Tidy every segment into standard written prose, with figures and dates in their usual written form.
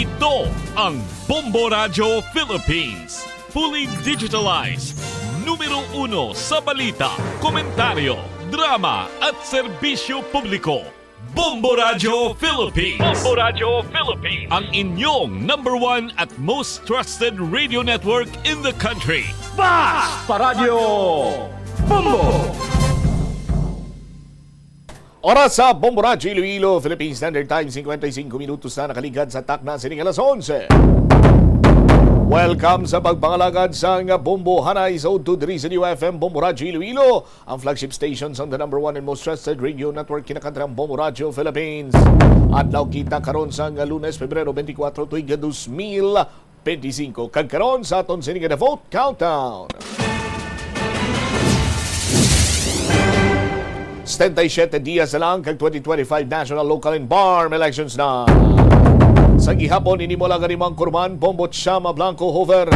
Ito ang Bombo Radio Philippines. Fully digitalized. Numero 1 sa balita, komentaryo, drama at serbisyo publiko. Bombo Radio Philippines. Bombo Radio Philippines. Ang inyong number 1 at most trusted radio network in the country. Basta Radio Bombo! Oras sa Bombo Radio Iloilo, Philippine Standard Time, 55 minutos na nakaligad sa takna sining alas 11. Welcome sa pagpangalagad sa Bombo Hanay sa Udtod sa UFM Bombo Radio Iloilo, ang flagship stations on the number 1 and most trusted radio network kinakantrang Bombo Radio Philippines. Adlaw kita karon sa Lunes, Pebrero 24, tuig 2025. Kagkaron sa aton sining na vote countdown. 77 dias na lang kag 2025 national, local and barm elections na. Sa gihapon ini mo lang animang kurman Bombo Chama Blanco Hover.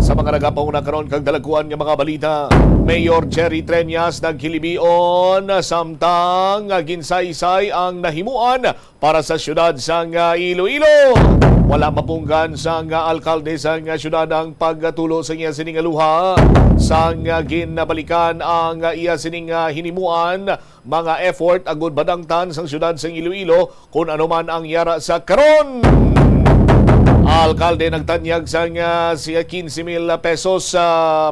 Sa mga nagapauna karon kag dalaguan nga mga balita, Mayor Jerry Treñas nagkilibion samtang ginsaysay ang nahimuan para sa syudad sa Iloilo. Wala mapunggan sa alkalde sa syudad ang pagtulo sa iya sining luha sang ginabalikan ang iya sining hinimuan mga effort agud badangtan sa syudad sa Iloilo kung ano man ang yara sa karon. Alkalde nagtanyag sa 15,000 pesos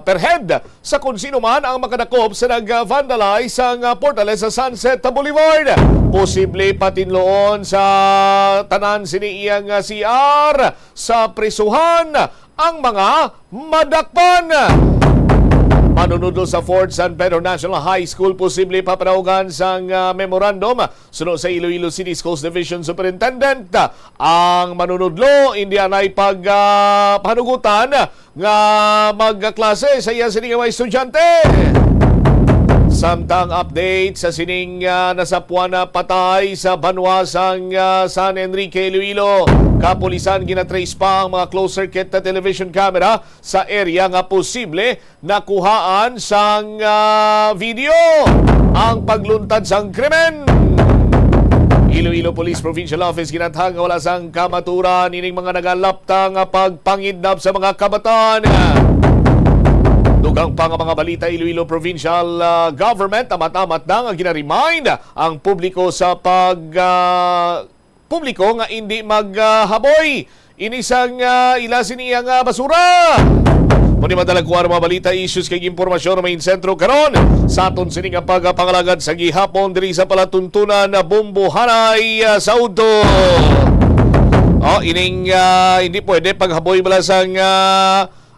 per head sa kung sino man ang makadakop sa nag-vandalize sa Fortaleza Sunset Boulevard. Posible patinloon sa tanan siniiyang CR sa prisuhan ang mga madakpan. Manunod sa Fort San Pedro National High School, posible papanaugan sa memorandum sunod sa Iloilo City Schools Division Superintendent. Ang manunudlo, hindi anay pagpanugutan nga magklase sa iya sining mga estudyante. Samtang update sa sining nasapuan na patay sa banwa sang San Enrique, Iloilo. Kapulisan ginatrace pa ang mga closed circuit na television camera sa area nga posible nakuhaan sang video ang pagluntad sang krimen. Iloilo Police Provincial Office ginatang wala sang kamaturan ining mga nagalapta nga pagpangidnap sa mga kabataan. Dugang pa nga mga balita, Iloilo Provincial Government amat-amat na nga ginaremind ang publiko sa publiko nga hindi maghaboy inisang ilasin iyang basura. Muni madalagkuan mga balita, issues kay impormasyon main sentro karon sa aton sining ang pagpangalagad sa gihapon diri sa palatuntunan na Bombo Hanay sa Udto. Ining hindi pwede paghaboy bala sang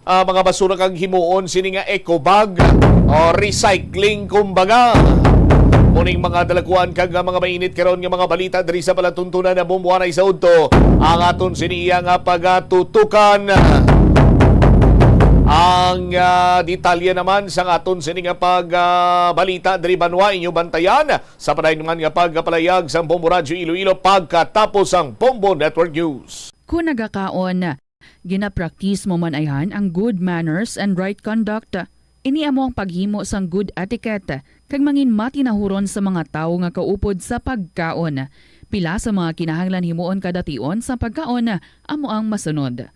mga basura kang himuon sini nga eco bag o recycling kumbaga. Muning mga dalaguan kag mga mainit karon nga mga balita diri sa palatuntunan na Bombo Hanay sa Udto, ang aton siniya nga pagatutukan. Ang detalye naman sa aton sini nga pagbalita diri banwa inyo bantayan sa padayon nga pagpalayag sa Bombo Radio Iloilo pagkatapos ang Bombo Network News. Kung nagakaon, ginapraktis mo man ayhan ang good manners and right conduct. Ini amo ang paghimo sang good etiquette kag mangin matinahuron sa mga tawo nga kaupod sa pagkaon. Pila sa mga kinahanglan himuon kada tion sa pagkaon amo ang masunod.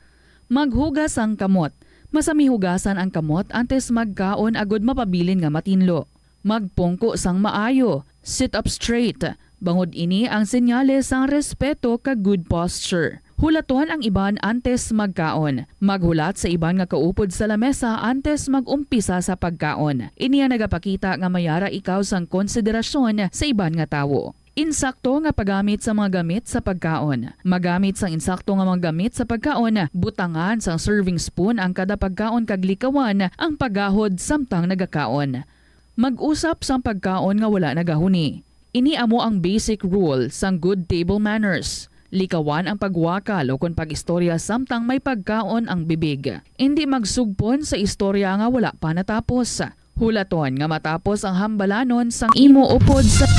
Maghugas ang kamot. Masamihugasan ang kamot antes magkaon agud mapabilin nga matinlo. Magpungko sang maayo. Sit up straight. Bangod ini ang senyales sang respeto kag good posture. Hulaton ang iban antes magkaon. Maghulat sa iban nga kaupod sa lamesa antes magumpisa sa pagkaon. Iniya nagapakita nga mayara ikaw sang konsiderasyon sa iban nga tawo. Insakto nga paggamit sa mga gamit sa pagkaon. Magamit sang insakto nga mga gamit sa pagkaon. Butangan sang serving spoon ang kada pagkaon kag likawan ang paggahod samtang nagakaon. Mag-usap sang pagkaon nga wala nagahuni. Ini amo ang basic rule sang good table manners. Likawan ang pagwakal o kung pag-istorya samtang may pagkaon ang bibig. Hindi magsugpon sa istorya nga wala pa natapos. Hulaton nga matapos ang hambalanon sang imo upod sa...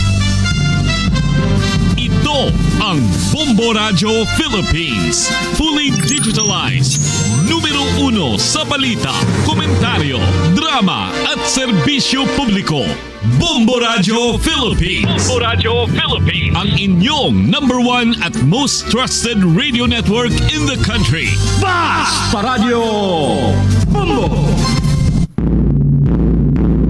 Ito ang Bombo Radio Philippines. Fully digitalized. Numero 1 sa balita, komentaryo, drama at serbisyo publiko. Bombo Radio Philippines. Bombo Radio Philippines. Ang inyong number one at most trusted radio network in the country. Sa Radyo Bombo!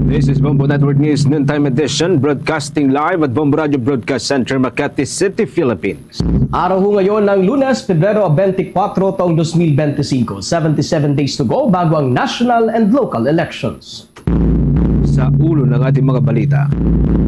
This is Bombo Network News Noontime Edition, broadcasting live at Bombo Radio Broadcast Center, Makati City, Philippines. Araw ho ngayon ng Lunes, Pebrero 24, taong 2025. 77 days to go bago ang national and local elections. Sa ulo ng ating mga balita.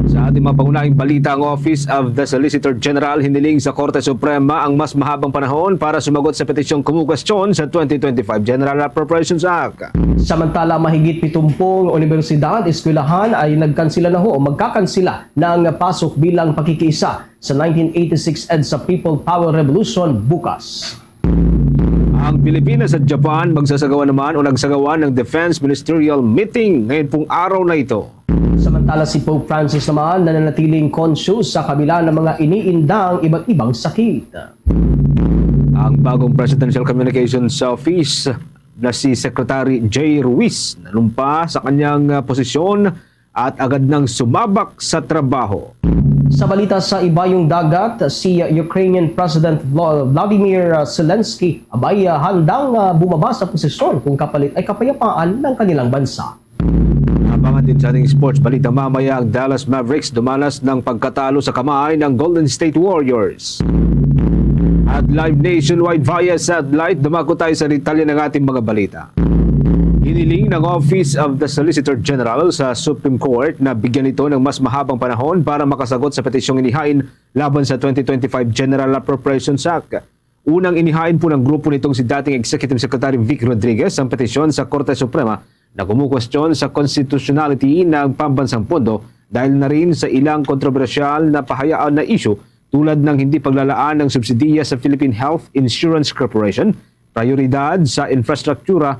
Sa ating mga pangunahing balita, ang Office of the Solicitor General hiniling sa Korte Suprema ang mas mahabang panahon para sumagot sa petisyong kumukwestiyon sa 2025 General Appropriations Act. Samantala, mahigit 70 universidad, eskwelahan ay nagkansila na ho o magkakansila ng pasok bilang pakikiisa sa 1986 EDSA People Power Revolution bukas. Ang Pilipinas at Japan magsasagawa naman o nagsagawa ng Defense Ministerial Meeting ngayon pong araw na ito. Samantala, si Pope Francis naman nananatiling conscious sa kabila ng mga iniindang iba't ibang sakit. Ang bagong Presidential Communications Office na si Secretary J. Ruiz nalumpa sa kanyang posisyon at agad nang sumabak sa trabaho. Sa balita sa ibayong dagat, si Ukrainian President Vladimir Zelensky abay handang bumaba sa posisyon kung kapalit ay kapayapaan ng kanilang bansa. Abangan din sa ating sports balita mamaya, ang Dallas Mavericks dumanas ng pagkatalo sa kamay ng Golden State Warriors. At live nationwide via satellite, dumako tayo sa detalye ng ating mga balita. Hiniling ng Office of the Solicitor General sa Supreme Court na bigyan ito ng mas mahabang panahon para makasagot sa petisyong inihain laban sa 2025 General Appropriations Act. Unang inihain po ng grupo nitong si dating Executive Secretary Vic Rodriguez ang petisyon sa Korte Suprema na kumukwestiyon sa constitutionality ng pambansang pondo dahil na rin sa ilang kontrobersyal na pahayaan na issue tulad ng hindi paglalaan ng subsidiya sa Philippine Health Insurance Corporation, prioridad sa infrastruktura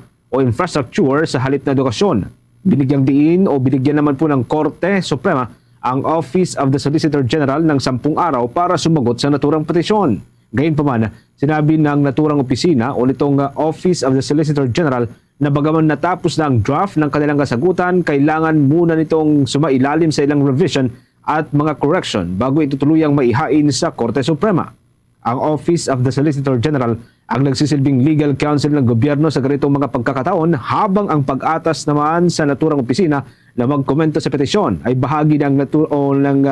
sa halip na edukasyon. Binigyang diin o binigyan naman po ng Korte Suprema ang Office of the Solicitor General ng 10 araw para sumagot sa naturang petisyon. Gayunpaman, sinabi ng naturang opisina o nitong Office of the Solicitor General na bagaman natapos na ang draft ng kanilang kasagutan, kailangan muna nitong sumailalim sa ilang revision at mga correction bago ito tuluyang maihain sa Korte Suprema. Ang Office of the Solicitor General ang nagsisilbing legal counsel ng gobyerno sa ganitong mga pagkakataon, habang ang pag-atas naman sa naturang opisina na magkomento sa petisyon ay bahagi ng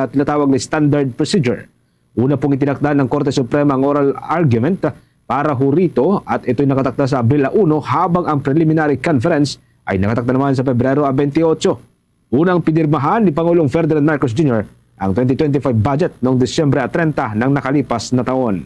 tinatawag na standard procedure. Una pong itinakda ng Korte Suprema ang oral argument para rito at ito'y nakatakda sa Abril 1, habang ang preliminary conference ay nakatakda naman sa Pebrero 28. Unang pinirmahan ni Pangulong Ferdinand Marcos Jr. ang 2025 budget noong Disyembre 30 ng nakalipas na taon.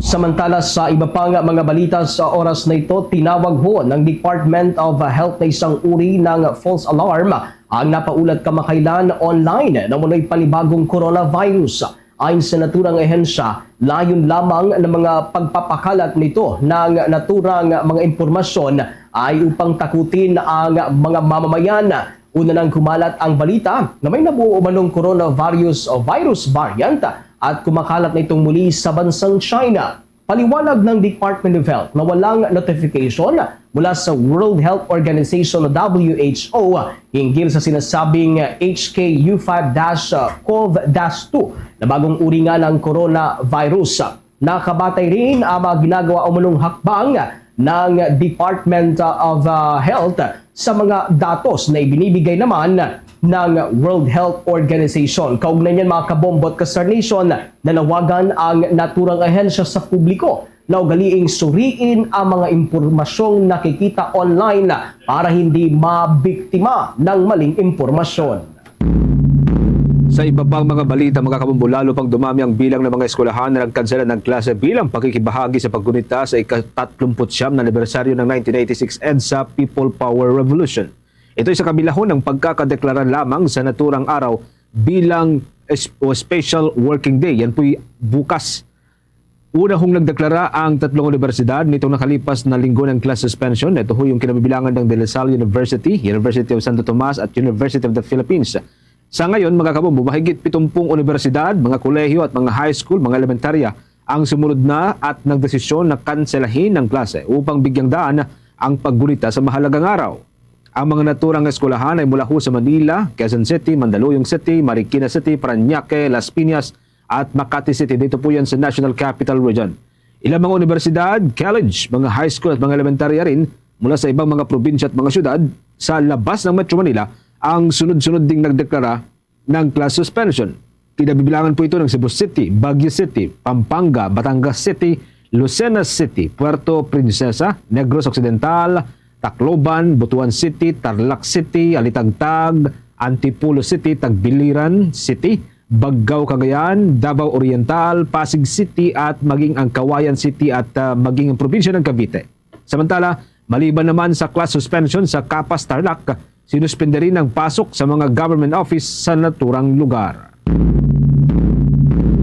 Samantala, sa iba pang mga balita sa oras na ito, tinawag ho ng Department of Health na isang uri ng false alarm ang napaulat kamakailan online na munoy panibagong coronavirus. Ayon sa naturang ehensya, layon lamang ng mga pagpapakalat nito ng naturang mga impormasyon ay upang takutin ang mga mamamayan. Una nang kumalat ang balita na may nabuo umanong coronavirus o virus variant at kumakalat na itong muli sa bansang China. Paliwanag ng Department of Health na walang notification mula sa World Health Organization o WHO hinggil sa sinasabing HKU5-CoV-2 na bagong uri nga ng coronavirus. Nakabatay rin ang mga ginagawa umunong hakbang ng Department of Health sa mga datos na ibinibigay naman ng World Health Organization. Kaugnay niyan mga kabombo at Kasar Nation, nanawagan ang naturang ahensya sa publiko na ugaliing suriin ang mga impormasyong nakikita online para hindi mabiktima ng maling impormasyon. Sa iba pang mga balita, mga kabombo, lalo pang dumami ang bilang ng mga eskwelahan na nagkansela ng klase bilang pakikibahagi sa paggunita sa ika-39 na anibersaryo ng 1986 EDSA People Power Revolution. Ito ay sa kabila ho ng pagkakadeklara lamang sa naturang araw bilang special working day. Yan po'y bukas. Una hong nagdeklara ang 3 universidad nitong nakalipas na linggo ng class suspension. Ito ho yung kinabibilangan ng De La Salle University, University of Santo Tomas at University of the Philippines. Sa ngayon, mga kabombo, mahigit 70 universidad, mga kolehiyo at mga high school, mga elementarya ang sumunod na at nagdesisyon na kanselahin ng klase upang bigyang daan ang paggunita sa mahalagang araw. Ang mga naturang eskwelahan ay mula ho sa Manila, Quezon City, Mandaluyong City, Marikina City, Parañaque, Las Piñas at Makati City. Dito po yan sa National Capital Region. Ilang mga universidad, college, mga high school at mga elementarya rin mula sa ibang mga probinsya at mga syudad sa labas ng Metro Manila ang sunod-sunod ding nagdeklara ng class suspension. Kinabibilangan po ito ng Cebu City, Baguio City, Pampanga, Batangas City, Lucena City, Puerto Princesa, Negros Occidental, Tacloban, Butuan City, Tarlac City, Alitagtag, Antipolo City, Tagbiliran City, Baggao Cagayan, Davao Oriental, Pasig City at maging ang Kawayan City at maging ang probinsya ng Cavite. Samantala, maliban naman sa class suspension sa Capas Tarlac, sinuspende rin ang pasok sa mga government office sa naturang lugar.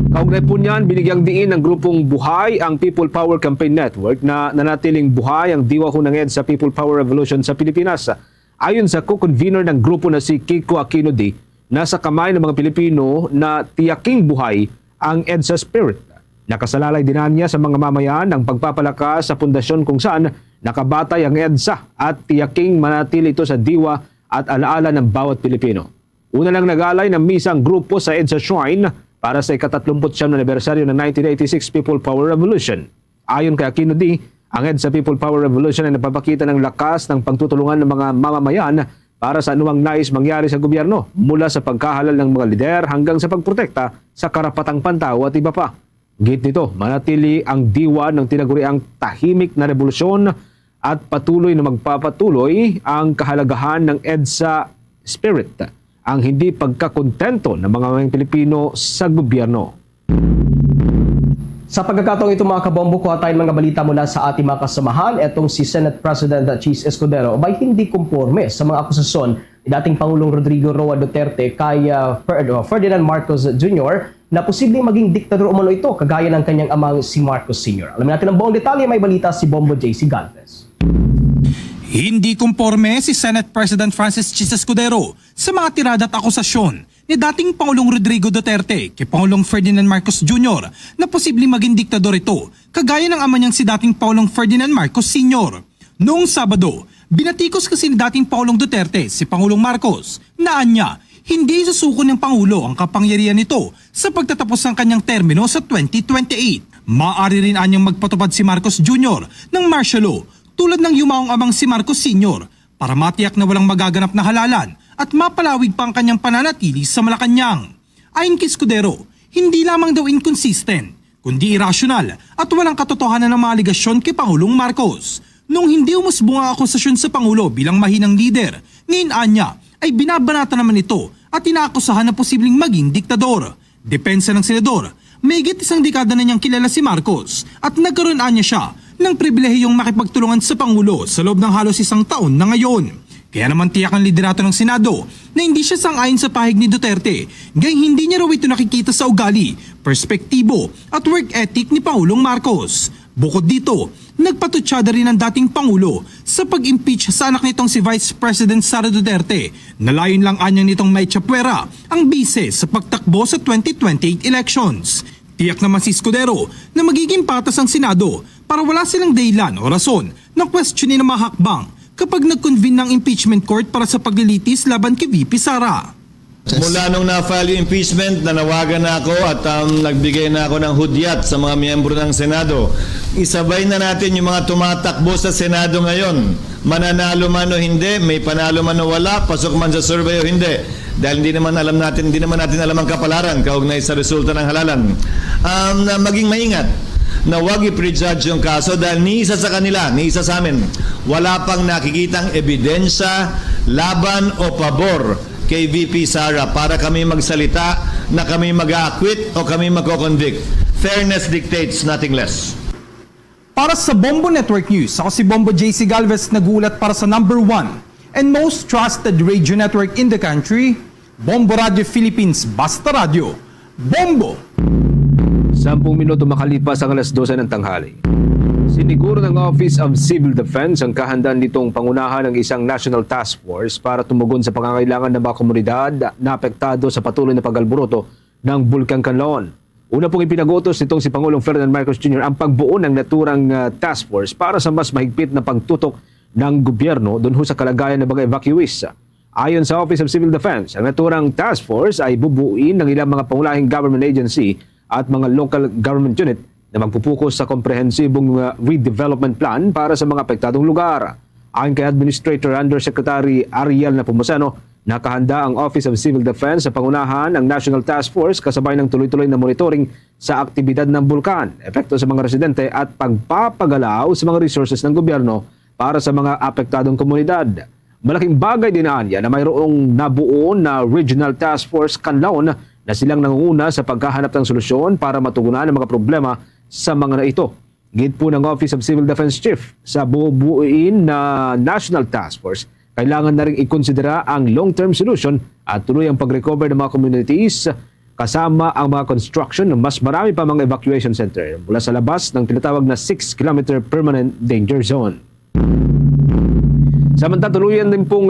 Kaugnay po niyan, binigyang diin ng grupong Buhay ang People Power Campaign Network na nanatiling buhay ang diwa ho ng EDSA People Power Revolution sa Pilipinas. Ayon sa co-convener ng grupo na si Kiko Aquino D, nasa kamay ng mga Pilipino na tiyaking buhay ang EDSA spirit. Nakasalalay din niya sa mga mamayan ang pagpapalakas sa pundasyon kung saan nakabatay ang EDSA at tiyaking manatili ito sa diwa at alaala ng bawat Pilipino. Una lang nag-alay ng misa ang grupo sa EDSA Shrine para sa ika-39 na anibersaryo ng 1986 People Power Revolution. Ayon kay Aquino D, ang EDSA People Power Revolution ay napapakita ng lakas ng pagtutulungan ng mga mamamayan para sa anumang nais mangyari sa gobyerno, mula sa pagkahalal ng mga lider hanggang sa pagprotekta sa karapatang pantao at iba pa. Git nito, manatili ang diwa ng tinaguriang tahimik na revolusyon at patuloy na magpapatuloy ang kahalagahan ng EDSA spirit, ang hindi pagkakontento ng mga Pilipino sa gobyerno. Sa pagkakataong ito mga kabombo, kuha tayo mga balita mula sa ating mga kasamahan. Etong si Senate President Chis Escudero ay hindi kumporme sa mga akusasyon ni dating Pangulong Rodrigo Roa Duterte kay Ferdinand Marcos Jr. na posibleng maging diktador umano ito kagaya ng kanyang amang si Marcos Sr. Alamin natin ang buong detalye, may balita si Bombo JC Galvez. Hindi kumporme si Senate President Francis Chis Escudero sa mga tirada at akusasyon ni dating Pangulong Rodrigo Duterte kay Pangulong Ferdinand Marcos Jr. na posibleng maging diktador ito kagaya ng ama niyang si dating Pangulong Ferdinand Marcos Sr. Noong Sabado, binatikos kasi ni dating Pangulong Duterte si Pangulong Marcos na anya hindi susuko ng Pangulo ang kapangyarihan nito sa pagtatapos ng kanyang termino sa 2028. Maaari rin anyang magpatupad si Marcos Jr. ng martial law tulad ng yumaong amang si Marcos Sr. para matiyak na walang magaganap na halalan at mapalawig pa ang kanyang pananatili sa Malacanang. Ayon kay Escudero, hindi lamang daw inconsistent, kundi irrational at walang katotohanan ng mga aligasyon kay Pangulong Marcos. Nung hindi umusbong ang akusasyon sa Pangulo bilang mahinang lider, ngayon anya ay binabanata naman ito at inaakusahan na posibleng maging diktador. Depensa ng senador, mahigit isang dekada na niyang kilala si Marcos at nagkaroon anya siya ng pribilehiyong makipagtulungan sa Pangulo sa loob ng halos isang taon na ngayon. Kaya naman tiyak ang liderato ng Senado na hindi siya sang-ayon sa pahig ni Duterte, gayong hindi niya raw ito nakikita sa ugali, perspektibo at work ethic ni Pangulong Marcos. Bukod dito, nagpatutsada rin ang dating Pangulo sa pag-impeach sa anak nitong si Vice President Sara Duterte na layon lang anyang nitong maitsapwera ang bise sa pagtakbo sa 2028 elections. Tiyak naman si Escudero na magiging patas ang Senado para wala silang dahilan o rason na questionin ang mga hakbang kapag nag-convene ng impeachment court para sa paglilitis laban kay VP Sara. Mula nung na-file yung impeachment, nanawagan na ako at nagbigay na ako ng hudyat sa mga miyembro ng Senado. Isabay na natin yung mga tumatakbo sa Senado ngayon. Mananalo man o hindi, may panalo man o wala, pasok man sa survey o hindi. Dahil hindi naman natin alam ang kapalaran kaugnay sa resulta ng halalan. Na maging maingat na huwag i-prejudge yung kaso dahil ni isa sa kanila, ni isa sa amin, wala pang nakikitang ebidensya, laban o pabor kay VP Sara para kami magsalita na kami mag-acquit o kami magko-convict. Fairness dictates, nothing less. Para sa Bombo Network News, ako si Bombo JC Galvez, nagulat para sa number 1 and most trusted radio network in the country, Bombo Radio Philippines, Basta Radio. Bombo! 10 minuto makalipas ang alas 12 ng tanghali. Siniguro ng Office of Civil Defense ang kahandaan nitong pangunahan ng isang national task force para tumugon sa pangangailangan ng mga komunidad na apektado sa patuloy na pag-alburuto ng Bulkang Kanlaon. Una pong ipinagotos nitong si Pangulong Ferdinand Marcos Jr. ang pagbuo ng naturang task force para sa mas mahigpit na pagtutok ng gobyerno doon ho sa kalagayan ng mga evacuees. Ayon sa Office of Civil Defense, ang naturang task force ay bubuuin ng ilang mga pangunahing government agency at mga local government unit na magpupukus sa komprehensibong redevelopment plan para sa mga apektadong lugar. Ayon kay Administrator Undersecretary Ariel Nepomuceno, nakahanda ang Office of Civil Defense sa pangunahan ng National Task Force kasabay ng tuloy-tuloy na monitoring sa aktibidad ng bulkan, epekto sa mga residente at pagpapagalaw sa mga resources ng gobyerno para sa mga apektadong komunidad. Malaking bagay din niya na mayroong nabuo na Regional Task Force Canlaon na silang nangunguna sa paghahanap ng solusyon para matugunan ang mga problema sa mga na ito. Gid po ng Office of Civil Defense Chief, sa bubuuin na National Task Force, kailangan na rin ikonsidera ang long-term solution at tuloy ang pag-recover ng mga communities kasama ang mga construction ng mas marami pa mga evacuation center mula sa labas ng tinatawag na 6-kilometer permanent danger zone. Samantala, tuluyan din pong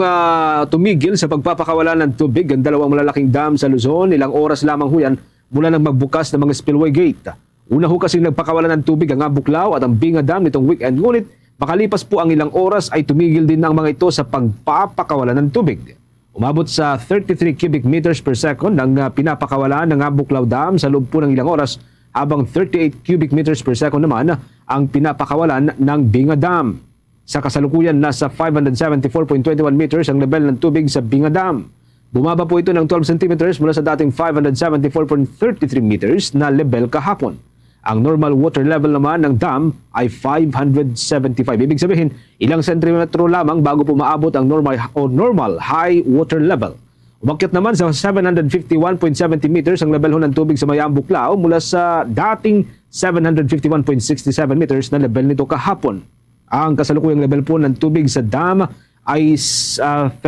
tumigil sa pagpapakawala ng tubig ang dalawang malalaking dam sa Luzon. Ilang oras lamang huyan mula nang magbukas ng mga spillway gate. Una ho kasing nagpakawala ng tubig ang Abuklaw at ang Binga Dam nitong weekend. Ngunit makalipas po ang ilang oras ay tumigil din ang mga ito sa pagpapakawala ng tubig. Umabot sa 33 cubic meters per second ang pinapakawala ng Abuklaw Dam sa loob po ng ilang oras, habang 38 cubic meters per second naman ang pinapakawalan ng Binga Dam. Sa kasalukuyan, nasa 574.21 meters ang level ng tubig sa Binga Dam. Bumaba po ito ng 12 centimeters mula sa dating 574.33 meters na level kahapon. Ang normal water level naman ng dam ay 575. Ibig sabihin, ilang sentimetro lamang bago po maabot ang normal high water level. Umakyat naman sa 751.70 meters ang level ng tubig sa Mayambuklao mula sa dating 751.67 meters na level nito kahapon. Ang kasalukuyang level po ng tubig sa dam ay 30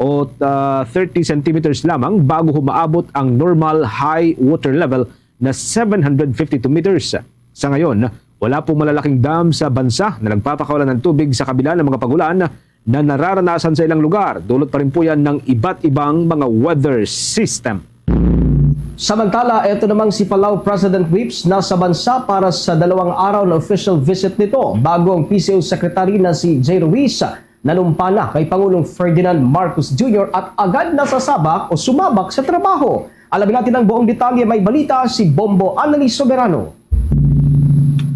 o 30 centimeters lamang bago humaabot ang normal high water level na 752 meters. Sa ngayon, wala pong malalaking dam sa bansa na nagpapakawalan ng tubig sa kabila ng mga pagulan na nararanasan sa ilang lugar. Dulot pa rin po yan ng iba't ibang mga weather system. Samantala, ito namang si Palau President Whips nasa bansa para sa 2 araw na official visit nito bago ang PCO Secretary na si Jay Ruiz nanumpa na kay Pangulong Ferdinand Marcos Jr. at agad nasasabak o sumabak sa trabaho. Alamin natin ang buong detalye, may balita si Bombo Annalise Soberano.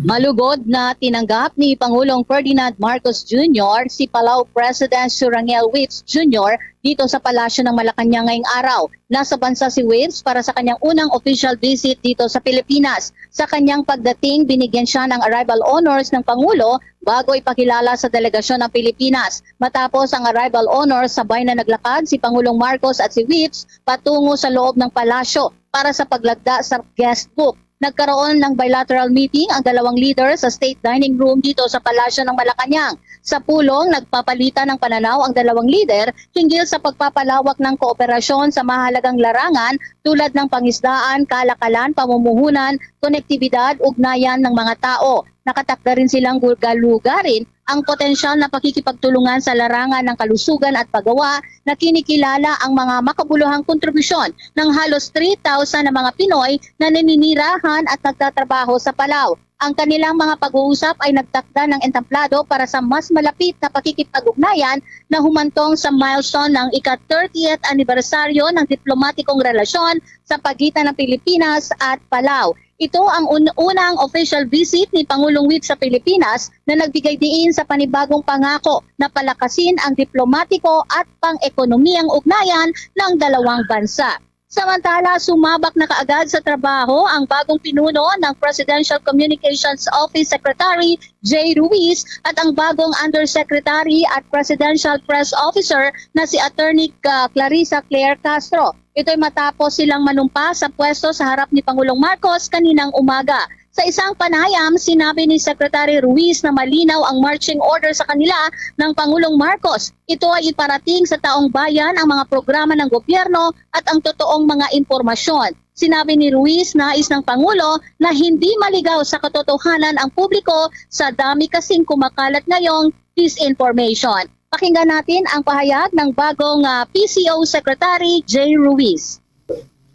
Malugod na tinanggap ni Pangulong Ferdinand Marcos Jr. si Palau President Surangel Whips Jr. dito sa Palasyo ng Malacanang ngayong araw. Nasa bansa si Whips para sa kanyang unang official visit dito sa Pilipinas. Sa kanyang pagdating, binigyan siya ng arrival honors ng Pangulo bago ipakilala sa delegasyon ng Pilipinas. Matapos ang arrival honors, sabay na naglakad si Pangulong Marcos at si Whips patungo sa loob ng palasyo para sa paglagda sa guest book. Nagkaroon ng bilateral meeting ang dalawang leader sa State Dining Room dito sa Palasyo ng Malacanang. Sa pulong, nagpapalitan ng pananaw ang dalawang leader hinggil sa pagpapalawak ng kooperasyon sa mahalagang larangan tulad ng pangisdaan, kalakalan, pamumuhunan, konektibidad, ugnayan ng mga tao. Nakatakda rin silang lugarin ang potensyal na pakikipagtulungan sa larangan ng kalusugan at paggawa na kinikilala ang mga makabuluhang kontribusyon ng halos 3,000 na mga Pinoy na naninirahan at nagtatrabaho sa Palau. Ang kanilang mga pag-uusap ay nagtakda ng entamplado para sa mas malapit na pakikipag-ugnayan na humantong sa milestone ng ika-30th anibersaryo ng diplomatikong relasyon sa pagitan ng Pilipinas at Palau. Ito ang unang official visit ni Pangulong Whip sa Pilipinas na nagbigay diin sa panibagong pangako na palakasin ang diplomatiko at pang-ekonomiyang ugnayan ng dalawang bansa. Samantala, sumabak na kaagad sa trabaho ang bagong pinuno ng Presidential Communications Office Secretary Jay Ruiz at ang bagong Undersecretary at Presidential Press Officer na si Attorney Clarissa Claire Castro. Ito'y matapos silang manumpa sa pwesto sa harap ni Pangulong Marcos kaninang umaga. Sa isang panayam, sinabi ni Secretary Ruiz na malinaw ang marching order sa kanila ng Pangulong Marcos. Ito ay iparating sa taong bayan ang mga programa ng gobyerno at ang totoong mga impormasyon. Sinabi ni Ruiz, nais ng Pangulo na hindi maligaw sa katotohanan ang publiko sa dami kasing kumakalat ngayong disinformation. Pakinggan natin ang pahayag ng bagong PCO Secretary Jay Ruiz.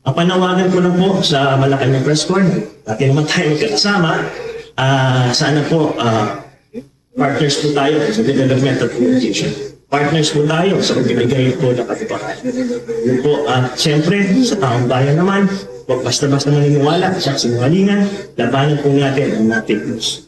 Ang panawagan ko lang po sa Malacanang Press Corps, dati naman tayo magkakasama, sana po Partners po tayo sa development of education. Partners po tayo sa pagbibigay po ng katibakan. Yun po, at siyempre, sa taong bayan naman, huwag basta-basta maniniwala sa sinungalingan, labanan po natin ang fake news.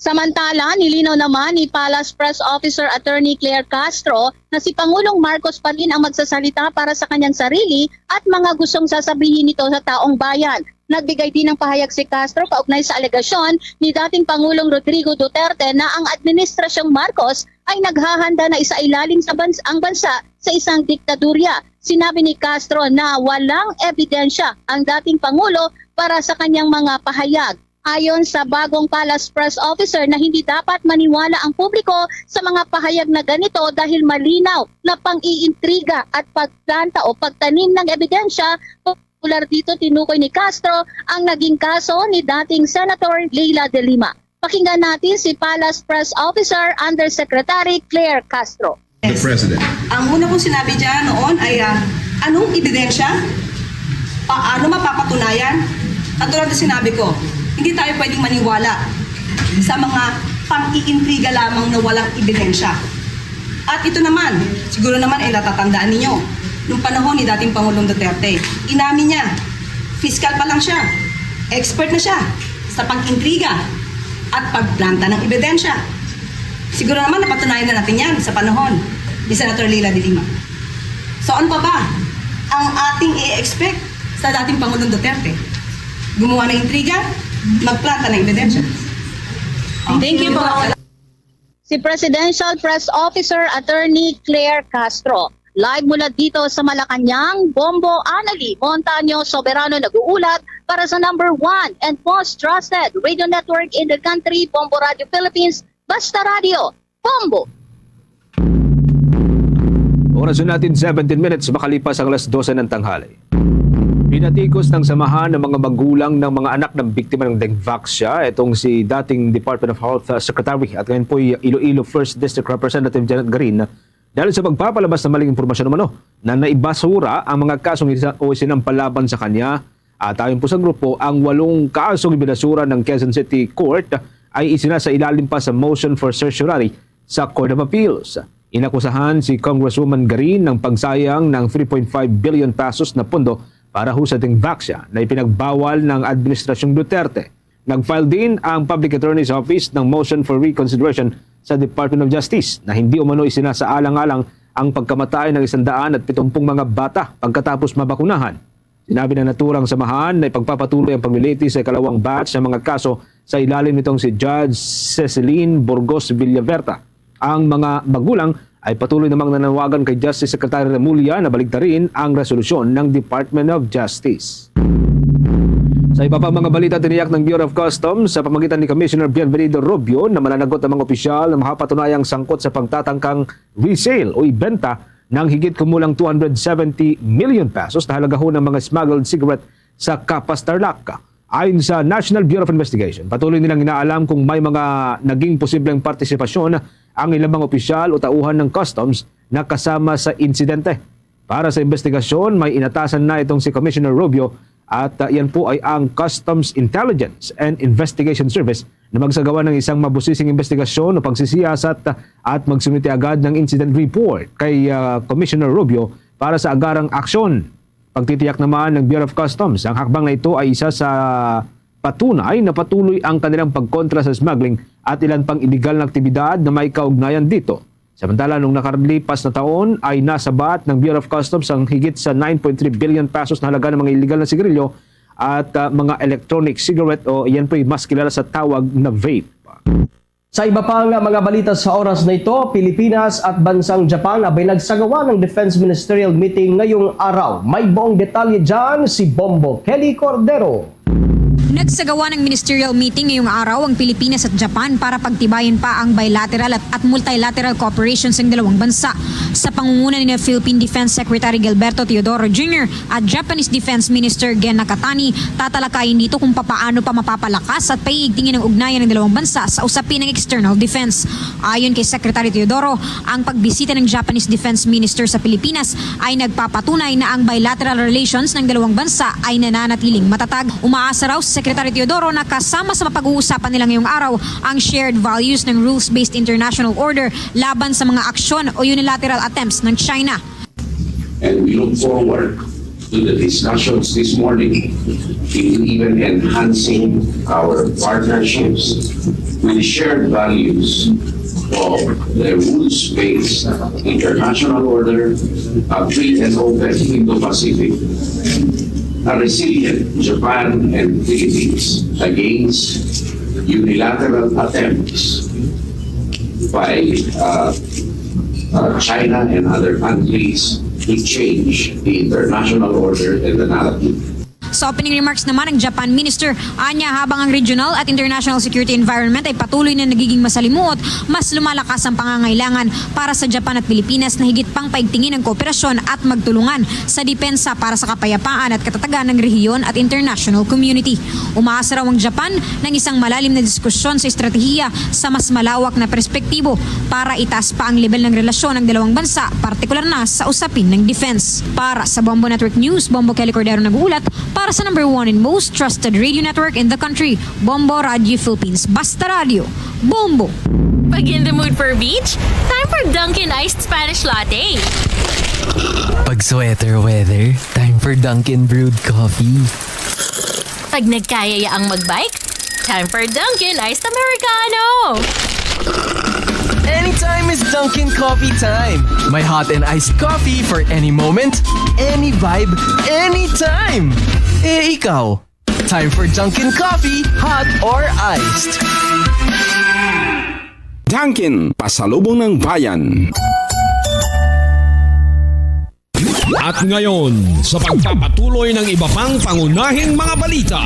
Samantala, nilinaw naman ni Palace Press Officer Attorney Claire Castro na si Pangulong Marcos pa rin ang magsasalita para sa kanyang sarili at mga gustong sasabihin nito sa taong bayan. Nagbigay din ng pahayag si Castro kaugnay sa alegasyon ni dating Pangulong Rodrigo Duterte na ang administrasyong Marcos ay naghahanda na isailalim sa ang bansa sa isang diktadurya. Sinabi ni Castro na walang ebidensya ang dating Pangulo para sa kanyang mga pahayag. Ayon sa bagong Palace Press Officer na hindi dapat maniwala ang publiko sa mga pahayag na ganito dahil malinaw na pang-iintriga at pagplanta o pagtanim ng ebidensya. Popular dito tinukoy ni Castro ang naging kaso ni dating Senator Leila de Lima. Pakinggan natin si Palace Press Officer Undersecretary Claire Castro. The President. Ang una kong sinabi dyan noon ay anong ebidensya? Paano mapapatunayan? At tulad na sinabi ko, hindi tayo pwedeng maniwala sa mga pang-iintriga lamang na walang ebidensya. At ito naman, siguro naman ay natatandaan ninyo, nung panahon ni dating Pangulong Duterte, inamin niya, fiscal pa lang siya, expert na siya sa pag-intriga at pagplanta ng ebidensya. Siguro naman napatunayan na natin yan sa panahon ni Senator Leila de Lima. So ano pa ba ang ating i-expect sa dating Pangulong Duterte? Gumawa ng intriga, magplanta ng ebidensya. Thank you po. Si Presidential Press Officer Attorney Claire Castro. Live mula dito sa Malacanang, Bombo Anali Montaño Soberano nag-uulat para sa number 1 and most trusted radio network in the country, Bombo Radio Philippines, Basta Radio, Bombo. Oras na natin 17 minutes makalipas ang alas 12 ng tanghali. Pinatikos ng samahan ng mga magulang ng mga anak ng biktima ng Dengvaxia, itong si dating Department of Health Secretary at ngayon po Iloilo 1st District Representative Janet Garin dahil sa pagpapalabas ng maling impormasyon umano na naibasura ang mga kasong sinampalaban sa kanya. At ayon po sa grupo, ang 8 kasong ibinasura ng Quezon City Court ay isinasa ilalim pa sa motion for certiorari sa Court of Appeals. Inakusahan si Congresswoman Garin ng pagsayang ng 3.5 billion pesos na pondo para ho sa Dengvaxia na ipinagbawal ng Administrasyong Duterte. Nag-file din ang Public Attorney's Office ng motion for reconsideration sa Department of Justice na hindi umano isinasaalang-alang ang pagkamatay ng 170 mga bata pagkatapos mabakunahan. Sinabi na naturang samahan na ipagpapatuloy ang pagliliti sa ikalawang batch ng mga kaso sa ilalim nitong si Judge Ceciline Burgos Villaverta. Ang mga magulang ay patuloy namang nanawagan kay Justice Secretary Remulla na baligtarin ang resolusyon ng Department of Justice. Sa iba pa mga balita, tiniyak ng Bureau of Customs sa pamagitan ni Commissioner Bienvenido Rubio na mananagot ang mga opisyal na makapatunayang sangkot sa pagtatangkang resale o ibenta ng higit kumulang 270 million pesos na halaga ho ng mga smuggled cigarette sa Capas Tarlac. Ayon sa National Bureau of Investigation, patuloy nilang inaalam kung may mga naging posibleng partisipasyon ang ilang mga opisyal o tauhan ng customs na kasama sa insidente. Para sa investigasyon, may inatasan na itong si Commissioner Rubio at yan po ay ang Customs Intelligence and Investigation Service na magsagawa ng isang mabusising investigasyon o pagsisiyasat at magsumite agad ng incident report kay Commissioner Rubio para sa agarang aksyon. Pagtitiyak naman ng Bureau of Customs, ang hakbang na ito ay isa sa patunay na patuloy ang kanilang pagkontra sa smuggling at ilan pang illegal na aktibidad na may kaugnayan dito. Samantala, nung nakaralipas na taon ay nasabat ng Bureau of Customs ang higit sa 9.3 billion pesos na halaga ng mga illegal na sigarilyo at mga electronic cigarette o yan po mas kilala sa tawag na vape. Sa iba pang mga balita sa oras na ito, Pilipinas at bansang Japan abay nagsagawa ng Defense Ministerial Meeting ngayong araw. May buong detalye dyan si Bombo Kelly Cordero. Nagsagawa ng ministerial meeting ngayong araw ang Pilipinas at Japan para pagtibayin pa ang bilateral at multilateral cooperations ng dalawang bansa. Sa pangunguna ni Philippine Defense Secretary Gilberto Teodoro Jr. at Japanese Defense Minister Gen Nakatani, tatalakayin dito kung papaano pa mapapalakas at paiigtingin ang ugnayan ng dalawang bansa sa usapin ng external defense. Ayon kay Secretary Teodoro, ang pagbisita ng Japanese Defense Minister sa Pilipinas ay nagpapatunay na ang bilateral relations ng dalawang bansa ay nananatiling matatag. Umaasa raw si Secretary Secretary Teodoro na kasama sa mapag-uusapan nila ngayong araw ang shared values ng rules-based international order laban sa mga aksyon o unilateral attempts ng China. And we look forward to the discussions this morning in even enhancing our partnerships with shared values of the rules-based international order, a free and open Indo-Pacific, a resilient Japan and Philippines against unilateral attempts by China and other countries to change the international order and the narrative. Sa opening remarks naman ng Japan Minister, anya habang ang regional at international security environment ay patuloy na nagiging masalimuot, mas lumalakas ang pangangailangan para sa Japan at Pilipinas na higit pang paigtingin ang kooperasyon at magtulungan sa depensa para sa kapayapaan at katatagan ng rehiyon at international community. Umaasa raw ang Japan ng isang malalim na diskusyon sa estratehiya sa mas malawak na perspektibo para itaas pa ang level ng relasyon ng dalawang bansa, partikular na sa usapin ng defense. Para sa Bombo Network News, Bombo Kelly Cordero nag-uulat para sa number 1 and most trusted radio network in the country, Bombo Radio Philippines. Basta Radio, Bombo! Pag in the mood for beach, time for Dunkin' Iced Spanish Latte. Pag sweater weather, time for Dunkin' Brewed Coffee. Pag nagkayaya ang magbike, time for Dunkin' Iced Americano. Anytime is Dunkin' Coffee time. My hot and iced coffee for any moment, any vibe, anytime. Eh, ikaw? Time for Dunkin' Coffee, hot or iced. Dunkin, pasalubong ng bayan. At ngayon, sa pagpapatuloy ng iba pang pangunahing mga balita.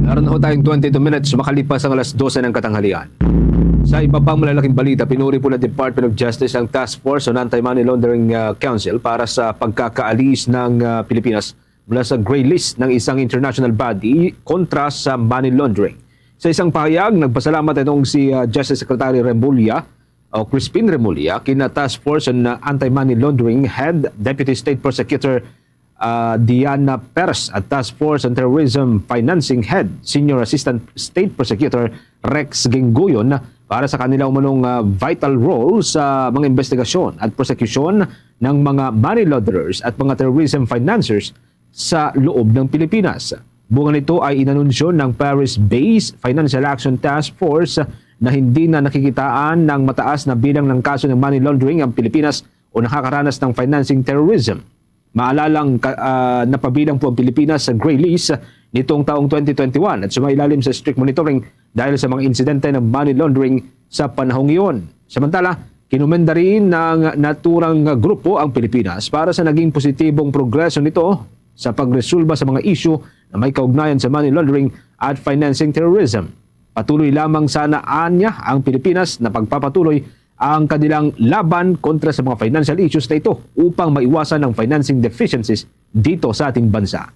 Naroon ho tayong 22 minutes makalipas ang alas 12 ng katanghalian. Sa iba pang malalaking balita, pinuri po ng Department of Justice ang Task Force on Anti-Money Laundering Council para sa pagkakaalis ng Pilipinas mula sa gray list ng isang international body kontra sa money laundering. Sa isang pahayag, nagpasalamat itong si Justice Secretary Remulla o Crispin Remulla kina Task Force on Anti-Money Laundering Head Deputy State Prosecutor Diana Perez at Task Force on Terrorism Financing Head Senior Assistant State Prosecutor Rex Ginguyon para sa kanilang umunong vital role sa mga investigasyon at prosecution ng mga money launderers at mga terrorism financiers sa loob ng Pilipinas. Bunga nito ay inanunsyo ng Paris-based Financial Action Task Force na hindi na nakikitaan ng mataas na bilang ng kaso ng money laundering ang Pilipinas o nakakaranas ng financing terrorism. Maalalang napabilang po ang Pilipinas sa gray list nitong taong 2021 at sumailalim sa strict monitoring dahil sa mga insidente ng money laundering sa panahong iyon. Samantala, kinumenda rin ng naturang grupo ang Pilipinas para sa naging positibong progreso nito sa pagresolba sa mga issue na may kaugnayan sa money laundering at financing terrorism. Patuloy lamang sana anya ang Pilipinas na pagpapatuloy ang kanilang laban kontra sa mga financial issues na ito upang maiwasan ang financing deficiencies dito sa ating bansa.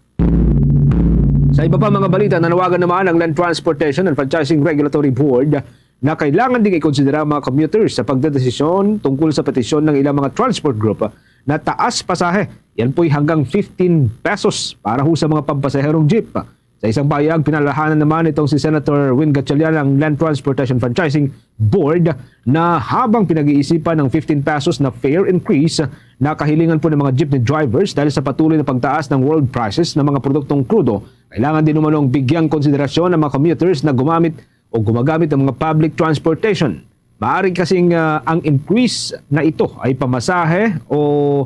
Sa iba pa mga balita, nanawagan naman ang Land Transportation and Franchising Regulatory Board na kailangan ding ikonsidera mga commuters sa pagdedesisyon tungkol sa petisyon ng ilang mga transport group na taas pasahe. Yan po'y hanggang 15 pesos para ho sa mga pampasaherong jeep. Sa isang pahayag, pinalalahanan naman itong si Senator Win Gatchalian ng Land Transportation Franchising Board na habang pinag-iisipan ng 15 pesos na fare increase na kahilingan po ng mga jeepney drivers dahil sa patuloy na pagtaas ng world prices ng mga produktong krudo, kailangan din umanong bigyang konsiderasyon ng mga commuters na gumamit o gumagamit ng mga public transportation. Maaari kasing ang increase na ito ay pamasahe o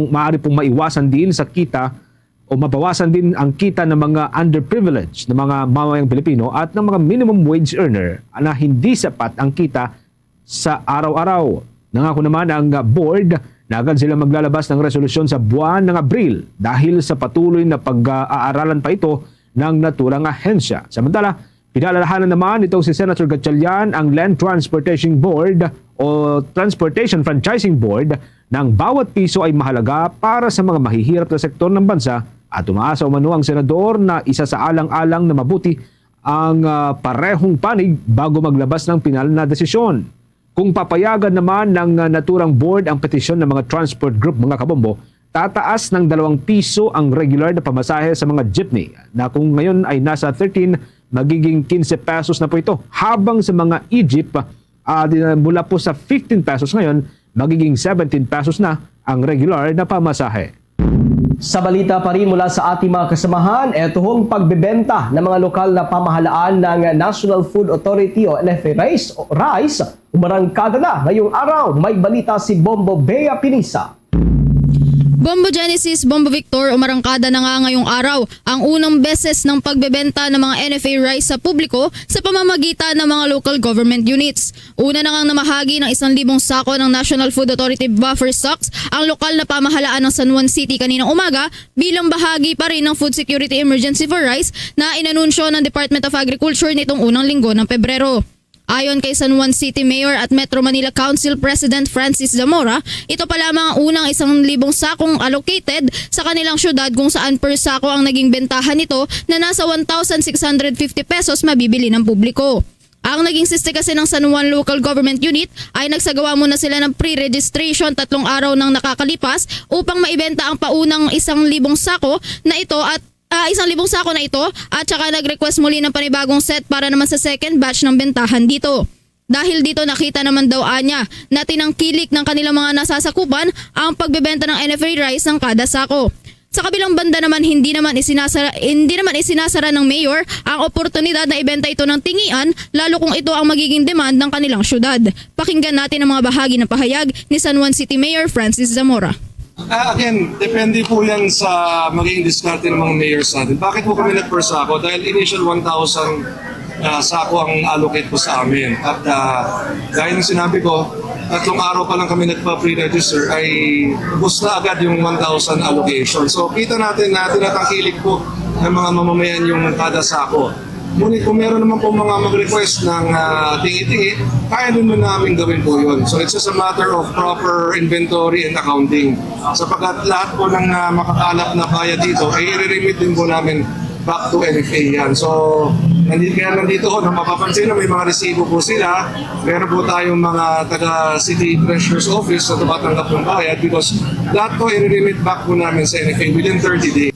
maaari pong maiwasan din sa kita o mabawasan din ang kita ng mga underprivileged na mga mamamayang Pilipino at ng mga minimum wage earner na hindi sapat ang kita sa araw-araw. Nangako naman ang board na agad sila maglalabas ng resolusyon sa buwan ng Abril dahil sa patuloy na pag-aaralan pa ito ng naturang ahensya. Samantala, pinalalahanan naman itong si Senator Gatchalian ang Land Transportation Board o Transportation Franchising Board ng bawat piso ay mahalaga para sa mga mahihirap na sektor ng bansa at umaasa umano ang senador na isa sa alang-alang na mabuti ang parehong panig bago maglabas ng pinal na desisyon. Kung papayagan naman ng naturang board ang petisyon ng mga transport group mga kabombo, tataas ng 2 piso ang regular na pamasahe sa mga jeepney na kung ngayon ay nasa 13, magiging 15 pesos na po ito. Habang sa mga e-jeep, mula po sa 15 pesos ngayon, magiging 17 pesos na ang regular na pamasahe. Sa balita pa rin mula sa ating mga kasamahan, eto hong pagbebenta ng mga lokal na pamahalaan ng National Food Authority o NFA Rice, umarangkada na ngayong araw. May balita si Bombo Bea Pinisa. Bombo Genesis, Bombo Victor, umarangkada na nga ngayong araw ang unang beses ng pagbebenta ng mga NFA rice sa publiko sa pamamagitan ng mga local government units. Una na ngang namahagi ng 1,000 sako ng National Food Authority buffer stocks ang lokal na pamahalaan ng San Juan City kaninang umaga bilang bahagi pa rin ng Food Security Emergency for Rice na inanunsyo ng Department of Agriculture nitong unang linggo ng Pebrero. Ayon kay San Juan City Mayor at Metro Manila Council President Francis Zamora, ito pa lamang ang unang 1,000 sakong allocated sa kanilang syudad kung saan per sako ang naging bentahan nito na nasa 1,650 pesos mabibili ng publiko. Ang naging siste kasi ng San Juan Local Government Unit ay nagsagawa muna sila ng pre-registration 3 araw nang nakakalipas upang maibenta ang paunang 1,000 sako na ito at 1,000 sako na ito at saka nag-request muli ng panibagong set para naman sa second batch ng bentahan dito. Dahil dito nakita naman daw anya na tinangkilik ng kanilang mga nasasakupan ang pagbebenta ng NFA rice ng kada sako. Sa kabilang banda naman hindi naman isinasara ng mayor ang oportunidad na ibenta ito ng tingian lalo kung ito ang magiging demand ng kanilang syudad. Pakinggan natin ang mga bahagi ng pahayag ni San Juan City Mayor Francis Zamora. Again, depende po yan sa magiging diskarte ng mga mayors natin. Bakit po kami nag-per sako? Dahil initial 1,000 sako ang allocate po sa amin. At dahil ng sinabi ko, 3 araw pa lang kami nagpa-pre-register ay ubos na agad yung 1,000 allocation. So kita natin na tinatangkilik po ng mga mamamayan yung kada sako. Ngunit kung meron naman po mga mag-request ng tingi-tingi, kaya din mo namin gawin po yun. So it's just a matter of proper inventory and accounting. Sapagkat lahat po ng makakalap na kaya dito ay i-remit din po namin back to NFA yan. So nandito ho, mapapansin na may mga resibo po sila. Meron po tayong mga taga-city treasurer's office na tumatanggap ng bayad because lahat po i-remit back po namin sa NFA within 30 days.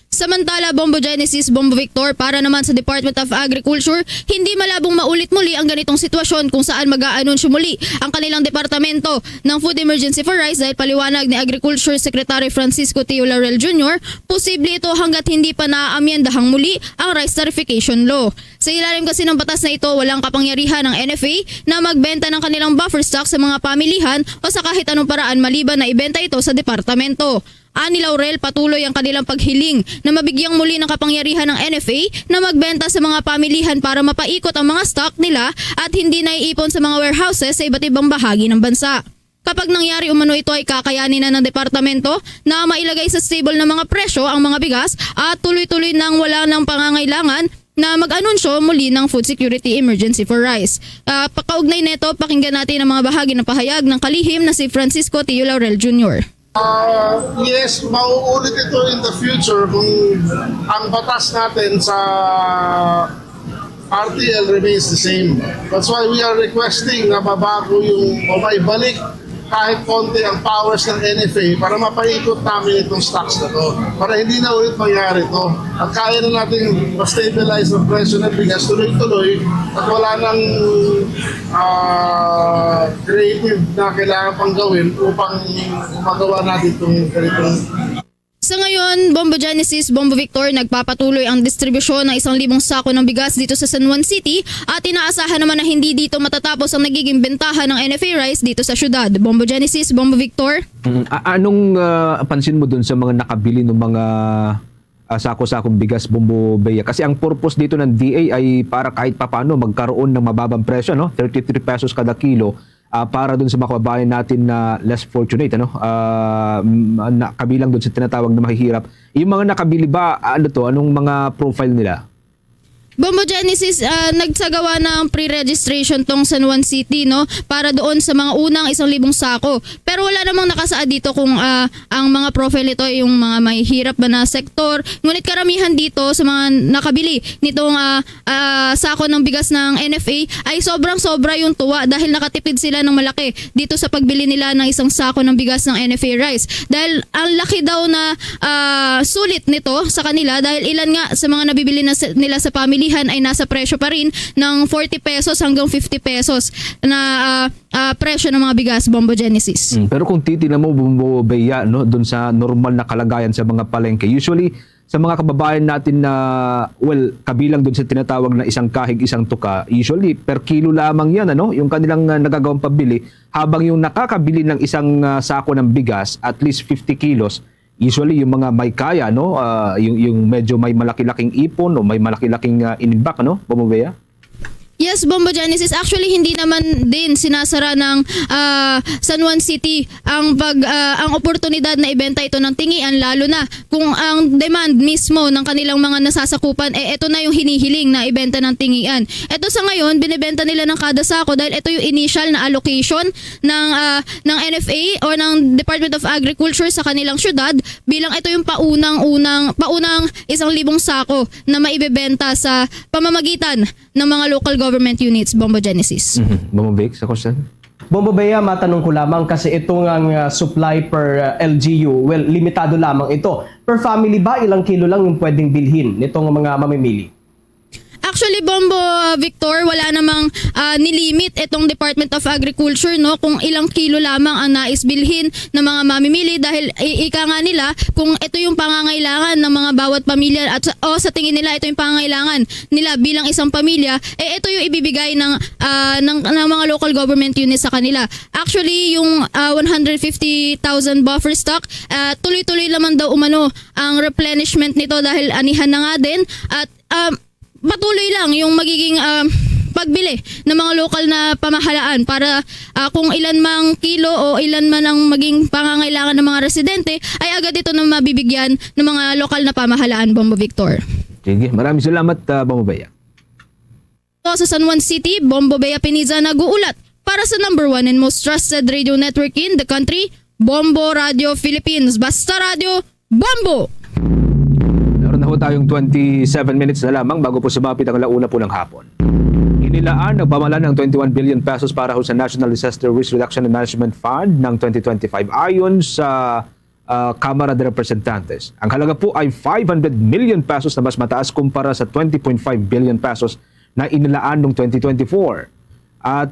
Samantala, Bombo Genesis, Bombo Victor, para naman sa Department of Agriculture, hindi malabong maulit muli ang ganitong sitwasyon kung saan mag-aanunsyo muli ang kanilang departamento ng Food Emergency for Rice dahil paliwanag ni Agriculture Secretary Francisco Tio Laurel Jr., posible ito hanggat hindi pa naaamyendahang muli ang Rice Tarification Law. Sa ilalim kasi ng batas na ito, walang kapangyarihan ng NFA na magbenta ng kanilang buffer stock sa mga pamilihan o sa kahit anong paraan maliban na ibenta ito sa departamento. Ani Laurel, patuloy ang kanilang paghiling na mabigyang muli ng kapangyarihan ng NFA na magbenta sa mga pamilihan para mapaikot ang mga stock nila at hindi naiipon sa mga warehouses sa iba't ibang bahagi ng bansa. Kapag nangyari umano ito ay kakayanin na ng departamento na mailagay sa stable na mga presyo ang mga bigas at tuloy-tuloy nang wala ng pangangailangan na mag-anunsyo muli ng Food Security Emergency for Rice. Pakaugnay nito, pakinggan natin ang mga bahagi ng pahayag ng kalihim na si Francisco Tio Laurel Jr. Yes, mauulit ito in the future kung ang batas natin sa RTL remains the same. That's why we are requesting na mabago yung o maibalik kahit konti ang powers ng NFA para mapaikot namin itong stocks na to. Para hindi na ulit mangyari ito. At kaya na natin ma-stabilize ang presyo ng bigas tuloy-tuloy at wala nang creative na kailangan pang gawin upang magawa natin itong ganitong. Sa ngayon, Bombo Genesis, Bombo Victor, nagpapatuloy ang distribusyon ng 1,000 sako ng bigas dito sa San Juan City at inaasahan naman na hindi dito matatapos ang nagiging bentahan ng NFA rice dito sa syudad. Bombo Genesis, Bombo Victor. Anong pansin mo dun sa mga nakabili ng mga sako-sakong bigas, Bombo Bea? Kasi ang purpose dito ng DA ay para kahit papano magkaroon ng mababang presyo, no? 33 pesos kada kilo. Para dun sa mga kababayan natin na less fortunate, kabilang dun sa tinatawag na mahihirap. Yung mga nakabili ba, anong mga profile nila? Bombo Genesis, nagsagawa ng pre-registration tong San Juan City, no, para doon sa mga unang 1,000 sako. Pero wala namang nakasaad dito kung ang mga profile nito ay yung mga may hirap ba na sektor. Ngunit karamihan dito sa mga nakabili nitong sako ng bigas ng NFA ay sobrang-sobra yung tuwa dahil nakatipid sila ng malaki dito sa pagbili nila ng isang sako ng bigas ng NFA rice. Dahil ang laki daw na sulit nito sa kanila dahil ilan nga sa mga nabibili nila sa pamilihan ay nasa presyo pa rin ng 40 pesos hanggang 50 pesos na presyo ng mga bigas, Bombo Genesis. Pero kung titignan mo, Bombo Bea, no, doon sa normal na kalagayan sa mga palengke, usually sa mga kababayan natin na, kabilang doon sa tinatawag na isang kahig, isang tuka, usually per kilo lamang yan, ano, yung kanilang nagagawang pabili, habang yung nakakabili ng isang sako ng bigas, at least 50 kilos, usually yung mga may kaya, no, yung medyo may malaki-laking ipon o may malaki-laking inibak, no, Bombo Bea? Yes, Bombo Genesis. Actually, hindi naman din sinasara ng San Juan City ang oportunidad na ibenta ito ng tingian, lalo na kung ang demand mismo ng kanilang mga nasasakupan, ito na yung hinihiling na ibenta ng tingian. Ito sa ngayon, binibenta nila ng kada sako dahil ito yung initial na allocation ng NFA o ng Department of Agriculture sa kanilang syudad, bilang ito yung paunang 1,000 sako na maibebenta sa pamamagitan ng mga local government units, Bombo Genesis. Bombo Vic, sa question? Bombo Bea, matanong ko lamang kasi itong supply per LGU, limitado lamang ito. Per family ba, ilang kilo lang yung pwedeng bilhin nitong mga mamimili? Actually, Bombo Victor, wala namang nilimit itong Department of Agriculture, no, kung ilang kilo lamang ang nais bilhin ng mga mamimili dahil ika nga nila kung ito yung pangangailangan ng mga bawat pamilya at sa tingin nila ito yung pangangailangan nila bilang isang pamilya, ito yung ibibigay ng mga local government units sa kanila. Actually, yung 150,000 buffer stock, tuloy-tuloy naman daw umano ang replenishment nito dahil anihan na nga din at patuloy lang yung magiging pagbili ng mga lokal na pamahalaan para kung ilan mang kilo o ilan man ang maging pangangailangan ng mga residente ay agad ito na mabibigyan ng mga lokal na pamahalaan, Bombo Victor. Sige, maraming salamat, Bombo Bea. Sa San Juan City, Bombo Bea Piniza nag-uulat para sa #1 and most trusted radio network in the country, Bombo Radio Philippines. Basta Radio, Bombo! Meron na ho tayong 27 minutes na lamang bago po sumapit ang alauna po ng hapon. Inilaan ng pamahalaan ng 21 billion pesos para ho sa National Disaster Risk Reduction and Management Fund ng 2025 ayon sa Kamara de Representantes. Ang halaga po ay 500 million pesos na mas mataas kumpara sa 20.5 billion pesos na inilaan noong 2024. At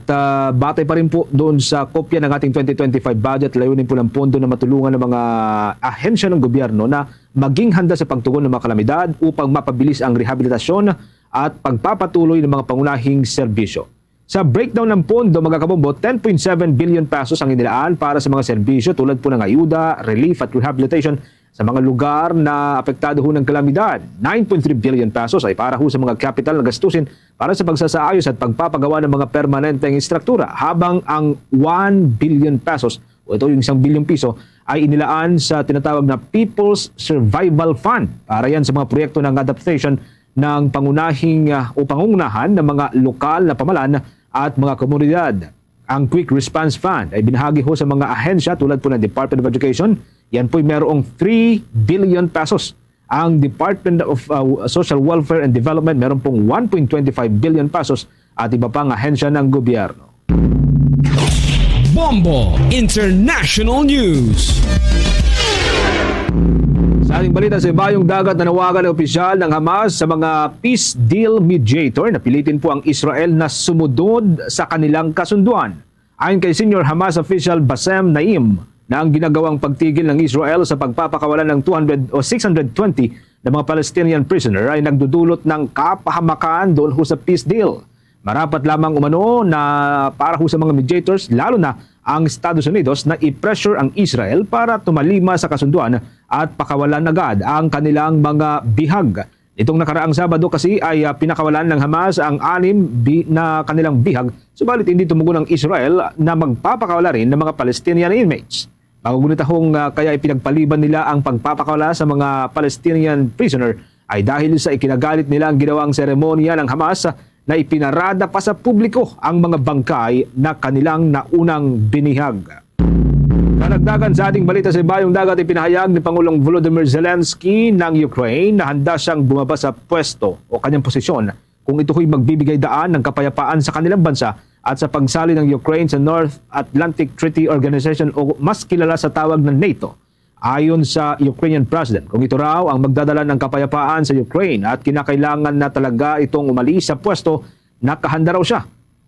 batay pa rin po doon sa kopya ng ating 2025 budget, layunin po ng pondo na matulungan ng mga ahensya ng gobyerno na maging handa sa pagtugon ng mga kalamidad upang mapabilis ang rehabilitasyon at pagpapatuloy ng mga pangunahing serbisyo. Sa breakdown ng pondo, mga kabombo, 10.7 billion pesos ang inilaan para sa mga serbisyo tulad po ng ayuda, relief at rehabilitation sa mga lugar na apektado ho ng kalamidad. 9.3 billion pesos ay para ho sa mga capital na gastusin para sa pagsasaayos at pagpapagawa ng mga permanenteng istruktura, habang ang 1 billion pesos o ito yung 1 bilyong piso ay inilaan sa tinatawag na People's Survival Fund para yan sa mga proyekto ng adaptation ng pangunahing o pangungunahan ng mga lokal na pamahalaan at mga komunidad. Ang Quick Response Fund ay binahagi ho sa mga ahensya tulad po ng Department of Education. Yan po'y merong 3 billion pesos. Ang Department of Social Welfare and Development meron pong 1.25 billion pesos at iba pang ahensya ng gobyerno. Bombo International News. Sa ating balita sa ibayong dagat, nanawagan ng opisyal ng Hamas sa mga peace deal mediator na pilitin po ang Israel na sumunod sa kanilang kasunduan. Ayon kay Senior Hamas official Bassem Naim, na ang ginagawang pagtigil ng Israel sa pagpapakawalan ng 200 o 620 na mga Palestinian prisoner ay nagdudulot ng kapahamakan doon ho sa peace deal. Marapat lamang umano na para ho sa mga mediators, lalo na ang Estados Unidos, na i-pressure ang Israel para tumalima sa kasunduan at pakawalan agad ang kanilang mga bihag. Itong nakaraang Sabado kasi ay pinakawalan ng Hamas ang 6 na kanilang bihag, subalit hindi tumugon ang Israel na magpapakawala rin ng mga Palestinian inmates. Magugunit akong kaya ipinagpaliban nila ang pagpapakawala sa mga Palestinian prisoner ay dahil sa ikinagalit nilang ginawang seremonya ng Hamas na ipinarada pa sa publiko ang mga bangkay na kanilang naunang binihag. Karagdagan sa ating balita sa ibayong dagat, ipinahayag ni Pangulong Volodymyr Zelensky ng Ukraine na handa siyang bumaba sa pwesto o kanyang posisyon kung ito ho'y magbibigay daan ng kapayapaan sa kanilang bansa at sa pagsali ng Ukraine sa North Atlantic Treaty Organization o mas kilala sa tawag na NATO. Ayon sa Ukrainian President, kung ito raw ang magdadala ng kapayapaan sa Ukraine at kinakailangan na talaga itong umalis sa pwesto, nakahanda raw siya.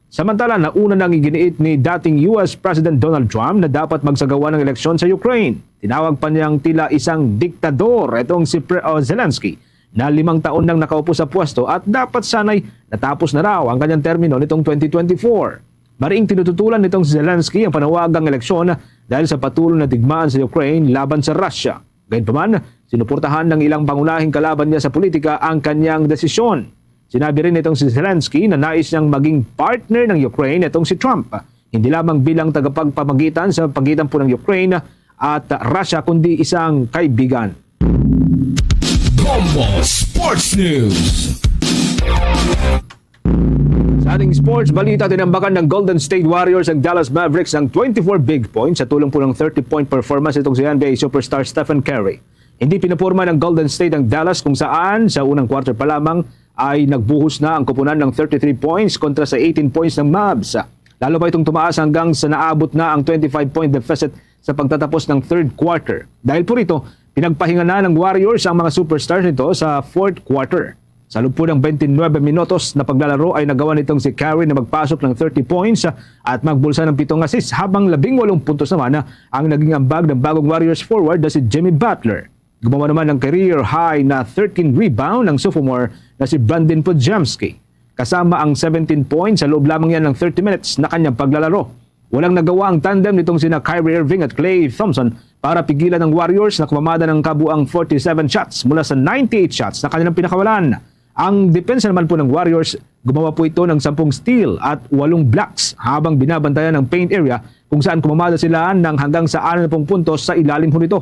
Samantala, nauna nang iginiit ni dating US President Donald Trump na dapat magsagawa ng eleksyon sa Ukraine. Tinawag pa niyang tila isang diktador itong si Zelensky na 5 taon nang nakaupo sa pwesto at dapat sanay natapos na raw ang kanyang termino nitong 2024. Mariing tinututulan nitong si Zelensky ang panawagang eleksyon dahil sa patuloy na digmaan sa Ukraine laban sa Russia. Gayunpaman, sinuportahan ng ilang pangunahing kalaban niya sa politika ang kanyang desisyon. Sinabi rin itong si Zelensky na nais niyang maging partner ng Ukraine itong si Trump. Hindi lamang bilang tagapagpamagitan sa pagitan po ng Ukraine at Russia kundi isang kaibigan. Bombo Sports News. Sa ating sports balita, tinambakan ng Golden State Warriors ang Dallas Mavericks ng 24 big points sa tulong po ng 30-point performance itong si NBA superstar Stephen Curry. Hindi pinupurma ng Golden State ang Dallas kung saan sa unang quarter pa lamang ay nagbuhos na ang koponan ng 33 points kontra sa 18 points ng Mavs. Lalo pa itong tumaas hanggang sa naabot na ang 25-point deficit sa pagtatapos ng third quarter. Dahil po rito, pinagpahinga na ng Warriors ang mga superstars nito sa fourth quarter. Sa loob po ng 29 minutos na paglalaro ay nagawa nitong si Curry na magpasok ng 30 points at magbulsa ng 7 assists habang 18 puntos naman ang naging ambag ng bagong Warriors forward na si Jimmy Butler. Gumawa naman ng career high na 13 rebound ng sophomore na si Brandon Podziemski. Kasama ang 17 points sa loob lamang yan ng 30 minutes na kanyang paglalaro. Walang nagawa ang tandem nitong sina Kyrie Irving at Klay Thompson para pigilan ng Warriors na kumamada ng kabuang 47 shots mula sa 98 shots na kanilang pinakawalan. Ang depensa naman po ng Warriors, gumawa po ito ng 10 steal at 8 blocks habang binabantayan ng paint area kung saan kumamada sila ng hanggang sa 60 puntos sa ilalim ho nito.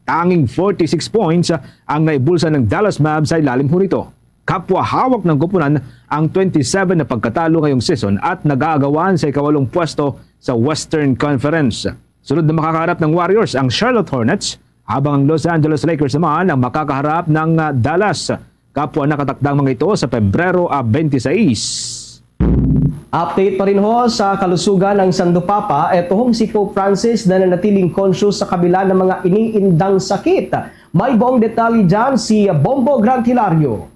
Tanging 46 points ang naibulsa ng Dallas Mavs sa ilalim ho nito. Kapwa hawak ng koponan ang 27 na pagkatalo ngayong season at nag-aagawan sa ika-8 pwesto sa Western Conference. Sunod na makakaharap ng Warriors ang Charlotte Hornets habang ang Los Angeles Lakers naman ang makakaharap ng Dallas. Kapwa nakatakdang mga ito sa Pebrero 26. Update pa rin ho sa kalusugan ng Santo Papa. Ito hong si Pope Francis na nanatiling conscious sa kabila ng mga iniindang sakit. May buong detalye dyan si Bombo Grant Hilario.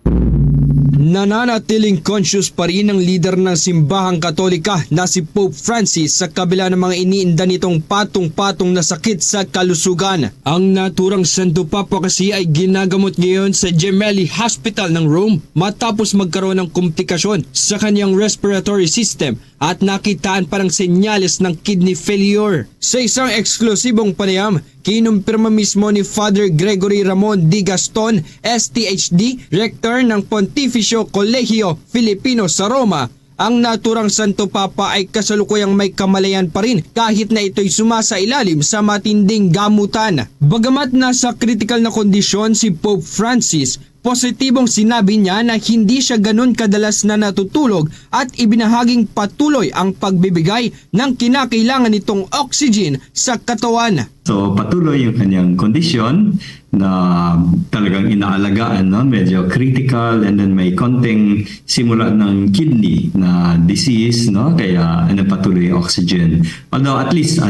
Nananatiling conscious pa rin ang leader ng simbahang Katolika na si Pope Francis sa kabila ng mga iniinda nitong patong-patong na sakit sa kalusugan. Ang naturang Santo Papa kasi ay ginagamot ngayon sa Gemelli Hospital ng Rome matapos magkaroon ng komplikasyon sa kanyang respiratory system at nakitaan parang senyales ng kidney failure. Sa isang eksklusibong panayam, kinumpirma mismo ni Father Gregory Ramon D. Gaston, STHD, Rector ng Pontificio Colegio Filipino sa Roma, ang naturang Santo Papa ay kasalukuyang may kamalayan pa rin kahit na ito'y sumasailalim sa matinding gamutan. Bagamat nasa critical na kondisyon si Pope Francis, positibong sinabi niya na hindi siya ganun kadalas na natutulog at ibinahaging patuloy ang pagbibigay ng kinakailangan nitong oxygen sa katawan. So patuloy yung kanyang kondisyon na talagang inaalagaan, no? Medyo critical, and then may konting simula ng kidney na disease, no? Kaya patuloy yung oxygen. Although at least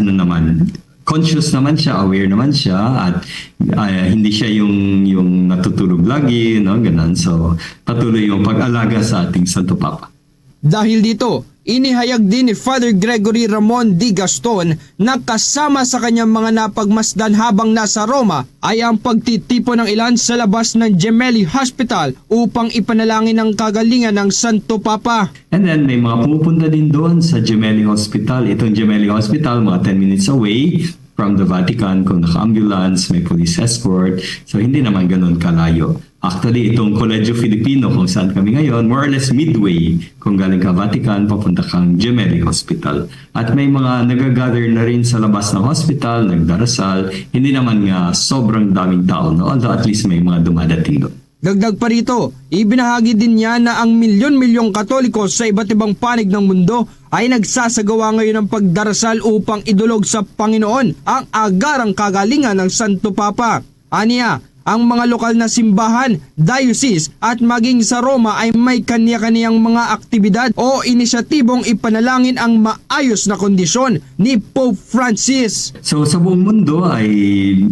conscious naman siya, aware naman siya, at hindi siya yung natutulog lagi, no? Ganun. So patuloy yung pag-alaga sa ating Santo Papa. Dahil dito, inihayag din ni Father Gregory Ramon D. Gaston na kasama sa kanyang mga napagmasdan habang nasa Roma ay ang pagtitipon ng ilan sa labas ng Gemelli Hospital upang ipanalangin ang kagalingan ng Santo Papa. And then may mga pumupunta din doon sa Gemelli Hospital. Itong Gemelli Hospital, mga 10 minutes away from the Vatican, kung naka-ambulance, may police escort. So hindi naman ganun kalayo. Actually, itong Colegio Filipino kung saan kami ngayon, more or less midway kung galing ka Vatican, papunta kang Gemelli Hospital. At may mga nagagather na rin sa labas ng hospital, nagdarasal. Hindi naman nga sobrang daming tao, no? Although at least may mga dumadating doon. Dagdag pa rito, ibinahagi din niya na ang milyon-milyong Katoliko sa iba't ibang panig ng mundo ay nagsasagawa ngayon ng pagdarasal upang idulog sa Panginoon ang agarang kagalingan ng Santo Papa. Aniya, ang mga lokal na simbahan, diocese at maging sa Roma ay may kanya-kanyang mga aktibidad o inisyatibong ipanalangin ang maayos na kondisyon ni Pope Francis. So sa buong mundo ay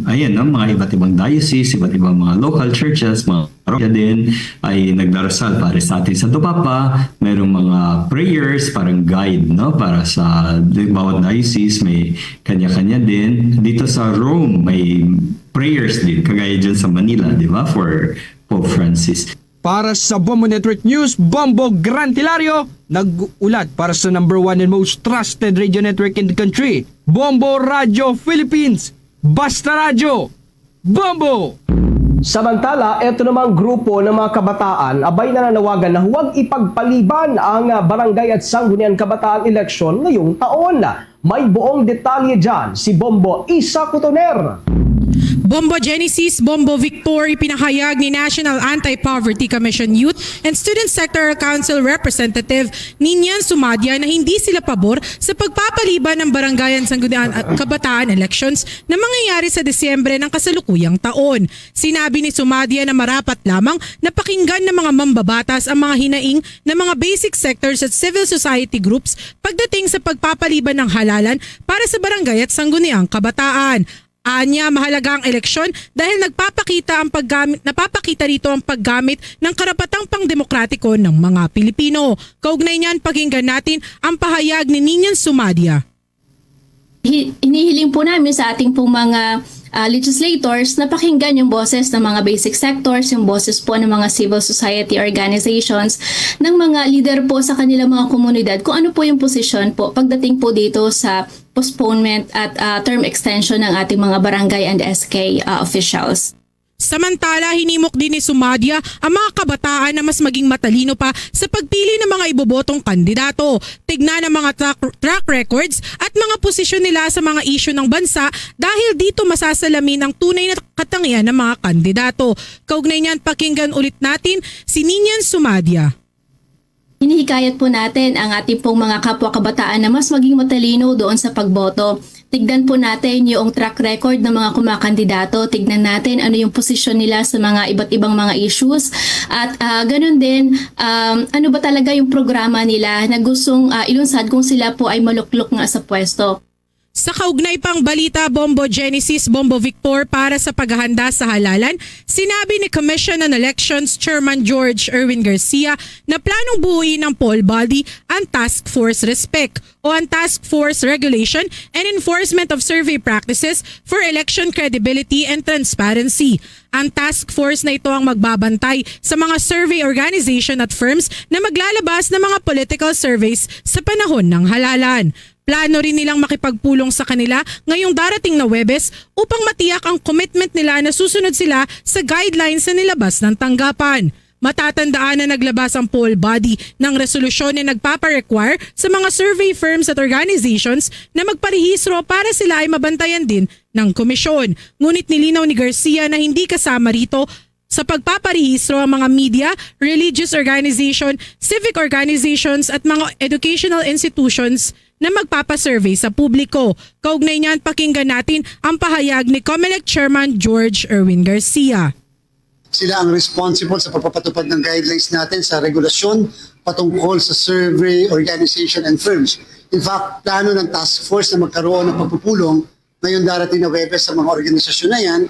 ayan no, mga iba't ibang diocese, iba't ibang mga local churches, mga parokya din ay nagdarasal para sa ating Santo Papa. Mayroong mga prayers, parang guide no para sa bawat diocese, may kanya-kanya din. Dito sa Rome may prayers din kagaya dyan sa Manila, di ba, for Pope Francis. Para sa Bombo Network News, Bombo Grantilario, nag-ulat para sa #1 and most trusted radio network in the country, Bombo Radio Philippines. Basta Radio, Bombo! Samantala, ito namang grupo ng mga kabataan abay nananawagan na huwag ipagpaliban ang barangay at sangguniang kabataan eleksyon ngayong taon. May buong detalye dyan si Bombo Isa Cotoner. Bombo Genesis, Bombo Victor, ipinahayag ni National Anti-Poverty Commission Youth and Student Sectoral Council Representative Ninian Sumadia na hindi sila pabor sa pagpapaliban ng barangayan sangguniang kabataan elections na mangyayari sa Desyembre ng kasalukuyang taon. Sinabi ni Sumadia na marapat lamang na pakinggan ng mga mambabatas ang mga hinaing ng mga basic sectors at civil society groups pagdating sa pagpapaliban ng halalan para sa barangay at sangguniang kabataan. Anya, mahalaga ang eleksyon dahil napapakita rito ang paggamit ng karapatang pangdemokratiko ng mga Pilipino. Kaugnay niyan, pakinggan natin ang pahayag ni Ninian Sumadia. Inihiling po namin sa ating pong mga legislators na pakinggan yung boses ng mga basic sectors, yung boses po ng mga civil society organizations, ng mga leader po sa kanilang mga komunidad, kung ano po yung posisyon po pagdating po dito sa postponement at term extension ng ating mga barangay and SK officials. Samantala, hinimok din ni Sumadia ang mga kabataan na mas maging matalino pa sa pagpili ng mga ibobotong kandidato. Tignan ang mga track records at mga posisyon nila sa mga issue ng bansa dahil dito masasalamin ang tunay na katangian ng mga kandidato. Kaugnay niyan, pakinggan ulit natin si Ninian Sumadia. Hinihikayat po natin ang ating pong mga kapwa kabataan na mas maging matalino doon sa pagboto. Tignan po natin yung track record ng mga kumakandidato. Tignan natin ano yung posisyon nila sa mga iba't ibang mga issues. At ganun din, ano ba talaga yung programa nila na gustong ilunsad kung sila po ay maluklok nga sa pwesto. Sa kaugnay pang balita, Bombo Genesis, Bombo Victor para sa paghahanda sa halalan, sinabi ni Commission on Elections Chairman George Erwin Garcia na planong buuin ng poll body ang Task Force Respect o ang Task Force Regulation and Enforcement of Survey Practices for Election Credibility and Transparency. Ang task force na ito ang magbabantay sa mga survey organization at firms na maglalabas ng mga political surveys sa panahon ng halalan. Plano rin nilang makipagpulong sa kanila ngayong darating na Huwebes upang matiyak ang commitment nila na susunod sila sa guidelines na nilabas ng tanggapan. Matatandaan na naglabas ang poll body ng resolusyon na nagpapa-require sa mga survey firms at organizations na magparehistro para sila ay mabantayan din ng komisyon. Ngunit nilinaw ni Garcia na hindi kasama rito sa pagpaparehistro ang mga media, religious organization, civic organizations at mga educational institutions na magpapasurvey sa publiko. Kaugnay niyan, pakinggan natin ang pahayag ni COMELEC Chairman George Erwin Garcia. Sila ang responsible sa pagpapatupad ng guidelines natin sa regulasyon patungkol sa survey, organization, and firms. In fact, plano ng task force na magkaroon ng pagpupulong ngayon darating na Huwebes sa mga organisasyon na yan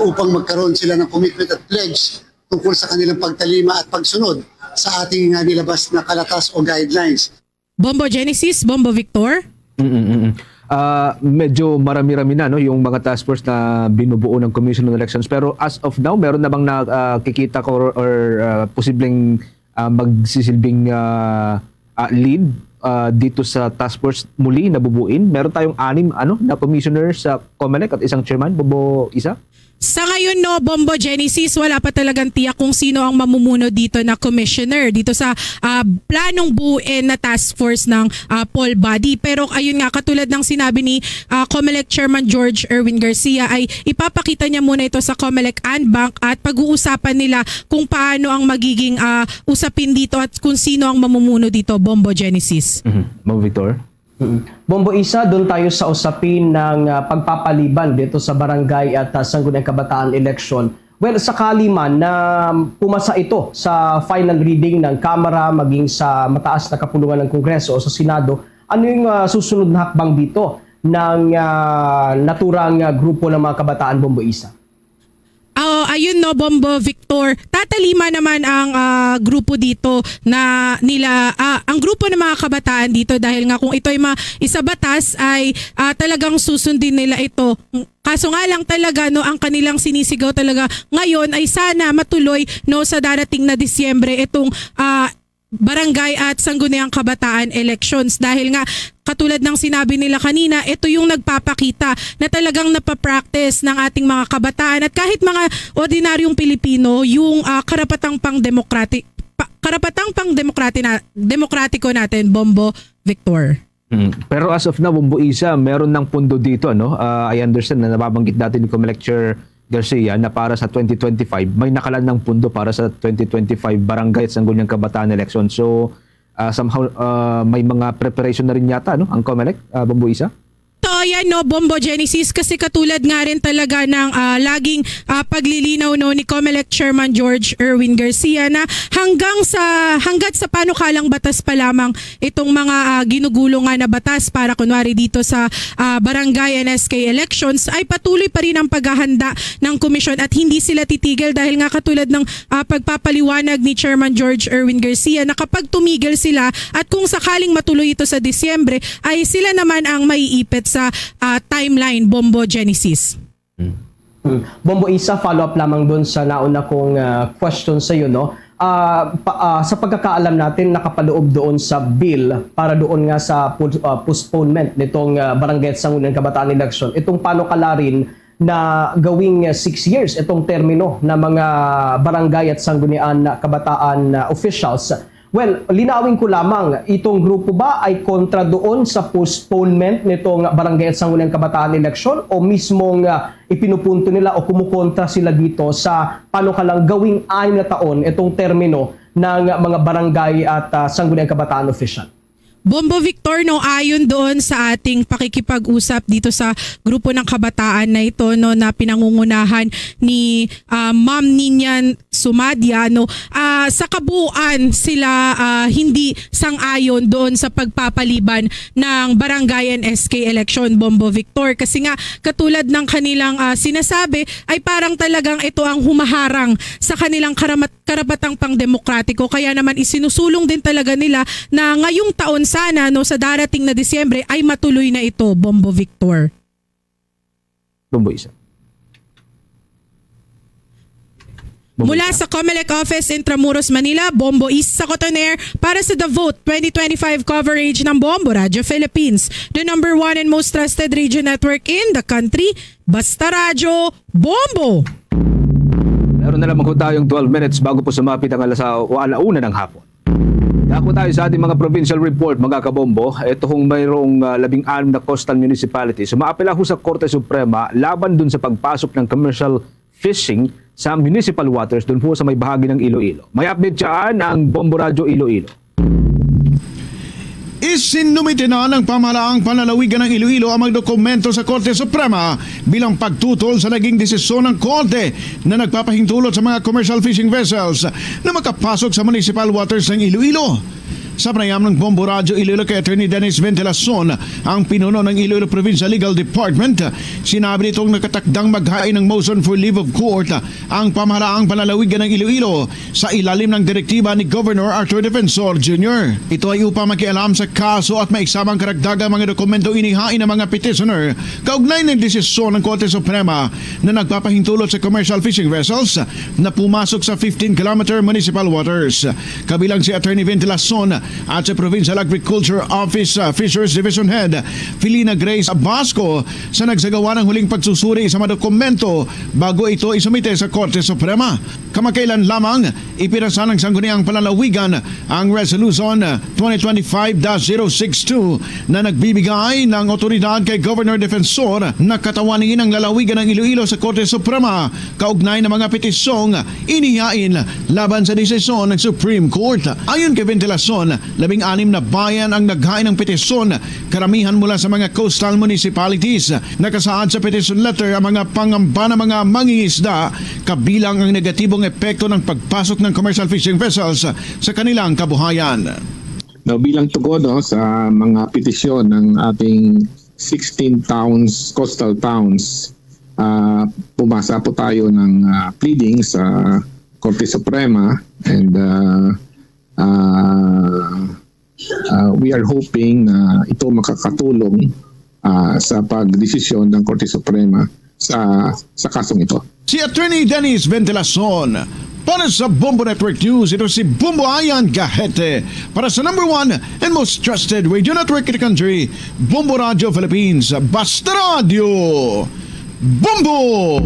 upang magkaroon sila ng commitment at pledge tungkol sa kanilang pagtalima at pagsunod sa ating nilabas na kalatas o guidelines. Bombo Genesis, Bombo Victor. Medyo marami-rami na no yung mga task force na binubuo ng Commission on Elections, pero as of now meron na bang nakikita ko or posibleng magsisilbing lead dito sa task force muli na bubuin? Meron tayong 6 na commissioner sa COMELEC at isang chairman, Bobo Isa? Sa ngayon no, Bombo Genesis, wala pa talagang tiyak kung sino ang mamumuno dito na commissioner dito sa planong buuin na task force ng poll body. Pero ayun nga, katulad ng sinabi ni COMELEC Chairman George Erwin Garcia, ay ipapakita niya muna ito sa COMELEC Anbank at pag-uusapan nila kung paano ang magiging usapin dito at kung sino ang mamumuno dito, Bombo Genesis. Bombo Victor? Bombo Isa, doon tayo sa usapin ng pagpapaliban dito sa barangay at Sangguniang Kabataan election. Well, sakali man na pumasa ito sa final reading ng Kamara maging sa mataas na kapulungan ng Kongreso o sa Senado, ano yung susunod na hakbang dito ng naturang grupo ng mga kabataan, Bombo Isa? Ayun no, Bombo Victor, tatalima naman ang grupo dito na nila, ang grupo ng mga kabataan dito dahil nga kung ito ay isabatas ay talagang susundin nila ito. Kaso nga lang talaga no, ang kanilang sinisigaw talaga ngayon ay sana matuloy no sa darating na Disyembre itong barangay at Sangguniang Kabataan elections dahil nga katulad ng sinabi nila kanina, ito yung nagpapakita na talagang napapractice ng ating mga kabataan at kahit mga ordinaryong Pilipino yung karapatang demokratiko natin, Bombo Victor. Pero as of now, Bombo Isa, meron ng pundo dito, no? I understand na nababanggit natin ni COMELEC Chair Garcia na para sa 2025 may nakalaan ng pundo para sa 2025 barangay at Sangguniang Kabataan election. So somehow may mga preparation na rin yata, no, ang COMELEC, Bombo Isa? Yan no, Bombo Genesis, kasi katulad nga rin talaga ng laging paglilinaw no ni COMELEC Chairman George Erwin Garcia na hanggat sa panukalang batas pa lamang itong mga ginugulungan na batas para kunwari dito sa barangay and SK elections ay patuloy pa rin ang paghahanda ng komisyon at hindi sila titigil dahil nga katulad ng pagpapaliwanag ni Chairman George Erwin Garcia na kapag tumigil sila at kung sakaling matuloy ito sa Disyembre ay sila naman ang maiipit sa timeline, Bombo Genesis. Bombo Isa, follow-up lamang doon sa nauna kong question sa iyo, no? Sa pagkakaalam natin, nakapaloob doon sa bill para doon nga sa postponement nitong barangay at Sangguniang Kabataan election. Itong panukala rin na gawing 6 years itong termino ng mga barangay at Sangguniang Kabataan officials. Well, linawin ko lamang, itong grupo ba ay kontra doon sa postponement nitong barangay at Sangguniang Kabataan election o mismong ipinupunto nila o kumukontra sila dito sa panukalang gawing 6 na taon itong termino ng mga barangay at Sangguniang Kabataan official? Bombo Victor, no, ayon doon sa ating pakikipag-usap dito sa grupo ng kabataan na ito no, na pinangungunahan ni Ma'am Ninian Sumadia, no, sa kabuuan sila hindi sang-ayon doon sa pagpapaliban ng barangay and SK election, Bombo Victor, kasi nga katulad ng kanilang sinasabi ay parang talagang ito ang humaharang sa kanilang karapatang pangdemokratiko, kaya naman isinusulong din talaga nila na ngayong taon sana no, sa darating na Disyembre ay matuloy na ito, Bombo Victor. Bombo Isa. Mula sa COMELEC Office Intramuros, Manila, Bombo Isa Cotoner para sa The Vote 2025 coverage ng Bombo Radio Philippines, the #1 and most trusted radio network in the country. Basta Radyo, Bombo! Meron na lamang po tayong 12 minutes bago po sumapit ang alauna ng hapon. Dako tayo sa ating mga provincial report, mga kabombo. Ito kung mayroong 16 na coastal municipalities. Sumaapela ho sa Korte Suprema laban dun sa pagpasok ng commercial fishing sa municipal waters dun po sa may bahagi ng Iloilo. May update dyan ang Bombo Radio Iloilo. Isinumite na ng pamahalaang panlalawigan ng Iloilo ang mga dokumento sa Korte Suprema bilang pagtutol sa naging desisyon ng Korte na nagpapahintulot sa mga commercial fishing vessels na makapasok sa municipal waters ng Iloilo. Sa panayam ng Bombo Radio Iloilo kay Attorney Dennis Ventilason, ang pinuno ng Iloilo Provincial Legal Department, sinabi nitong nakatakdang maghain ng motion for leave of court ang pamahalaang panlalawigan ng Iloilo sa ilalim ng direktiba ni Governor Arthur Defensor Jr. Ito ay upang makialam sa kaso at maiksamang karagdagang mga dokumento inihain ng mga petitioner kaugnay ng desisyon ng Korte Suprema na nagpapahintulot sa commercial fishing vessels na pumasok sa 15-kilometer municipal waters. Kabilang si Attorney Ventilason at sa Provincial Agriculture Office Fisheries Division Head Felina Grace Basco sa nagsagawa ng huling pagsusuri sa mga dokumento bago ito isumite sa Korte Suprema. Kamakailan lamang ipinasa ng Sangguniang Palalawigan ang Resolution 2025-062 na nagbibigay ng otoridad kay Governor Defensor na katawanin ang lalawigan ng Iloilo sa Korte Suprema kaugnay ng mga petisyong inihain laban sa desisyon ng Supreme Court. Ayon kay Ventilason, 16 na bayan ang naghain ng petisyon, karamihan mula sa mga coastal municipalities. Nakasaad sa petition letter ang mga pangamba ng mga mangingisda kabilang ang negatibong epekto ng pagpasok ng commercial fishing vessels sa kanilang kabuhayan. No, bilang tugon sa mga petisyon ng ating 16 towns, coastal towns, pumasa po tayo ng pleading sa Korte Suprema and we are hoping na ito makakatulong sa pagdesisyon ng Korte Suprema sa kasong ito. Si Attorney Dennis Ventilason. Para sa Bombo Network News, ito si Bombo Ayan Gahete. Para sa number 1 and most trusted radio network in the country, Bombo Radio Philippines. Basta Radio! Bombo!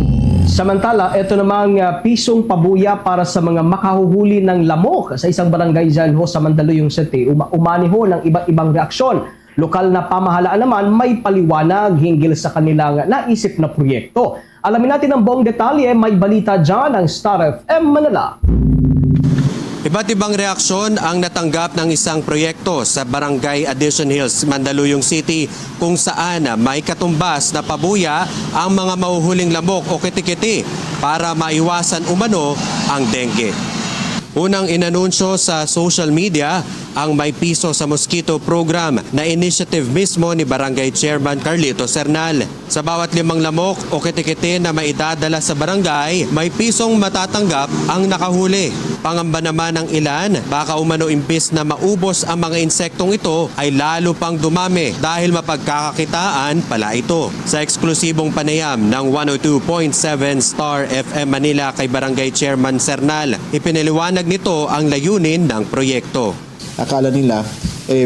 Samantala, ito namang pisong pabuya para sa mga makahuhuli ng lamok sa isang barangay dyan ho sa Mandaluyong City. Umani ho ng iba't ibang reaksyon. Lokal na pamahalaan naman may paliwanag hinggil sa kanilang naisip na proyekto. Alamin natin ang buong detalye, may balita dyan ang Star FM Manila. Iba't ibang reaksyon ang natanggap ng isang proyekto sa Barangay Addition Hills, Mandaluyong City kung saan may katumbas na pabuya ang mga mahuhuling lamok o kitikiti para maiwasan umano ang dengue. Unang inanunsyo sa social media ang May Piso sa Mosquito program na initiative mismo ni Barangay Chairman Carlito Sernal. Sa bawat 5 lamok o kitikiti na maidadala sa barangay, may pisong matatanggap ang nakahuli. Pangamba naman ng ilan, baka umano imbis na maubos ang mga insektong ito ay lalo pang dumami dahil mapagkakakitaan pala ito. Sa eksklusibong panayam ng 102.7 Star FM Manila kay Barangay Chairman Sernal, ipiniliwanag nito ang layunin ng proyekto. Akala nila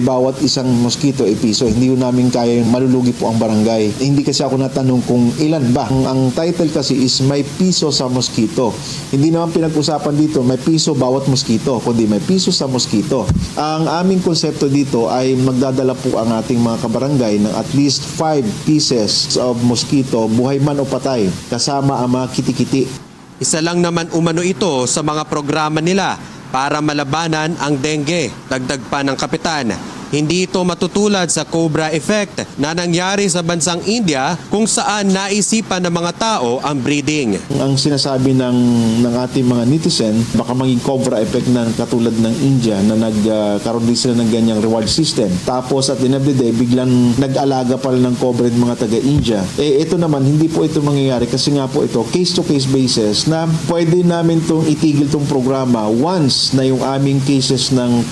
bawat isang mosquito piso. Hindi ko namin kaya yung malulugi po ang barangay. Hindi kasi ako natanong kung ilan ba. Ang title kasi is May Piso sa Mosquito. Hindi naman pinag-usapan dito may piso bawat mosquito, kundi may piso sa mosquito. Ang aming konsepto dito ay magdadala po ang ating mga kabarangay ng at least 5 pieces of mosquito, buhay man o patay, kasama ang mga kitikiti. Isa lang naman umano ito sa mga programa nila para malabanan ang dengue. Dagdag pa ng kapitan, hindi ito matutulad sa Cobra effect na nangyari sa bansang India kung saan naisipan ng mga tao ang breeding. Ang sinasabi ng ating mga netizen, baka maging Cobra effect na katulad ng India na nagkaroon din sila ng ganyang reward system. Tapos at the end of the day, biglang nag-alaga pala ng Cobra ng mga taga-India. Ito naman, hindi po ito mangyayari kasi nga po ito, case-to-case basis na pwede namin itong itigil itong programa once na yung aming cases ng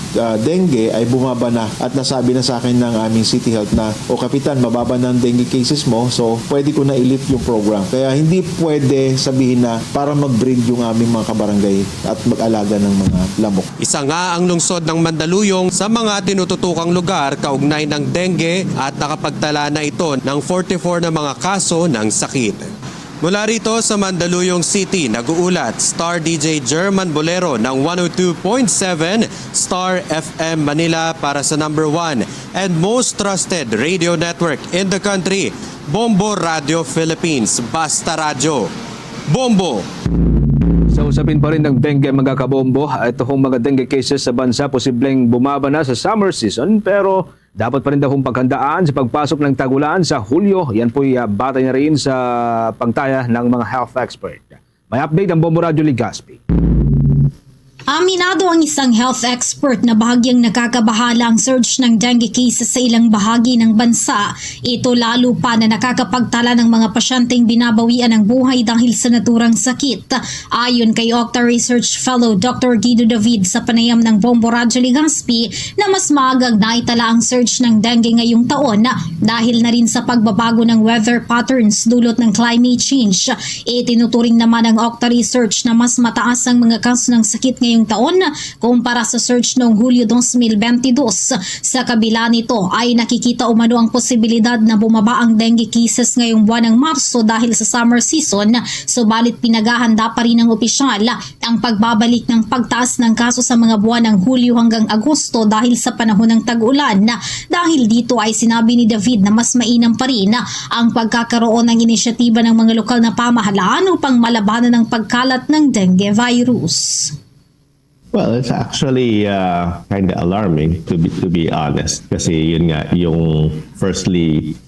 dengue ay bumaba na at nasabi na sa akin ng aming City Health na, Kapitan, mababa na ang dengue cases mo, so pwede ko na i-lift yung program. Kaya hindi pwede sabihin na para mag-breed yung aming mga kabarangay at mag-alaga ng mga lamok. Isa nga ang lungsod ng Mandaluyong sa mga tinututukang lugar kaugnay ng dengue at nakapagtala na ito ng 44 na mga kaso ng sakit. Mula rito sa Mandaluyong City, nag-uulat Star DJ German Bolero ng 102.7 Star FM Manila para sa number 1 and most trusted radio network in the country, Bombo Radio Philippines. Basta Radio. Bombo! Sa usapin pa rin ng dengue mga kabombo, ito hong mga dengue cases sa bansa posibleng bumaba na sa summer season pero dapat pa rin daw paghandaan sa pagpasok ng tagulan sa Hulyo. Yan po'y batay na rin sa pagtaya ng mga health expert. May update ang Bombo Radio Ligaspi. Aminado ang isang health expert na bahagyang nakakabahala ang surge ng dengue cases sa ilang bahagi ng bansa. Ito lalo pa na nakakapagtala ng mga pasyenteng binabawian ng buhay dahil sa naturang sakit. Ayon kay Octa Research Fellow Dr. Guido David sa panayam ng Bombo Radio Ligaspi na mas maagang naitala ang surge ng dengue ngayong taon dahil na rin sa pagbabago ng weather patterns dulot ng climate change. Itinuturing naman ng Octa Research na mas mataas ang mga kaso ng sakit ngayong nakararaang taon kumpara sa surge noong Hulyo 2022. Sa kabila nito ay nakikita umano ang posibilidad na bumaba ang dengue cases ngayong buwan ng Marso dahil sa summer season, subalit pinaghahanda pa rin ng opisyal ang pagbabalik ng pagtaas ng kaso sa mga buwan ng Hulyo hanggang Agosto dahil sa panahon ng tag-ulan. Dahil dito ay sinabi ni David na mas mainam pa rin ang pagkakaroon ng inisyatiba ng mga lokal na pamahalaan upang malabanan ang pagkalat ng dengue virus. Well, it's actually kind of alarming to be honest. Kasi yun nga, yung firstly,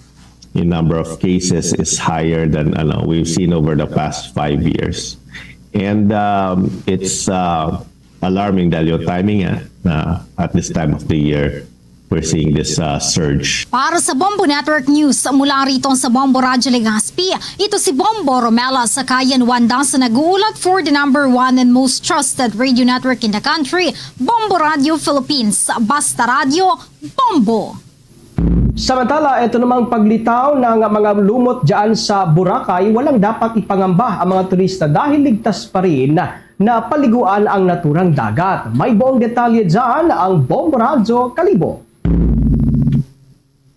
yung number of cases is higher than we've seen over the past 5 years. And it's alarming dahil yung timing na at this time of the year, we're seeing this surge. Para sa Bombo Network News, mula rito sa Bombo Radyo Legazpi, ito si Bombo Romela sa Kayan Wanda sa nag-uulat for the number 1 and most trusted radio network in the country, Bombo Radio Philippines. Basta Radio, Bombo! Samantala, ito namang paglitaw ng mga lumot dyan sa Boracay, walang dapat ipangamba ang mga turista dahil ligtas pa rin na paliguan ang naturang dagat. May buong detalye dyan ang Bombo Radyo Kalibo.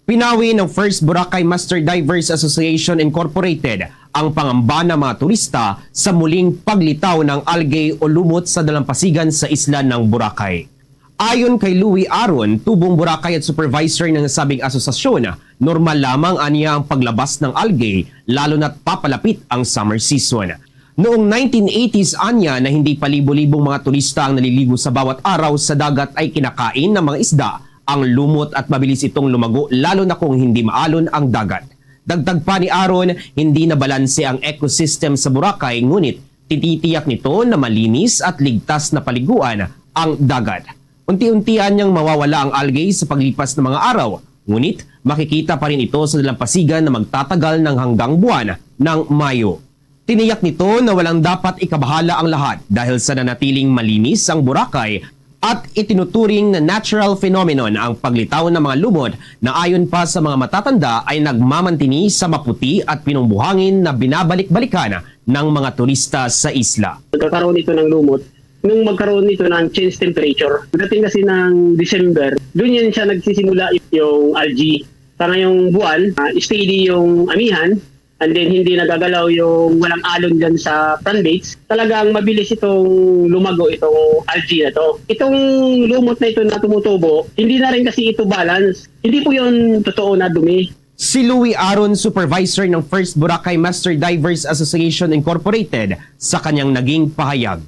Pinawi ng First Boracay Master Divers Association Incorporated ang pangamba ng mga turista sa muling paglitaw ng algae o lumot sa dalampasigan sa isla ng Boracay. Ayon kay Louie Aron, tubong Boracay at supervisor ng nasabing asosasyon, normal lamang aniya ang paglabas ng algae lalo na't papalapit ang summer season. Noong 1980s anya na hindi palibo-libong mga turista ang naliligo sa bawat araw sa dagat ay kinakain ng mga isda ang lumot at mabilis itong lumago lalo na kung hindi maalon ang dagat. Dagdag pa ni Aron, hindi na balanse ang ecosystem sa Boracay ngunit tititiyak nito na malinis at ligtas na paliguan ang dagat. Unti-untian niyang mawawala ang algae sa paglipas ng mga araw, ngunit makikita pa rin ito sa dalampasigan na magtatagal ng hanggang buwan ng Mayo. Tiniyak nito na walang dapat ikabahala ang lahat dahil sa nanatiling malinis ang Boracay at itinuturing na natural phenomenon ang paglitaw ng mga lumot na ayon pa sa mga matatanda ay nagmamantini sa maputi at pinumbuhangin na binabalik-balikan ng mga turista sa isla. Nagkakaroon ito ng lumot nung magkaroon nito ng change temperature. Dating kasi ng December, doon yan siya nagsisimula yung algae. Sa ngayong buwan, steady yung amihan, and then hindi nagagalaw yung walang alon dyan sa front dates. Talagang mabilis itong lumago itong algae na to. Itong lumot na ito na tumutubo, hindi na rin kasi ito balance. Hindi po yun totoo na dumi. Si Louie Aron, supervisor ng First Boracay Master Divers Association Incorporated, sa kanyang naging pahayag.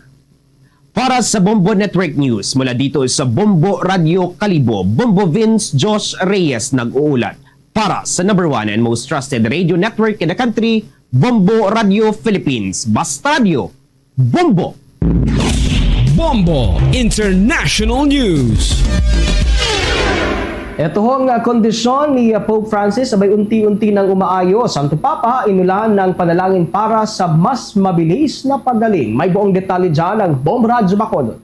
Para sa Bombo Network News, mula dito sa Bombo Radio Kalibo, Bombo Vince Josh Reyes nag-uulat. Para sa number 1 and most trusted radio network in the country, Bombo Radio Philippines. Basta Radio, Bombo! Bombo International News. Ito hong kondisyon ni Pope Francis abay unti-unti nang umaayos. Santo Papa inulan ng panalangin para sa mas mabilis na paggaling. May buong detalye dyan ang Bombo Radyo Bacolod.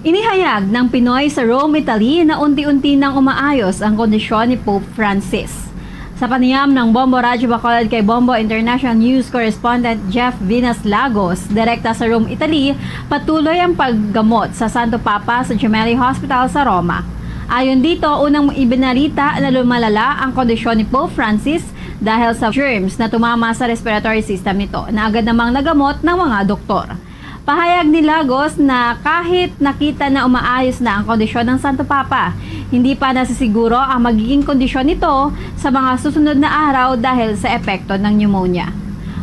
Inihayag ng Pinoy sa Rome, Italy na unti-unti nang umaayos ang kondisyon ni Pope Francis. Sa panayam ng Bombo Radyo Bacolod kay Bombo International News Correspondent Jeff Vinas Lagos, direkta sa Rome, Italy, patuloy ang paggamot sa Santo Papa sa Gemelli Hospital sa Roma. Ayon dito, unang ibinalita na lumalala ang kondisyon ni Pope Francis dahil sa germs na tumama sa respiratory system nito na agad namang nagamot ng mga doktor. Pahayag ni Lagos na kahit nakita na umaayos na ang kondisyon ng Santo Papa, hindi pa nasisiguro ang magiging kondisyon nito sa mga susunod na araw dahil sa epekto ng pneumonia.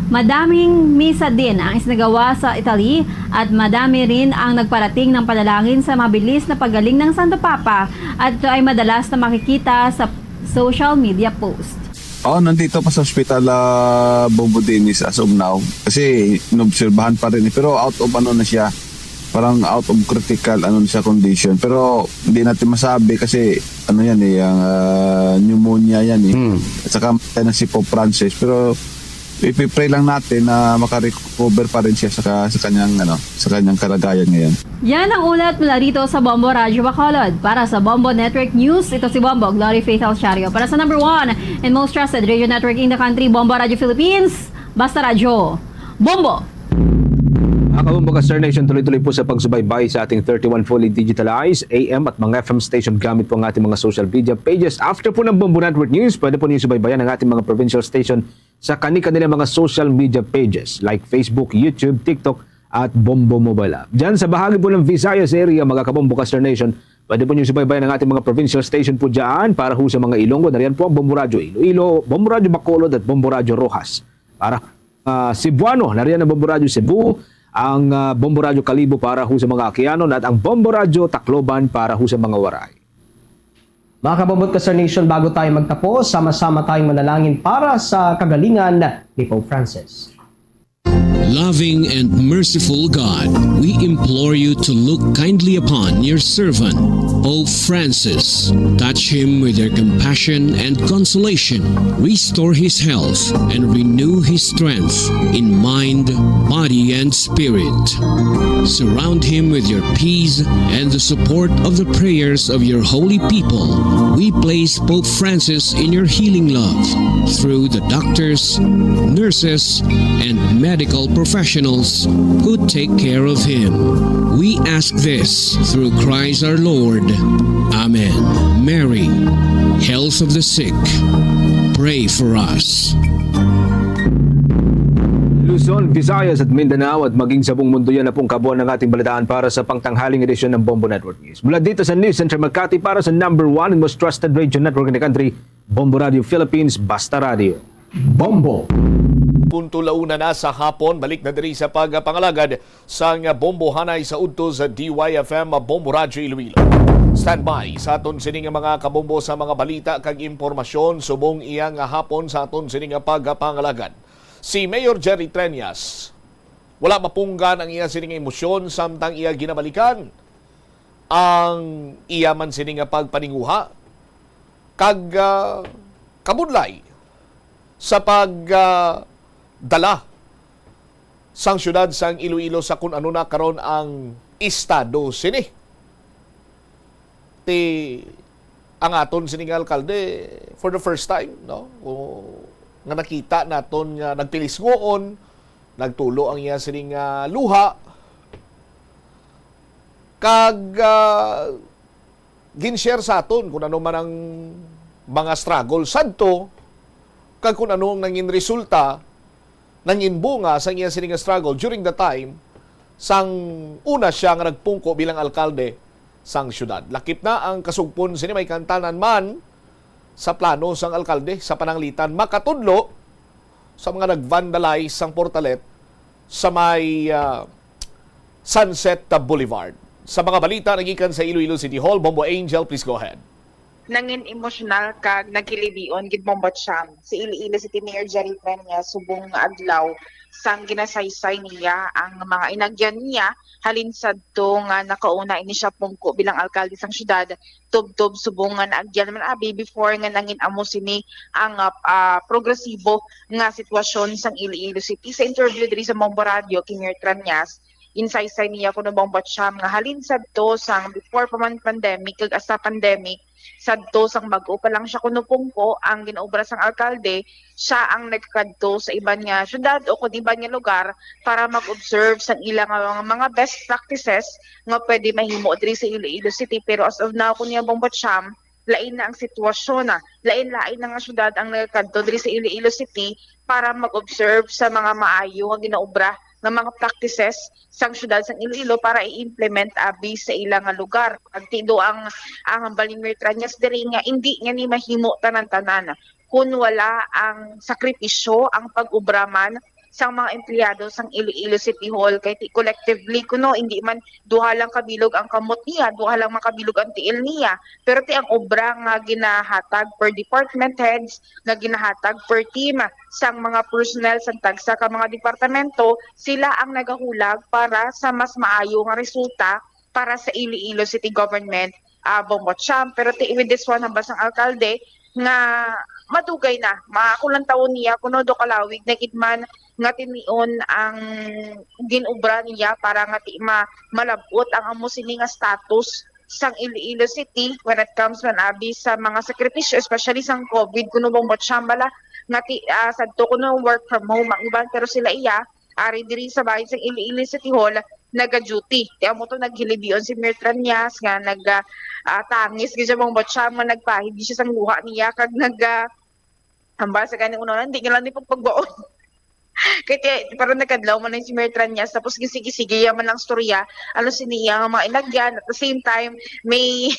Madaming misa din ang isinagawa sa Italy at madami rin ang nagparating ng panalangin sa mabilis na paggaling ng Santo Papa at ito ay madalas na makikita sa social media post. Nandito pa sa hospital Bombo Dennis as of now kasi inobserbahan pa rin pero out of na siya, parang out of critical siya condition pero hindi natin masabi kasi yan ang pneumonia yan at saka na si Pope Francis pero ipipray lang natin na makarecover pa rin siya sa kanyang kalagayan ngayon. Yan ang ulat mula rito sa Bombo Radyo Bacolod. Para sa Bombo Network News, ito si Bombo Glory Faith Alciario. Para sa number 1 and most trusted radio network in the country, Bombo Radio Philippines, Basta Radio, Bombo! Mga kabombo Star Nation, tuloy-tuloy po sa pagsubaybay sa ating 31 fully digitalized AM at mga FM station gamit po ang ating mga social media pages. After po ng Bombo Network News, pwede po niyo subaybayan ang ating mga provincial station sa kanilang mga social media pages like Facebook, YouTube, TikTok at Bombo Mobile App. Diyan sa bahagi po ng Visayas area, mga kabombo Star Nation, pwede po niyo subaybayan ang ating mga provincial station po dyan para ho sa mga Ilonggo. Nariyan po ang Bombo Radio Iloilo, Bombo Radio Bacolod at Bombo Radio Rojas. Para Cebuano, nariyan ang Bombo Radio Cebu, ang Bombo Radio Kalibo para ho sa mga Aquianon at ang Bombo Radio Tacloban para ho sa mga Waray. Mga kababot ka Star Nation, bago tayo magtapos, sama-sama tayong manalangin para sa kagalingan ni Pope Francis. Loving and merciful God, we implore you to look kindly upon your servant, Pope Francis. Touch him with your compassion and consolation. Restore his health and renew his strength in mind, body, and spirit. Surround him with your peace and the support of the prayers of your holy people. We place Pope Francis in your healing love through the doctors, nurses, and medical professionals who take care of him. We ask this through Christ our Lord. Amen. Mary, health of the sick, pray for us. Luzon, Visayas at Mindanao at maging sa buong mundo yan na pong kabuuan ng ating balitaan para sa pangtanghaling edisyon ng Bombo Network News. Mula dito sa News Center Makati para sa number 1 and most trusted radio network in the country, Bombo Radio Philippines, Basta Radio. Bombo! Punto launa na sa hapon, balik na diri sa pagpangalagad sa Bombo Hanay sa udto sa DYFM Bombo Radio Iloilo. Standby sa aton sining mga kabombo sa mga balita kag impormasyon subong iyang hapon sa aton sining pagpangalagad. Si Mayor Jerry Treñas, wala mapunggan ang iya sining emosyon samtang iya ginabalikan ang iya man sining pagpaninguha kag kabudlay sa dala sang syudad sang Iloilo sa kung ano na karon ang estado sini. Ang aton sining alkalde for the first time, no? Nga nakita naton nga nagpilisgoon, nagtulo ang iya sining luha kag gin-share sa aton kung ano man ang mga struggle sadto kag kung ano ang nangin resulta nangin bunga sa iya sining struggle during the time sang una siya nga nagpungko bilang alkalde sang syudad. Lakip na ang kasugpon sini may kantanan man sa plano sang alkalde sa pananglitan makatudlo sa mga nag-vandalize sang portalet sa may Sunset Boulevard. Sa mga balita nagikan sa Iloilo City Hall, Bombo Angel, please go ahead. Nangin emosyonal kag nagkilibion gid mombot siyam si Iloilo City Mayor Jerry Treñas subong adlaw sang ginasaysay niya ang mga inagyan niya halin sadto nga nakauna ini siya pungko bilang alkalde sang syudad tubtob subong nga naagyan man abi before nga nangin amo sini ang progresibo nga sitwasyon sang Iloilo City. Sa interview diri sa Bombo Radio kay Mayor Treñas, insaysay niya kuno mombot siyam nga halin sadto sang before pa man pandemic kag asa pandemic sadto sang bag-o pa lang siya kuno pungko ang ginaobra sang alkalde, siya ang nagkadto sa iban nga syudad o kung iban nga lugar para mag-observe sang ilang mga best practices nga pwede mahimo diri sa Iloilo City. Pero as of now kunya Bombot Siyam, lain na ang sitwasyon lain-lain na nga syudad ang nagkadto diri sa Iloilo City para mag-observe sa mga maayo nga ginaobra ng mga practices sang syudad sang Iloilo para i-implement abi sa ilang lugar. Agtido ang Balimir Treñas diri nga hindi nga ni mahimo tanan-tanan kun wala ang sakripisyo, ang pag-ubraman sang mga empleyado sang Iloilo City Hall kay collectively kuno hindi man duha lang kabilog ang kamot niya, duha lang makabilog ang tiil niya, pero ang obra nga ginahatag per department heads, nga ginahatag per team sang mga personnel sang tagsa ka mga departamento, sila ang nagahulag para sa mas maayo nga resulta para sa Iloilo City Government Bombot Siyam. Pero with this one hambas ang alkalde nga matugay na makulang taon niya kuno do kalawig na kitman nga tinion ang ginubra niya para nga malabot ang amo sini nga status sang Iloilo City when it comes man abi sa mga sakripisyo, especially sang COVID kuno Bombot Siyam bala nga sadto kuno work from home ang iban, pero sila iya ari diri sa bahay sa Iloilo City Hall naga-duty. Kaya mo to naghilibion si Mayor Tranyas nga tangis gid siya mong batsa man nagpahid siya sang luha niya kag hambal sa kaning una hindi nga lang ni pagbaon. Kaya parang nagkadlaw man si Mayor Tranyas tapos gisigi-sige man ang storya ano siniya nga mga inagyan at the same time may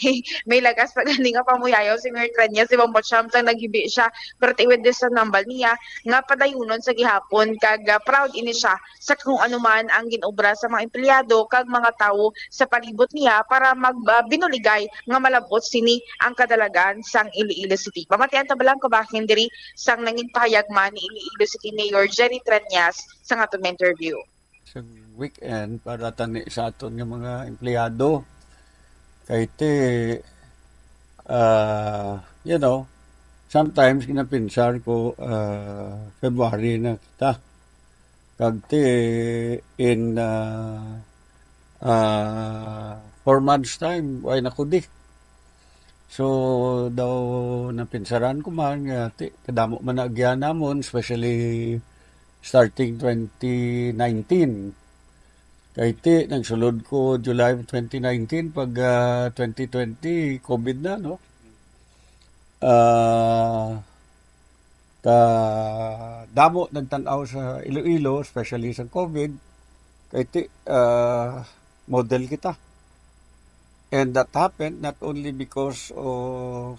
lagas pa gani nga pamuyayaw si Mayor Tranyas si Bambot Sham sang naghibi siya pero tiwid sa nambal niya nga padayunon sa gihapon kag proud ini siya sa kung ano man ang ginobra sa mga empleyado kag mga tawo sa palibot niya para magbinuligay nga malabot sini ang kadalagan sang Iloilo City. Pamatian ta balang kabahin diri sang nangin pahayagman ni Iloilo City Mayor Jerry Tranyas sa atong interview. Sa weekend para tani sa aton nga mga empleyado kay sometimes kinapinsar ko February na kita kag in 4 months time why na ko di so daw napinsaran ko man nga kadamo man na agyan namon especially starting 2019. Kaya nagsulod ko July 2019 pag 2020 COVID na, no? Damo nagtanaw sa Iloilo, especially sa COVID. Kaya model kita. And that happened not only because of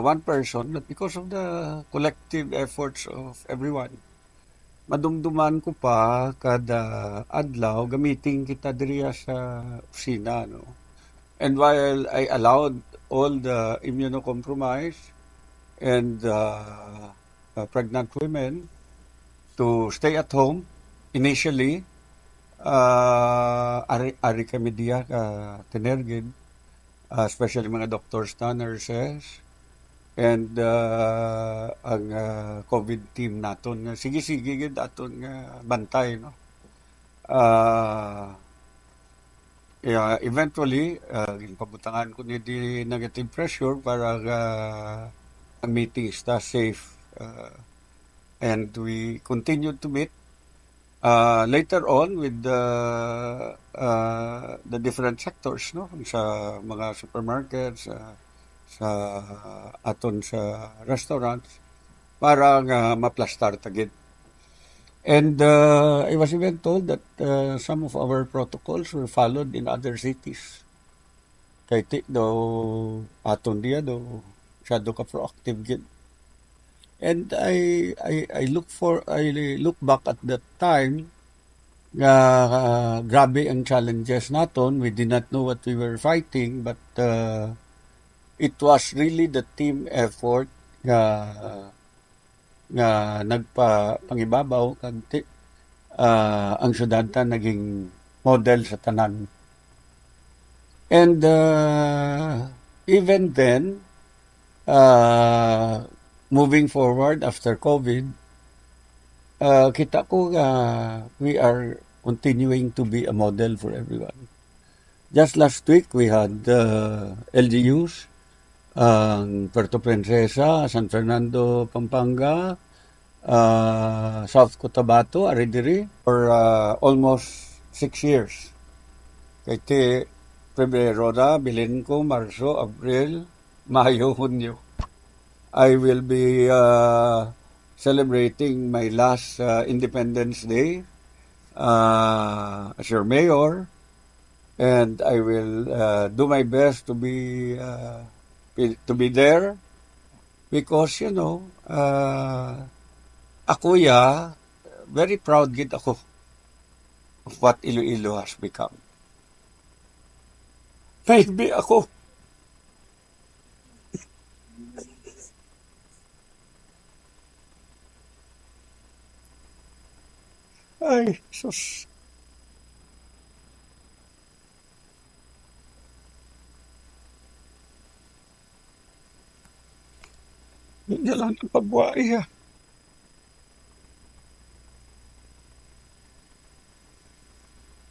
one person, but because of the collective efforts of everyone. Madumduman ko pa kada adlaw gamitin kita diriya sa opisina, no? And while I allowed all the immunocompromised and pregnant women to stay at home initially, ari kami diya tinergid, especially mga doctors na nurses and ang COVID team naton nga sige gid aton nga bantay, no? Eventually ginpabutangan ko ni di negative pressure para ang meeting sta safe and we continued to meet later on with the different sectors, no? Sa mga supermarkets, sa aton sa restaurants para nga maplastar tagid. And I was even told that some of our protocols were followed in other cities. Kaya daw aton diya daw siya ka proactive gid. And I look back at that time nga grabe ang challenges naton. We did not know what we were fighting, but it was really the team effort nga nagpangibabaw kag ang syudad ta naging model sa tanan. And even then, moving forward after COVID, kita ko we are continuing to be a model for everyone. Just last week, we had LGUs, Puerto Princesa, San Fernando, Pampanga, South Cotabato, Aridiri, for almost 6 years. Kaya Pebrero na, bilin ko, Marso, Abril, Mayo, Hunyo. I will be celebrating my last Independence Day as your mayor, and I will do my best to be there because ako very proud gid ako of what Iloilo has become. Maybe ako ay sus. Hindi lang ang pagbuhay ha.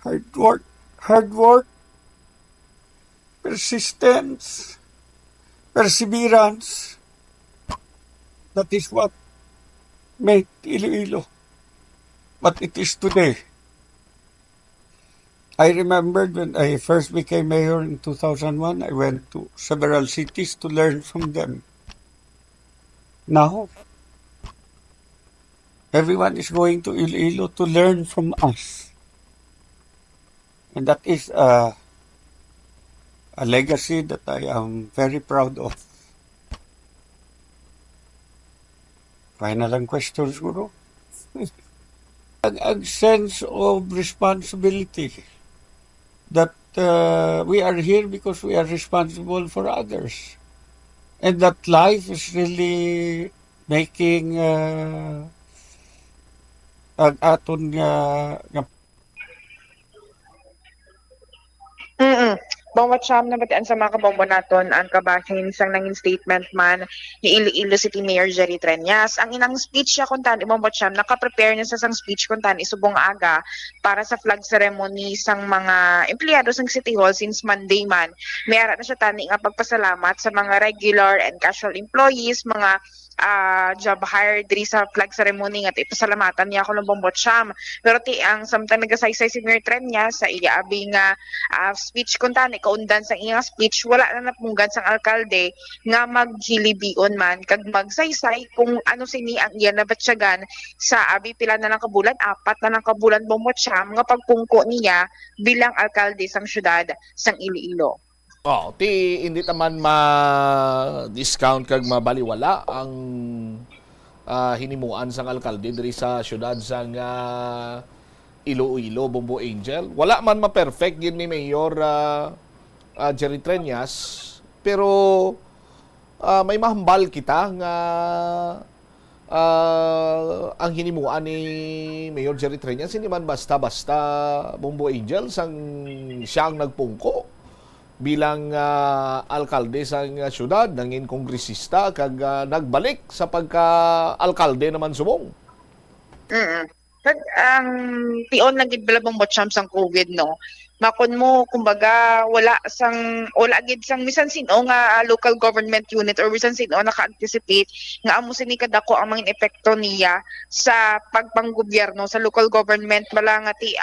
Hard work, persistence, perseverance. That is what made Iloilo what it is today. I remembered when I first became mayor in 2001, I went to several cities to learn from them. Now, everyone is going to Iloilo to learn from us. And that is a legacy that I am very proud of. Final ang questions, Guru. Ang sense of responsibility that we are here because we are responsible for others. And that life is really making ang aton nga Bawat siyam na batian sa mga kabombo naton ang kabahin sang nanging statement man ni Iloilo City Mayor Jerry Treñas. Ang inang speech siya kung tan bawat siyam naka-prepare niya sa sang speech kung tan isubong aga para sa flag ceremony sang mga empleyado sang City Hall since Monday man. May ara na siya tani nga pagpasalamat sa mga regular and casual employees, mga job hire diri sa flag ceremony nga ipasalamatan niya ako ng bombot siyam. Pero ang samtang nagasaysay si Mayor Treñas sa iya abi nga speech kung tan kaundan sa iyang speech, wala na napunggan sang alkalde nga maghilibion man kag magsaysay kung ano sini ang iya nabatsyagan sa abi pila na lang kabulan, 4 na lang kabulan bomot siyam nga pagpungko niya bilang alkalde sang syudad sang Iloilo. Hindi naman ma-discount kag mabaliwala ang hinimuan sang alkalde diri sa syudad sang Iloilo, Bombo Angel. Wala man ma-perfect yun ni Mayor Jerry Treñas, pero may mahambal kita nga ang hinimuan ni Mayor Jerry Treñas hindi man basta-basta Bombo Angel sang siyang nagpungko bilang alkalde sang syudad, nangin kongresista kag nagbalik sa pagka-alkalde naman subong. Kag ang tion na gid balabang botcham sang COVID no. Makon mo kumbaga wala gid sang bisan sino nga local government unit or bisan sino naka-anticipate nga amo sini kadako ang mga epekto niya sa pagpanggobyerno sa local government bala nga ti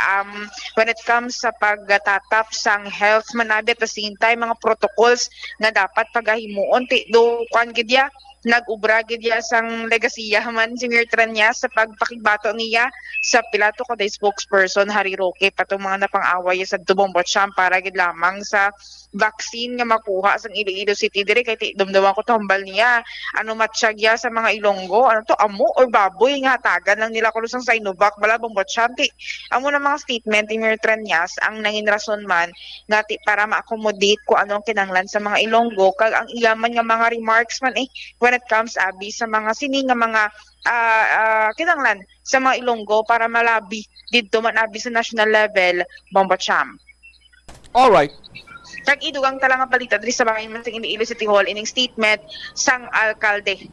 when it comes sa pagtatap sang health manabi at the same time mga protocols nga dapat pagahimuon ti do kuan gid ya nag-ubra gid ya sang legasiya man si Mayor Treñas sa pagpakigbato niya sa pilato ko day spokesperson Harry Roque patong mga napang-away sa Tubong Botcham para gid lamang sa vaccine nga makuha sang Iloilo City dire kay dumdaman ko tambal niya ano matsyagya sa mga Ilonggo ano to amo or baboy nga hatagan lang nila kulo sang Sinovac bala Botcham ti amo na mga statement ni Mayor Treñas ang nangin rason man nga ti para ma-accommodate ko ano ang kinahanglan sa mga Ilonggo kag ang iyaman nga mga remarks man when it comes abi sa mga sini nga mga kinahanglan sa mga Ilonggo para malabi didto man abi sa national level Bombacham. All right. Kag idugang talang nga balita diri sa mga imensing Iloilo City Hall ining statement sang alkalde.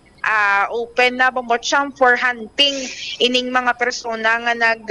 Open na Bombacham for hunting ining mga persona nga nag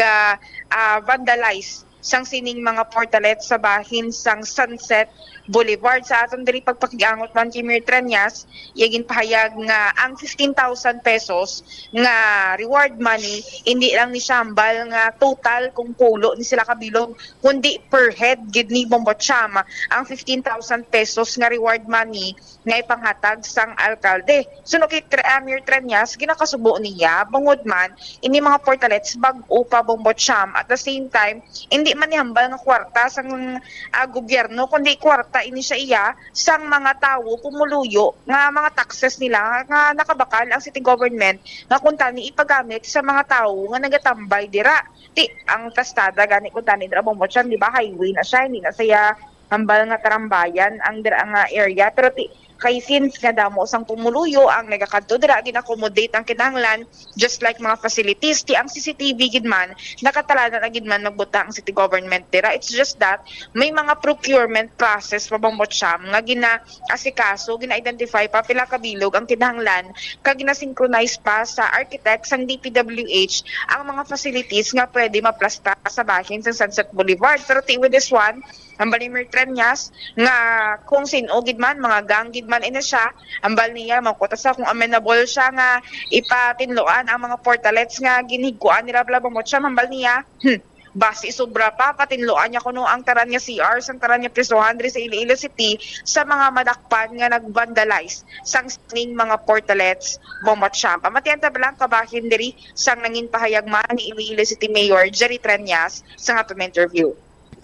vandalize sang sining mga portalet sa bahin sang Sunset Boulevard. Sa aton diri pagpakigangot man kay Mayor Treñas, iyagin pahayag nga ang 15,000 pesos nga reward money hindi lang ni sambal nga total kung pulo ni sila kabilog kundi per head gid ni Bombacham ang 15,000 pesos nga reward money nga ipanghatag sang alkalde. Suno kay Mayor Treñas ginakasubo niya bangod man ini mga portalets bag-o pa Bombacham at the same time hindi man nihambal nga kwarta sang gobyerno kundi kwarta ini siya iya sang mga tawo pumuluyo nga mga taxes nila nga nakabakal ang city government nga kuntani ipagamit sa mga tawo nga nagatambay dira. Ti ang tastada gani kuntani dira Bombacham di ba highway na siya hindi na saya hambal nga tarambayan ang dira nga area pero ti kay since nga damo sang pumuluyo ang nagakadto dira gina-accommodate ang kinahanglan just like mga facilities ti ang CCTV gid man nakataladan na gid man magbuta ang city government dira. It's just that may mga procurement process pa Bombacham nga gina-asikaso gina-identify pa pila kabilog ang kinahanglan kag gina-synchronize pa sa architects sang DPWH ang mga facilities nga pwede maplasta sa bahin sa Sunset Boulevard. Pero with this one ang Mayor Treñas nga kung sino gid man mga gang gid man ina siya, ambal niya makuta sa kung amenable siya nga ipatinloan ang mga portalets nga ginhiguan nila bla mo siya ambal niya. Basi sobra pa patinloan niya kuno ang taran nga CR sang taran nga prisuhan diri sa Iloilo City sa mga madakpan nga nagvandalize sang sning mga portalets bomot siya. Pamatian ta lang kabahin diri sang nangin pahayagman ni Iloilo City Mayor Jerry Treñas sa atong interview.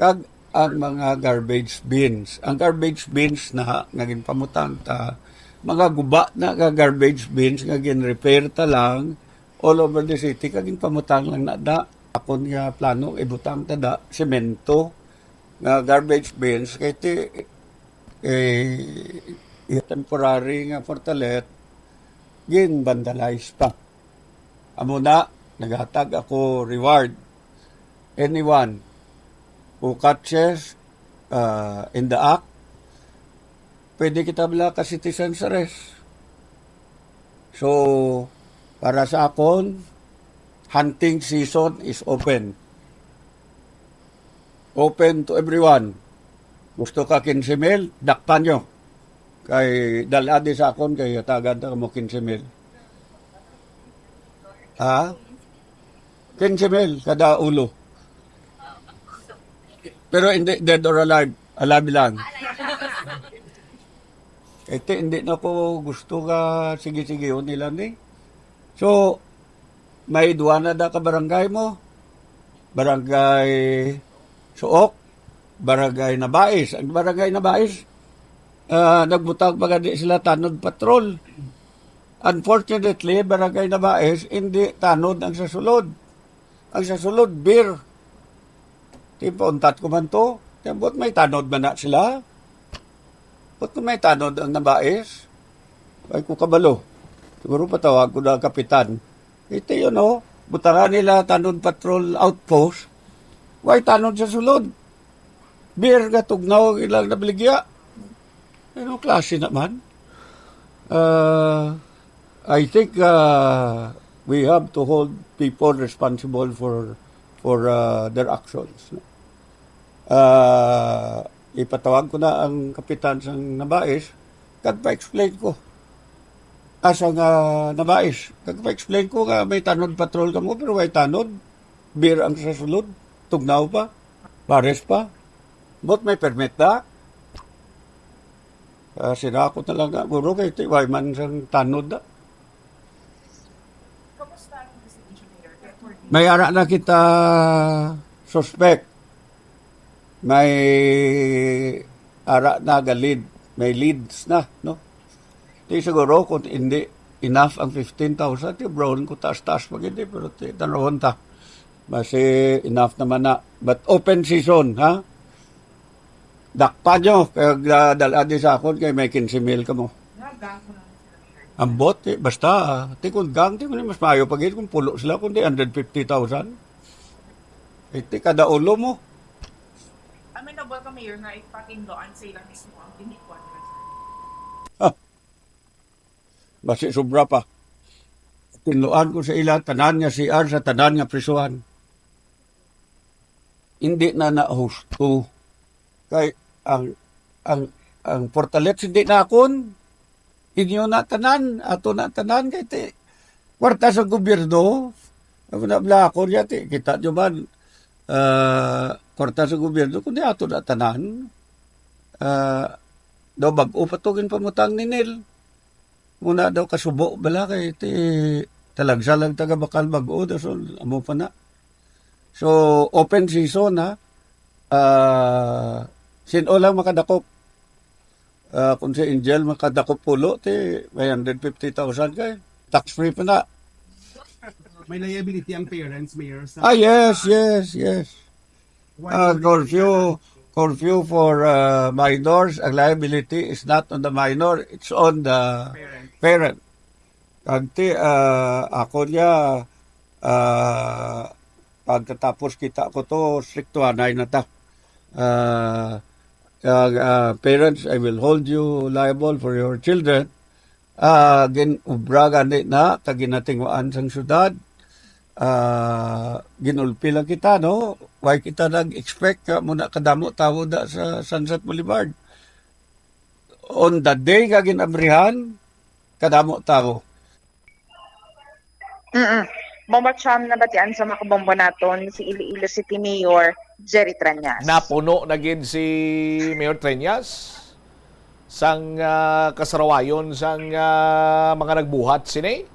Kag ang mga garbage bins. Ang garbage bins na naging pamutang ta, mga guba na nga garbage bins nga gin-repair ta lang all over the city, kaging pamutang lang na da. Akon nga plano, ibutang ta da, semento, nga garbage bins, kaya temporary nga portalet, gin vandalize pa. Amo na, naghatag ako reward. Anyone who catches in the act, pwede kita bala ka citizen's arrest. So, para sa akon, hunting season is open. Open to everyone. Gusto ka 15 mil, dakpan nyo. Kay daladi sa akon, kay tagad na mo 15 mil. Ha? 15 mil kada ulo. Pero hindi dead or alive. Alabi lang. Ito, hindi na ko gusto ka sige-sige yun nila ni. So, may duwana da ka barangay mo. Barangay Suok. Barangay Nabais. Ang barangay Nabais, nagbutang baga di sila tanod patrol. Unfortunately, barangay Nabais, hindi tanod ang sasulod. Ang sasulod, beer. Untat ko man to. Ba't may tanod man na sila? Ba't may tanod ang Nabais? Ay ko kabalo. Siguro patawag ko na kapitan. Ito yun butangan nila tanod patrol outpost. Why tanod sa sulod? Beer nga tugnaw ilang nabaligya. Ano klase naman? I think we have to hold people responsible for their actions. Ipatawag ko na ang kapitan sang Nabais, kagpa-explain ko. Asa nga Nabais, kagpa-explain ko nga may tanod patrol ka mo, pero may tanod, beer ang sasulod, tugnaw pa, pares pa, but may permit na. Sinakot na lang nga, guro kay tiway man sang tanod na. May ara na kita suspect. May ara na galid. May leads na, no? Di siguro kung hindi enough ang 15,000, di brown ko taas-taas pag hindi, pero tanawon ta. Kasi enough naman na. But open season, ha? Dakpa nyo, kaya daladi sa akon, kaya may 15 mil ka mo. Ang bot, basta, kung gang, di mas mayo pag kung pulo sila, kundi 150,000. Kada ulo mo. Amenable ka, Mayor, nga ipatindoan sa ilang mismo ang tinikuan. Basi sobra pa. Tinloan ko sa ila, tanan niya CR sa tanan niya prisuhan. Hindi na na-hosto. Kay ang portalet hindi na akon. Inyo na tanan, ato na tanan kay ti kwarta sa gobyerno. Ako na bla ako niya ti kita nyo man kwarta sa gobyerno kundi ato na tanan. Daw bag-o patugin pamutang ni Nel. Muna daw kasubo bala kay ti talagsalag taga bakal bag-o so amo pa na. So open season ha. Sino lang makadakop. Kung si Angel makadakop pulo, may 150,000 kay. Tax-free pa na. May liability ang parents, Mayor. Yes. Curfew for minors. Ang liability is not on the minor, it's on the parent. Kanti, ako niya, pagkatapos kita ko to, stricto anay na ta. Parents, I will hold you liable for your children. Ubraga na, taginatingwaan sang syudad. Ginulpi lang kita, no? Why kita nag-expect ka muna kadamo tao da sa Sunset Boulevard? on the day nga ginabrihan, kadamo tao. Bombo Cham, nabatian sa makabombo naton si Iloilo City Mayor Jerry Trias. Napuno na gid si Mayor Trias sang kasarawayon sang mga nagbuhat sini.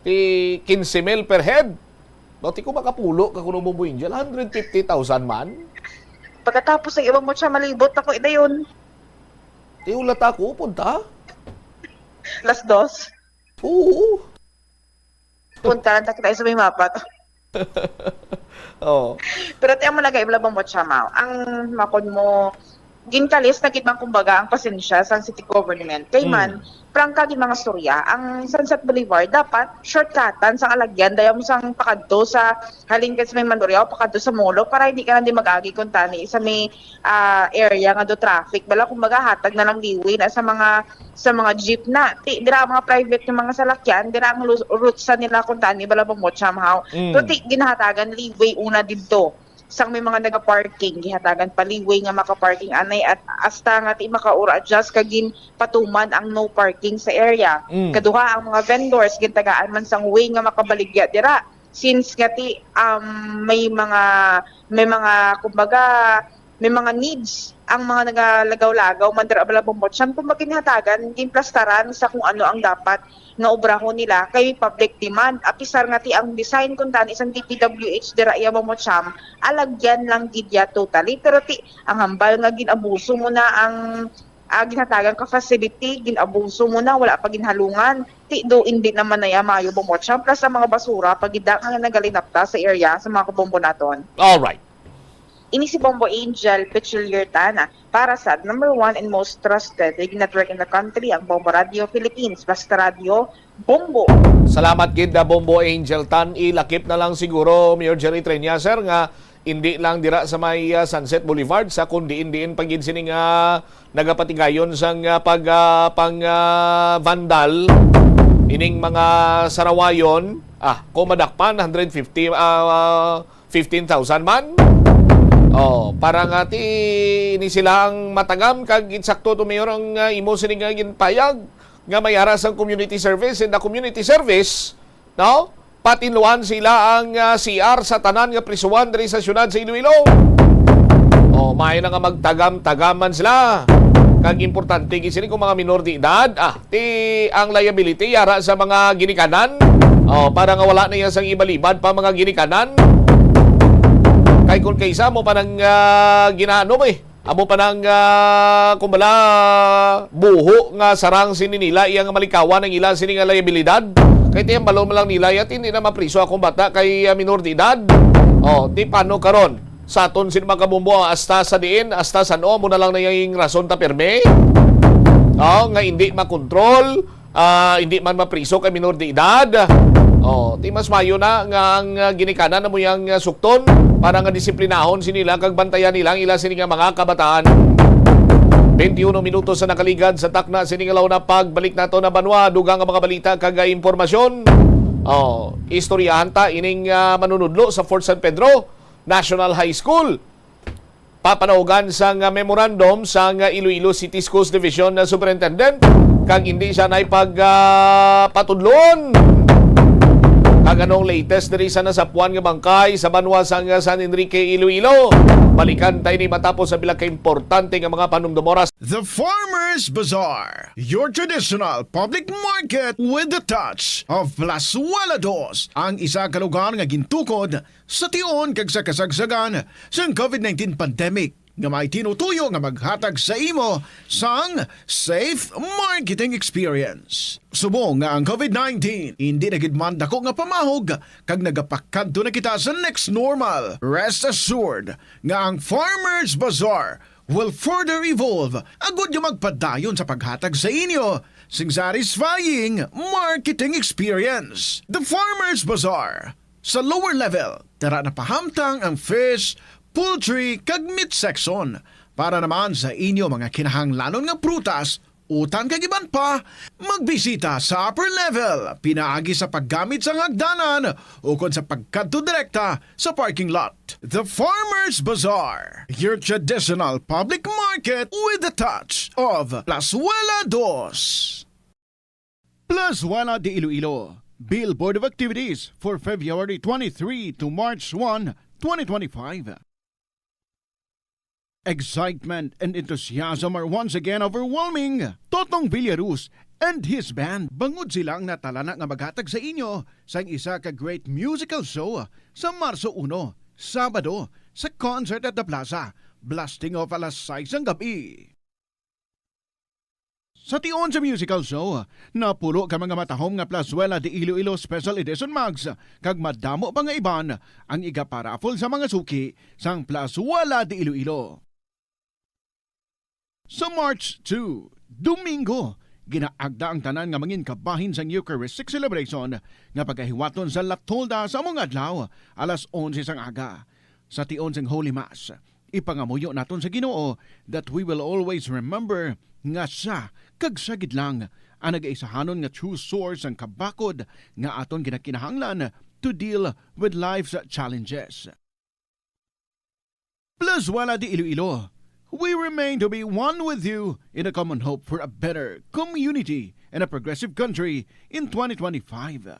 Ti 15,000 per head. Bati ko makapulo ka kuno Bombo Angel 150,000 man. Pagkatapos ay ibang mo siya malibot ako idayon. Ti ulat ako punta. Las 2. Oo. Punta lang tayo sa may mapa. Oh. Pero tiyan mo lagay iblabang mo siya, Mau. Ang makon mo, ginkalis na kitmang kumbaga ang pasensya sa city government. Kay man, prangka din mga storya, ang Sunset Boulevard dapat shortcutan sa alagyan dahil mo sang pakadto sa halin ka sa may Mandurriao, pakadto sa Molo para hindi ka na din mag-agi kung tani sa may area nga do traffic. Bala kumbaga hatag na lang liwi na sa mga jeep na. Dira ang mga private ng mga salakyan, dira ang routes sa nila kung tani bala mo somehow. So ginahatagan liwi una didto. Sang may mga naga-parking, gihatagan paliway nga maka-parking anay at hasta nga ti makaura adjust kagin patuman ang no parking sa area. Kaduha ang mga vendors gintagaan man sang way nga makabaligya dira since nga ti may mga kumbaga may mga needs ang mga nagalagaw-lagaw man dira bala bombot siyam kung maginhatagan ginplastaran sa kung ano ang dapat nga obrahon nila kay public demand apisar nga ti ang design kun tani isang DPWH dira iya mo siyam alagyan lang gidya totally pero ti ang hambal nga ginabuso mo na ang ginhatagan ka facility ginabuso mo na wala pa ginhalungan ti do hindi naman na mayo bomot siyam plus sa mga basura pagida nga nagalinapta sa area sa mga kabombo naton. All right. Ini si Bombo Angel Pichulier Tana para sa number 1 and most trusted radio network in the country, ang Bombo Radio Philippines. Basta Radio, Bombo. Salamat gid na Bombo Angel Tan. Ilakip na lang siguro Mayor Jerry Trias sir nga hindi lang dira sa may Sunset Boulevard sa kundi indiin pagid sini nga nagapatigayon sang vandal ining mga sarawayon kumadakpan 150 15,000 man. Para nga ni silang matagam kag insakto to mayor ang imo sining nga ginpayag nga mayara sang community service and the community service no patinluan sila ang CR sa tanan nga prisuan diri sa syudad sa Iloilo. May na nga magtagam-tagaman sila. Kag importante gid sini kung mga minor de edad ang liability yara sa mga ginikanan. Para nga wala na yan sang ibalibad pa mga ginikanan. Kay kung kaysa mo pa nang ginaano mo amo pa nang kumbala buho nga sarang sininila iyang malikawan ng ila sini nga liabilidad. Kay tiyang balon lang nila yat hindi na mapriso akong bata kay minor de edad. Di paano karon? Sa aton sin mga kabumbo hasta sa diin, hasta sa no mo na lang na yung rason ta perme. Nga hindi makontrol, hindi man mapriso kay minor de edad. Di mas mayo na nga ang ginikanan na mo yung sukton para nga disiplinahon sinila kag bantayan nilang ila sini nga mga kabataan. 21 minutos sa nakaligad sa takna sini nga law na pagbalik nato na banwa dugang nga mga balita kag impormasyon. Istoryahan ta ining manunudlo sa Fort San Pedro National High School. Papanawagan sa memorandum sa Iloilo City Schools Division na Superintendent kag hindi siya na ipagpatudlon. Kag anong latest diri sa nasapuan nga bangkay sa banwa sang San Enrique, Iloilo. Balikan tayo ni matapos sa bilang ka-importante nga mga panumdumoras. The Farmers Bazaar, your traditional public market with the touch of Plazuela Dos, ang isa ka lugar nga gintukod sa tion kag sa kasagsagan sa COVID-19 pandemic nga may tinutuyo nga maghatag sa imo sang safe marketing experience. Subong nga ang COVID-19 hindi na gid man dako nga pamahog kag nagapakadto na kita sa next normal. Rest assured nga ang Farmers Bazaar will further evolve agud nga magpadayon sa paghatag sa inyo sing satisfying marketing experience. The Farmers Bazaar sa lower level tara na pahamtang ang fish, poultry kag meat section para naman sa inyo mga kinahanglanon nga prutas Utan kagiban pa, magbisita sa upper level, pinaagi sa paggamit sa hagdanan ukon sa pagkadto direkta sa parking lot. The Farmers Bazaar, your traditional public market with a touch of Plazuela Dos. Plazuela de Iloilo, Billboard of Activities for February 23 to March 1, 2025. Excitement and enthusiasm are once again overwhelming. Totong Villaruz and his band bangod silang natalana nga maghatag sa inyo sa isa ka great musical show sa Marso 1, Sabado, sa Concert at the Plaza, blasting off alas 6 ang gabi. Sa tion sa musical show, napulo ka mga matahom nga Plazuela de Iloilo Special Edition Mags, kag madamo pa nga iban ang iga-paraffle sa mga suki sang Plazuela de Iloilo. Sa March 2, Domingo, ginaagda ang tanan nga mangin kabahin sa Eucharistic celebration nga pagahiwaton sa Latolda sa mga adlaw alas 11 sang aga. Sa tion sang Holy Mass, ipangamuyo naton sa Ginoo that we will always remember nga siya kag sagid lang ang nag-aisahanon nga true source ang kabakod nga aton ginakinahanglan to deal with life's challenges. Plazuela de Iloilo, we remain to be one with you in a common hope for a better community and a progressive country in 2025.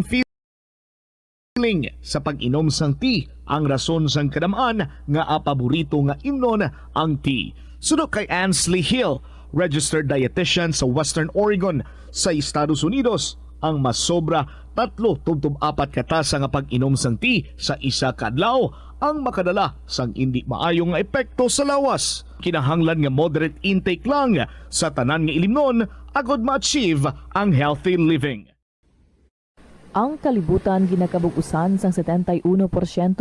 Feeling sa pag-inom sang tea ang rason sang kadamaan nga paborito nga imnon ang tea. Sunod kay Ansley Hill, registered dietitian sa Western Oregon sa Estados Unidos, ang mas sobra 3-4 katasa nga pag-inom sang tea sa isa ka adlaw ang makadala sang hindi maayong nga epekto sa lawas. Kinahanglan nga moderate intake lang sa tanan nga ilimnon agod ma-achieve ang healthy living. Ang kalibutan ginakabug-usan sang 71%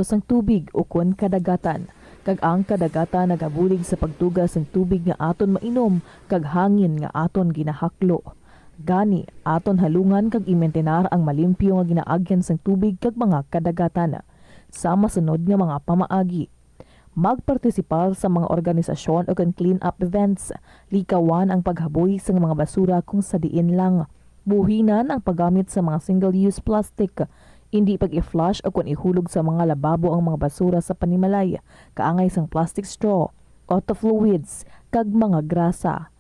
sang tubig ukon kadagatan. Kag ang kadagatan nagabulig sa pagtugas sang tubig nga aton mainom kag hangin nga aton ginahaklo. Gani aton halungan kag imentenar ang malimpyo nga ginaagyan sang tubig kag mga kadagatan sa masunod nga mga pamaagi. Magpartisipar sa mga organisasyon o clean-up events. Likawan ang paghaboy sa mga basura kung sa diin lang. Buhinan ang paggamit sa mga single-use plastic. Hindi pag-i-flush o kung ihulog sa mga lababo ang mga basura sa panimalay. Kaangay sang plastic straw, auto fluids, kag mga grasa.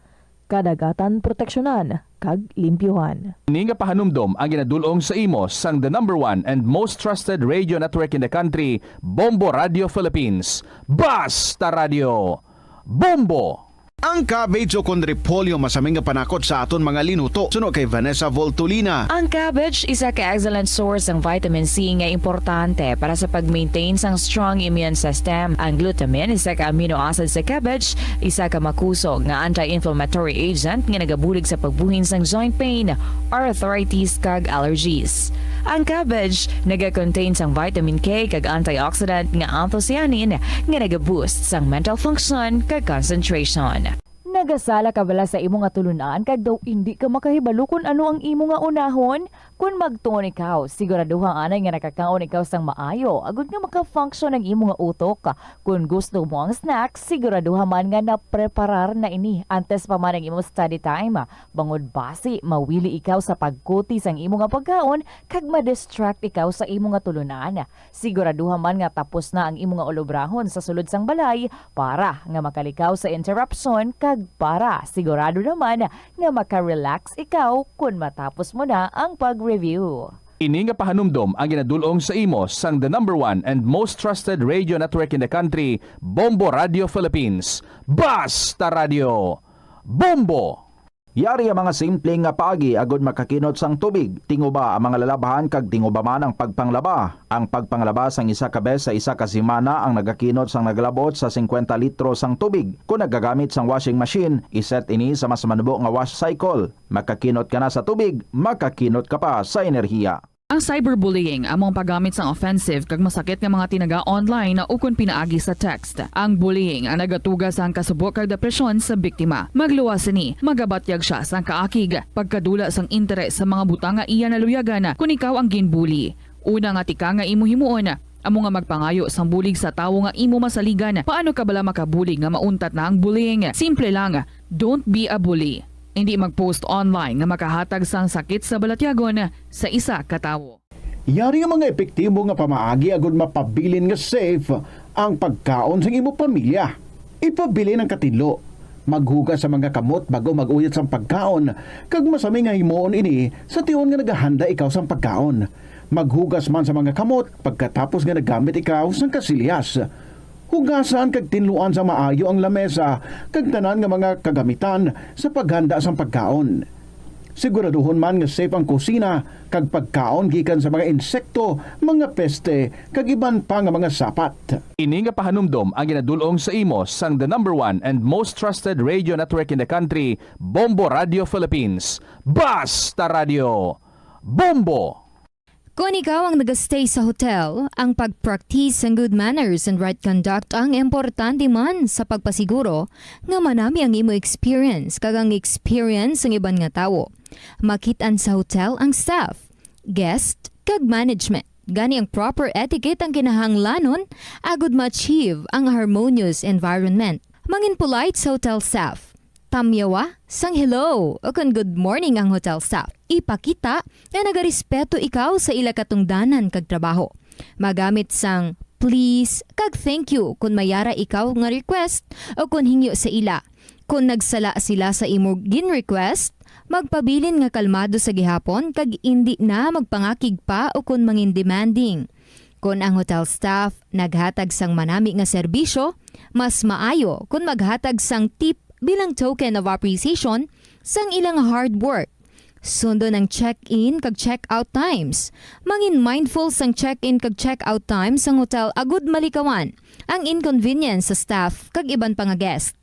Kadagatan proteksyonan kag limpyuhan. Ini nga pahanumdom ang ginadulong sa imo sang the #1 and most trusted radio network in the country, Bombo Radio Philippines. Basta Radio Bombo! Ang cabbage o kon repolyo masaming nga panakot sa aton mga linuto. Suno kay Vanessa Voltolina. Ang cabbage isa ka excellent source ng vitamin C nga importante para sa pag-maintain sang strong immune system. Ang glutamine isa ka amino acid sa cabbage, isa ka makusog nga anti-inflammatory agent nga nagabulig sa pagbuhin sang joint pain, arthritis kag allergies. Ang cabbage naga-contain sang vitamin K kag antioxidant nga anthocyanin nga naga-boost sang mental function kag concentration. Nagasala ka bala sa imo nga tulunan kag daw hindi ka makahibalo kung ano ang imo nga unahon? Kung magtuon ikaw, siguraduhang anay nga nakakaon ikaw sang maayo, agud nga maka-function ang imo nga utok. Kung gusto mo ang snacks, siguraduhan man nga na-preparar na ini antes pa man ang imo study time. Bangod basi, mawili ikaw sa pagkuti sang imo nga pagkaon kag ma-distract ikaw sa imo nga tulunan. Siguraduhan man nga tapos na ang imo nga olobrahon sa sulod sang balay para nga makalikaw sa interruption kag para sigurado naman nga maka-relax ikaw kung matapos mo na ang pag-review. Ini nga pahanumdom ang ginadulong sa imo sang the #1 and most trusted radio network in the country, Bombo Radio Philippines. Basta Radio Bombo! Yari ang mga simpleng nga paagi agod makakinot sang tubig. Tinguba ang mga lalabahan kag tinguba man ang pagpanglaba. Ang pagpanglaba sang isa ka bes sa isa ka semana ang nagakinot sang naglabot sa 50 litro sang tubig. Kung nagagamit sang washing machine, iset ini sa mas manubo nga wash cycle. Makakinot ka na sa tubig, makakinot ka pa sa enerhiya. Ang cyberbullying among paggamit sang offensive kag masakit nga mga tinaga online na ukon pinaagi sa text. Ang bullying ang nagatuga sang kasubok kag depresyon sa biktima. Magluwas ni, magabatyag siya sang kaakig, pagkadula sang interes sa mga butang nga iya naluyagan kung ikaw ang ginbully. Una nga tika nga imo himuon, amo nga magpangayo sang bulig sa tawo nga imo masaligan. Paano ka bala makabulig nga mauntat na ang bullying? Simple lang. Don't be a bully. Hindi mag-post online nga makahatag sang sakit sa balatyagon sa isa ka tawo. Yari nga mga epektibo nga pamaagi agud mapabilin nga safe ang pagkaon sa imo pamilya. Ipabili ng katinlo. Maghugas sa mga kamot bago mag-uyat sa pagkaon. Kag masami nga himuon ini sa tiyon nga naghahanda ikaw sa pagkaon. Maghugas man sa mga kamot pagkatapos nga nagamit ikaw sa kasilyas. Hugasan kag tinluan sa maayo ang lamesa kag tanan nga mga kagamitan sa paghanda sa pagkaon. Siguraduhon man nga safe ang kusina kag pagkaon gikan sa mga insekto, mga peste kag iban pa nga mga sapat. Ini nga pahanumdom ang ginadulong sa imo sang the #1 and most trusted radio network in the country, Bombo Radio Philippines. Basta Radio Bombo! Kung ikaw ang nag-stay sa hotel, ang pag-practice ng good manners and right conduct ang importante man sa pagpasiguro nga manami ang imo experience kag ang experience ng iban nga tawo. Makitaan sa hotel ang staff, guest, kag management. Gani ang proper etiquette ang kinahanglanon agud ma-achieve ang harmonious environment. Mangin polite sa hotel staff. Tamyawa, sang hello o kung good morning ang hotel staff. Ipakita na nagarespeto ikaw sa ila katungdanan kag trabaho. Magamit sang please kag thank you kung mayara ikaw nga request o kung hingyo sa ila. Kung nagsala sila sa imo gin-request, magpabilin nga kalmado sa gihapon kag hindi na magpangakig pa o kung mangin demanding. Kung ang hotel staff naghatag sang manami nga serbisyo, mas maayo kung maghatag sang tip bilang token of appreciation sang ilang hard work. Sundo ng check-in kag check-out times. Mangin mindful sang check-in kag check-out times sang hotel agud malikawan ang inconvenience sa staff kag iban pa nga guest.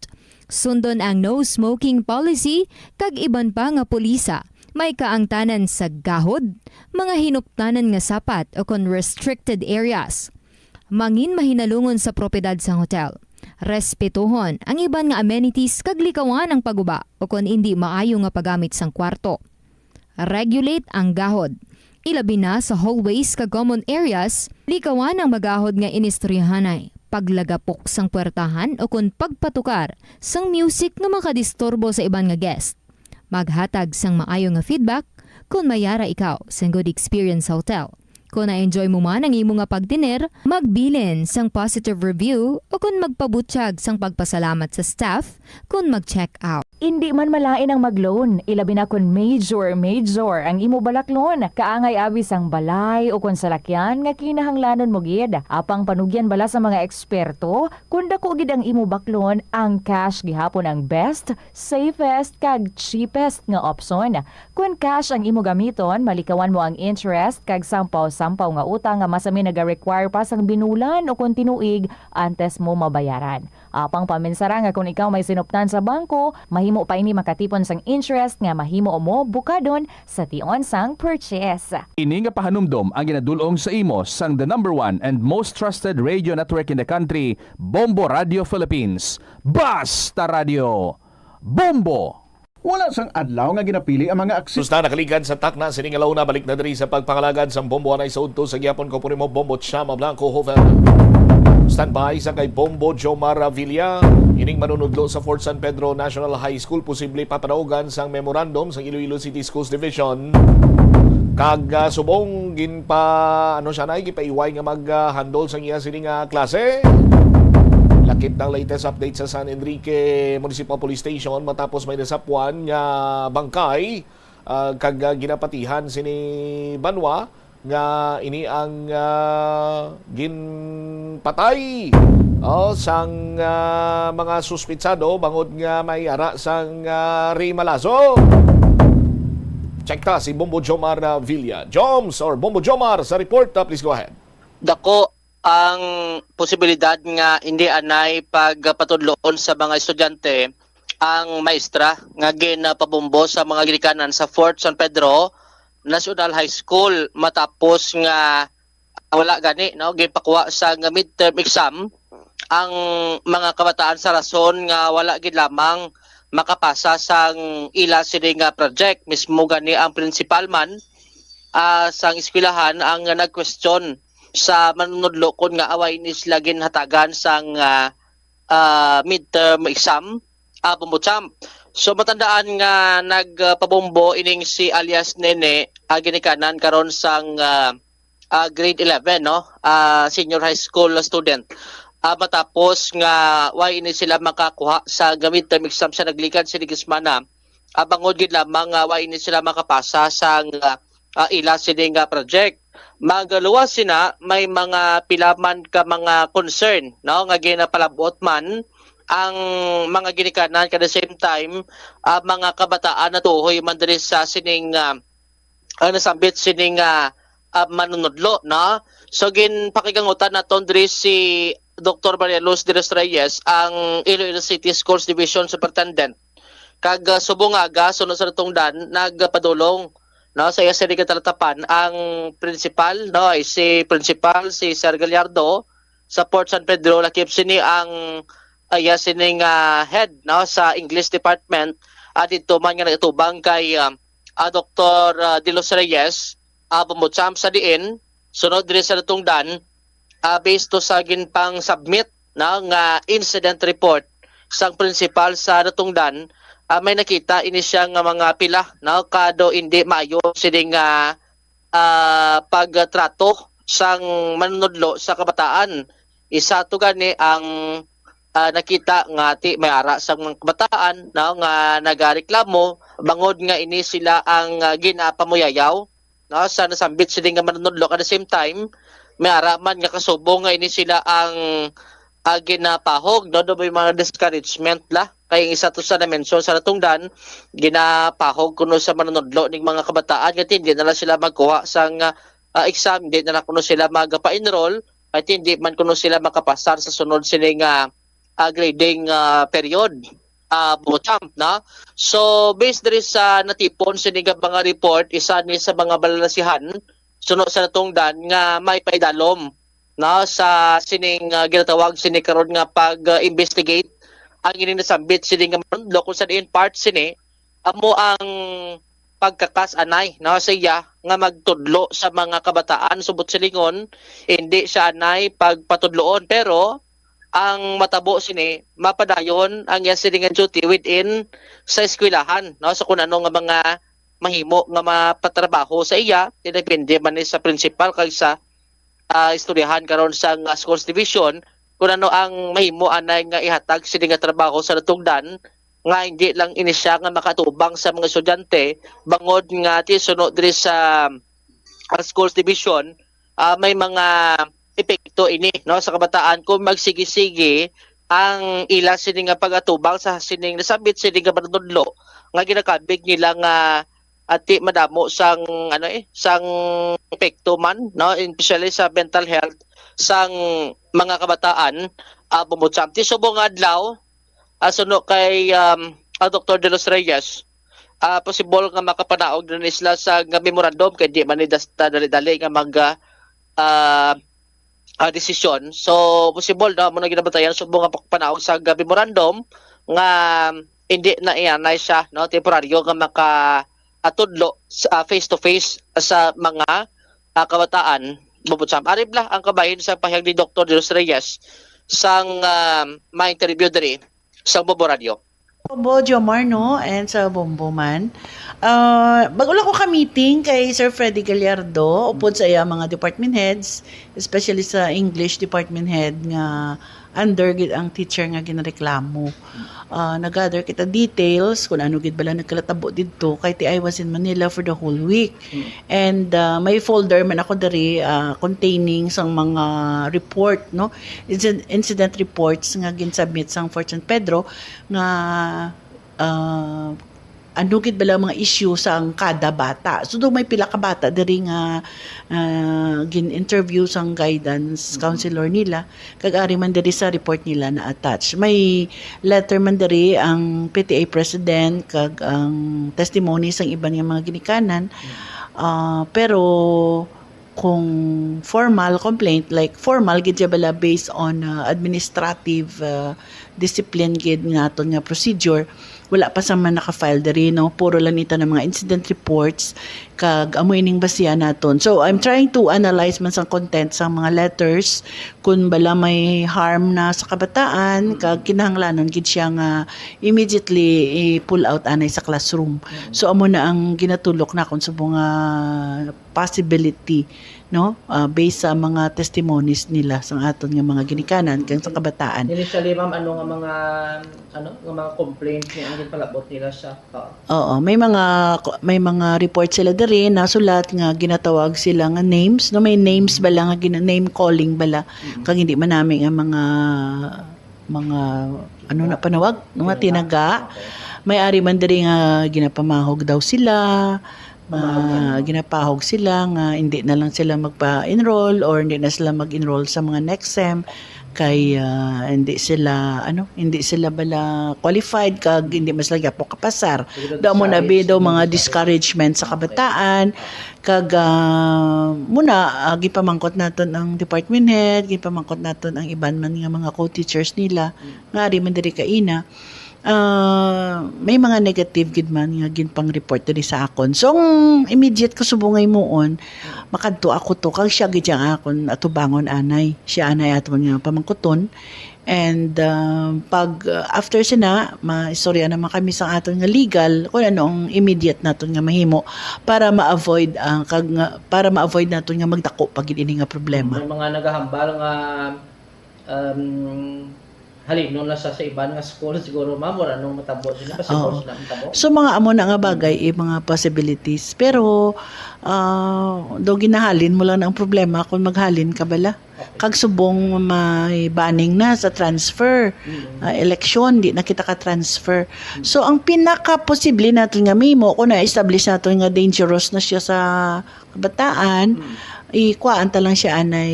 Sundon ang no smoking policy kag iban pa nga pulisa. May kaangtanan sa gahod, mga hinuptanan nga sapat o kon restricted areas. Mangin mahinalungon sa propiedad sang hotel. Respetuhon ang iban nga amenities kag likawan ang paguba o kon hindi maayo nga paggamit sang kwarto. Regulate ang gahod. Ilabi na sa hallways kag common areas, likawan ang magahod nga inistoryahanay. Paglagapok sang puwertahan o kon pagpatukar sang music nga makadisturbo sa iban nga guest. Maghatag sang maayo nga feedback kung mayara ikaw sang good experience sa hotel. Kung na-enjoy mo man ang imo nga pagdiner, magbilin sang positive review o kung magpabutsyag sang pagpasalamat sa staff kung mag-check out. Hindi man malain ang mag-loan, ilabi na kung major ang imo balaklon. Kaangay abis ang balay o kung salakyan nga kinahanglanon mo gid. Apang panugyan bala sa mga eksperto, kung dako gid ang imo baklon, ang cash gihapon ang best, safest kag cheapest nga option. Kung cash ang imo gamiton, malikawan mo ang interest kag sampaw nga utang nga masami naga-require pa sang binulan o kung tinuig antes mo mabayaran. Apang paminsara nga kung ikaw may sinuptan sa bangko, mahimo pa ini makatipon sang interest nga mahimo mo bukadon sa tion sang purchase. Ini nga pahanumdom ang ginadulong sa imo sang the #1 and most trusted radio network in the country, Bombo Radio Philippines. Basta Radio Bombo! Wala sang adlaw nga ginapili ang mga aksis. Susta nakaligan sa takna siningalaw na balik na diri sa pagpangalagad sa Bombo anay sa udto sa gyapon ko mo Bombo Chama Blanco Hofer. Standby sa kay Bombo Jomar Villa ining manunudlo sa Fort San Pedro National High School posible papanaugan sang memorandum sa Iloilo City Schools Division. Kag subong ginpa siya na gipaiway nga mag-handle sang iya sining klase. Lakip ng latest update sa San Enrique Municipal Police Station matapos may nasapwan nga bangkay kag ginapatihan sini Banwa nga ini ang ginpatay sang mga suspitsado bangod nga may ara sang Rimalazo. Check ta si Bombo Jomar Villa. Joms or Bombo Jomar sa report. Please go ahead. Dako ang posibilidad nga hindi anay pagpatudloon sa mga estudyante ang maestra nga ginapabombo sa mga gilikanan sa Fort San Pedro National High School matapos nga wala gani ginpakuha sa midterm exam ang mga kabataan sa rason nga wala gid lamang makapasa sang ila sini nga project. Mismo gani ang principal man sang eskwelahan ang nag-question sa manunudlokon nga away ni sila ginhatagan sang midterm exam Bumbuchamp. So matandaan nga nagpabombo ining si alias Nene ginikanan karon sang grade 11 no, senior high school student. Matapos nga why ini sila makakuha sa midterm exam sa naglikan si Gismana. Bangod gid lamang why ini sila makapasa sa ila sining project. Magaluwas sina may mga pilaman ka mga concern no nga ginapalabot man ang mga ginikanan at the same time mga kabataan na tuhoy man diri sa sining nasambit sining manunodlo no. So ginpakigangutan naton diri si Dr. Maria Luz de los Reyes ang Iloilo City Schools Division Superintendent kag subong aga sunod sa tungdan nagpadulong no sa iya sini katalatapan ang principal no si Sir Gallardo sa Port San Pedro lakip sini ang sining head no sa English Department dito man nga nagatubang kay Dr. De Los Reyes Bumbuchamp sa diin sunod diri sa tungdan based to sa ginpang submit na nga incident report sang principal sa natungdan may nakita ini siya nga mga pila no kado hindi maayo sining pagtrato sang manunodlo sa kabataan. Isa to gani ang nakita nga ti may ara sa mga kabataan no, nga nagareklamo bangod nga ini sila ang ginapamuyayaw no, sa nasambit sila nga manunodlo at the same time may ara man nga kasubong nga ini sila ang ginapahog no, do may mga discouragement la kay isa to sa na-mention sa natungdan ginapahog kuno sa manunodlo ning mga kabataan nga hindi na sila magkuha sang exam, hindi na kuno sila magpa-enroll at hindi man kuno sila makapasar sa sunod sining grading period. Bumbuchamp na. So based diri sa natipon sining mga report isa ni sa mga balalasihan sunod sa natungdan nga may paidalom na sa sining ginatawag sini karon nga pag-investigate ang ininasambit sining nga manunodlo kung sa diin part sini amo ang pagkakas-anay no sa iya nga magtudlo sa mga kabataan subot silingon hindi siya anay pagpatudloon pero ang matabo sini mapadayon ang iya sining duty within sa eskwelahan no so kung ano nga mga mahimo nga mapatrabaho sa iya depende man sa principal kag sa istoryahan karon sa schools division kung ano ang mahimo anay nga ihatag sini nga trabaho sa natungdan nga hindi lang ini siya nga makatubang sa mga estudyante bangod nga ti sunod diri sa schools division may mga epekto ini no sa kabataan kung magsigi-sigi ang ila sini nga pagatubang sa sining nasabit sini nga manunodlo nga ginakabig nila nga ati madamo sang sang epekto man no especially sa mental health sang mga kabataan. Bumbuchamp ti subong adlaw suno kay Dr. De Los Reyes possible nga makapanaog na isla sa memorandum kay di man dali nga mag desisyon. So possible na mo na ginabatayan subong nga panaog sa memorandum nga hindi na ianay siya no temporaryo nga makatudlo face to face sa mga kabataan. Bumbuchamp arib la ang kabahin sa pahayag ni Dr. De Los Reyes sang ma-interview diri sa Bombo Radio. Bombo Jomar no and sa Bombo man. Bago lang ko ka-meeting kay Sir Freddy Gallardo upod sa iya mga department heads, especially sa English department head nga under gid ang teacher nga ginareklamo. Nag-gather kita details kung ano gid bala nagkalatabo didto kay I was in Manila for the whole week. And may folder man ako diri containing sang mga report no incident reports nga ginsubmit sang Fort San Pedro nga ano gid bala mga issue sa ang kada bata. So do may pila ka bata diri nga gin-interview sang guidance counselor nila kag ari man diri sa report nila na attach. May letter man diri ang PTA president kag ang testimony sang iban nga mga ginikanan. Pero kung formal complaint like formal gid bala based on administrative discipline gid nga aton nga procedure wala pa sa man naka-file diri no puro lang ita ng mga incident reports kag amoy ning basiya naton. So I'm trying to analyze man sang content sa mga letters kung bala may harm na sa kabataan kag kinahanglanon gid siya nga immediately i-pull out anay sa classroom. So amo na ang ginatulok na kon sa mga possibility, no, based sa mga testimonies nila sa aton nga mga ginikanan kang sa kabataan. Initially, ma'am, ano nga mga complaints ni ang palabot nila sa Oo, may mga report sila diri na sulat nga ginatawag sila nga names, no, may names bala nga name calling bala kag hindi man namin ang mga ano na panawag, mga tinaga. May ari man diri nga ginapamahog daw sila. Ginapahog sila nga hindi na lang sila magpa-enroll or hindi na sila mag-enroll sa mga next sem kay hindi sila bala qualified kag hindi mas lagi po kapasar. Daw mo na daw mga discouragement sa kabataan kag muna gipamangkot naton ang department head, gipamangkot naton ang iban man nga mga co-teachers nila nga ari man diri kaina. May mga negative gid man nga ginpang report diri sa akon. So ang immediate ko subungay moon, makadto ako to kag siya gid ang akon atubangon anay. Siya anay aton nga pamangkuton. And pag after sina, maistorya naman kami sa aton nga legal kung ano ang immediate naton nga mahimo para ma-avoid naton nga magdako pag ini nga problema. May mga nagahambal nga halino na sa iban nga school siguro ma'am or anong matabo sila kasi sila matabo. So mga amo na nga bagay mga possibilities pero do ginahalin mo lang ang problema kung maghalin ka bala. Kag subong may banning na sa transfer election di na kita ka transfer. So ang pinaka posible natin nga mimo kung na-establish natin nga dangerous na siya sa kabataan ikuanta lang siya anay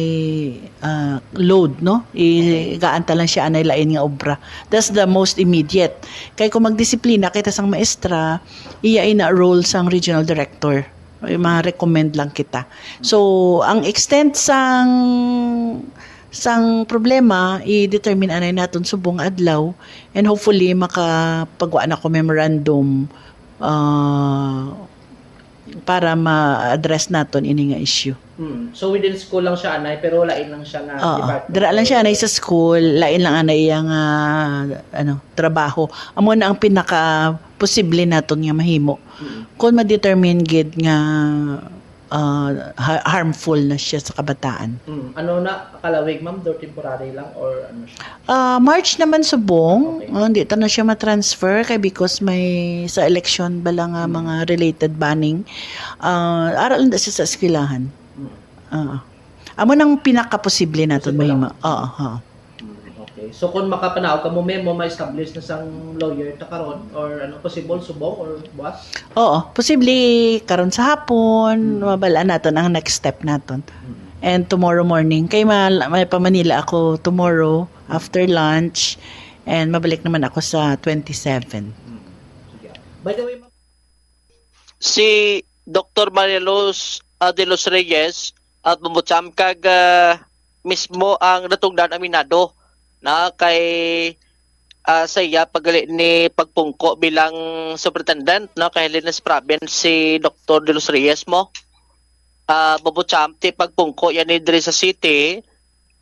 load, no? Igaanta lang siya anay lain nga obra. That's the most immediate. Kay kung magdisiplina kita sang maestra, iya ina role sang regional director. Ma-recommend lang kita. So, ang extent sang problema i-determine anay naton subong adlaw and hopefully makapagwa na ko memorandum para ma-address naton ini nga issue. So within school lang siya anay pero lain lang siya nga department. Dira lang siya anay sa school, lain lang anay yang trabaho. Amo na ang pinaka posible naton nga mahimo. Kung ma-determine gid nga harmful na siya sa kabataan. Ano na kalawig ma'am, do temporary lang or ano siya? March naman subong, hindi ta na siya ma-transfer kay because may sa election bala nga mga related banning. Aral na siya sa eskwelahan. Amo nang pinaka-posible naton mahimo. Okay. So kung makapanaw ka mo ma-establish na sang lawyer ta karon or ano possible subong or buwas? Oo, posible karon sa hapon, mabalaan naton ang next step naton. And tomorrow morning, kay may pa Manila ako tomorrow after lunch and mabalik naman ako sa 27. By the way, Si Dr. Marialos de los Reyes at Bumbutsam kag mismo ang natungdan aminado na kay sa iya pagali ni pagpungko bilang superintendent no kay Linas Province si Dr. de los Reyes mo. Bumbutsam ti pagpungko yan ni diri sa city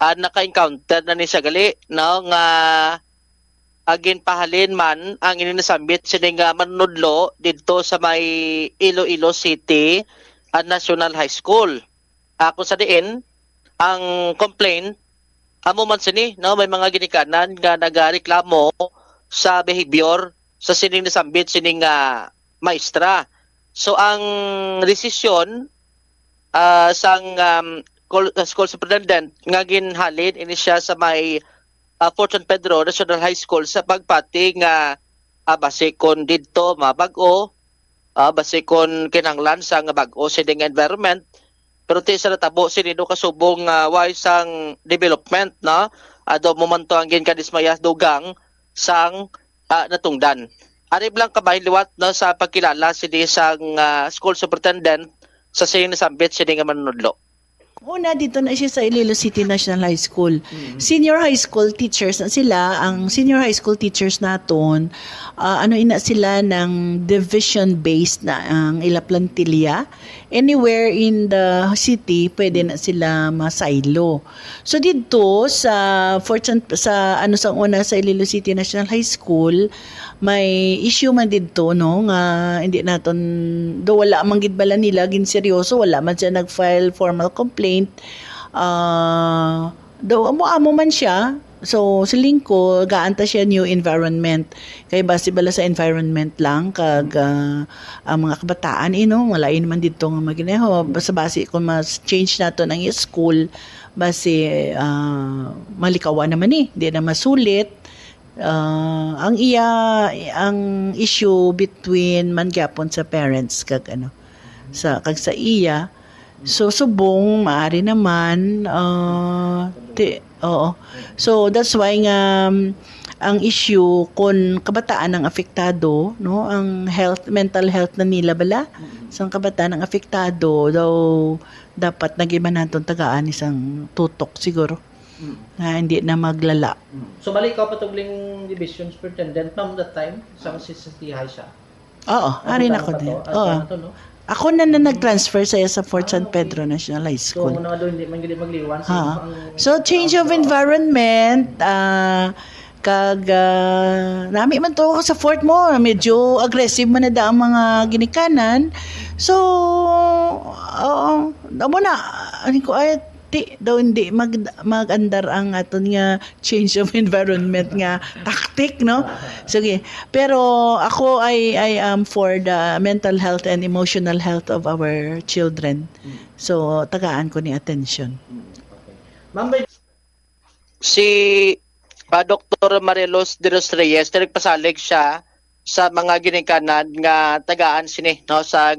naka-encounter na ni sagali no nga agin pahalin man ang ininasambit sining manunudlo dito sa may Iloilo City National High School. Kung sa diin ang complaint amo man sini no may mga ginikanan nga nagareklamo sa behavior sa sining nasambit sining maestra. So ang desisyon sang school superintendent nga ginhalin ini siya sa may Fort San Pedro National High School sa pagpati nga basikon didto mabag-o basikon kinahanglan sa nga bag-o sining environment pero ti sa natabo sinido kasubong wise sang development no do momento ang gin kadismayas dugang sang natungdan. Ari blang kabay liwat no sa pagkilala sini sang school superintendent sa sining nasambit sining manunudlo. Una, dito na siya sa Iloilo City National High School. Senior high school teachers na sila. Ang senior high school teachers naton, ina sila ng division-based na ang ila plantilya. Anywhere in the city, pwede na sila masilo. So dito sa sa una sa Iloilo City National High School, may issue man dito no nga hindi naton do wala man gid bala nila gin seryoso, wala man siya nag-file formal complaint. Do amo man siya. So siling ko gaanta siya new environment. Kay base bala sa environment lang kag ang mga kabataan walain man dito nga magineho base kung mas change nato ng school base malikawan naman di na masulit. Ang issue between man gyapon sa parents kag sa iya, so subong maari naman so that's why nga ang issue kung kabataan ang apektado no ang mental health na nila bala sang kabataan ang apektado daw dapat nagiba naton tagaan isang tutok siguro na hindi na maglala. So balik ka patugling division superintendent ma'am that time sa CCTI siya. Oo, ari na ko din. Oo. Ako na nag-transfer sa Fort San Pedro National High School. So doon hindi man gid magliwan so change of environment kag nami man to sa fort mo medyo aggressive man na ang mga ginikanan. So amo na ani ko ay daw hindi mag-andar ang aton nga change of environment nga tactic no. Sige, pero ako I am for the mental health and emotional health of our children. So tagaan ko ni attention. Ma'am, si Dr. Marelos de los Reyes nagpasalig siya sa mga ginikanan nga tagaan sini no sa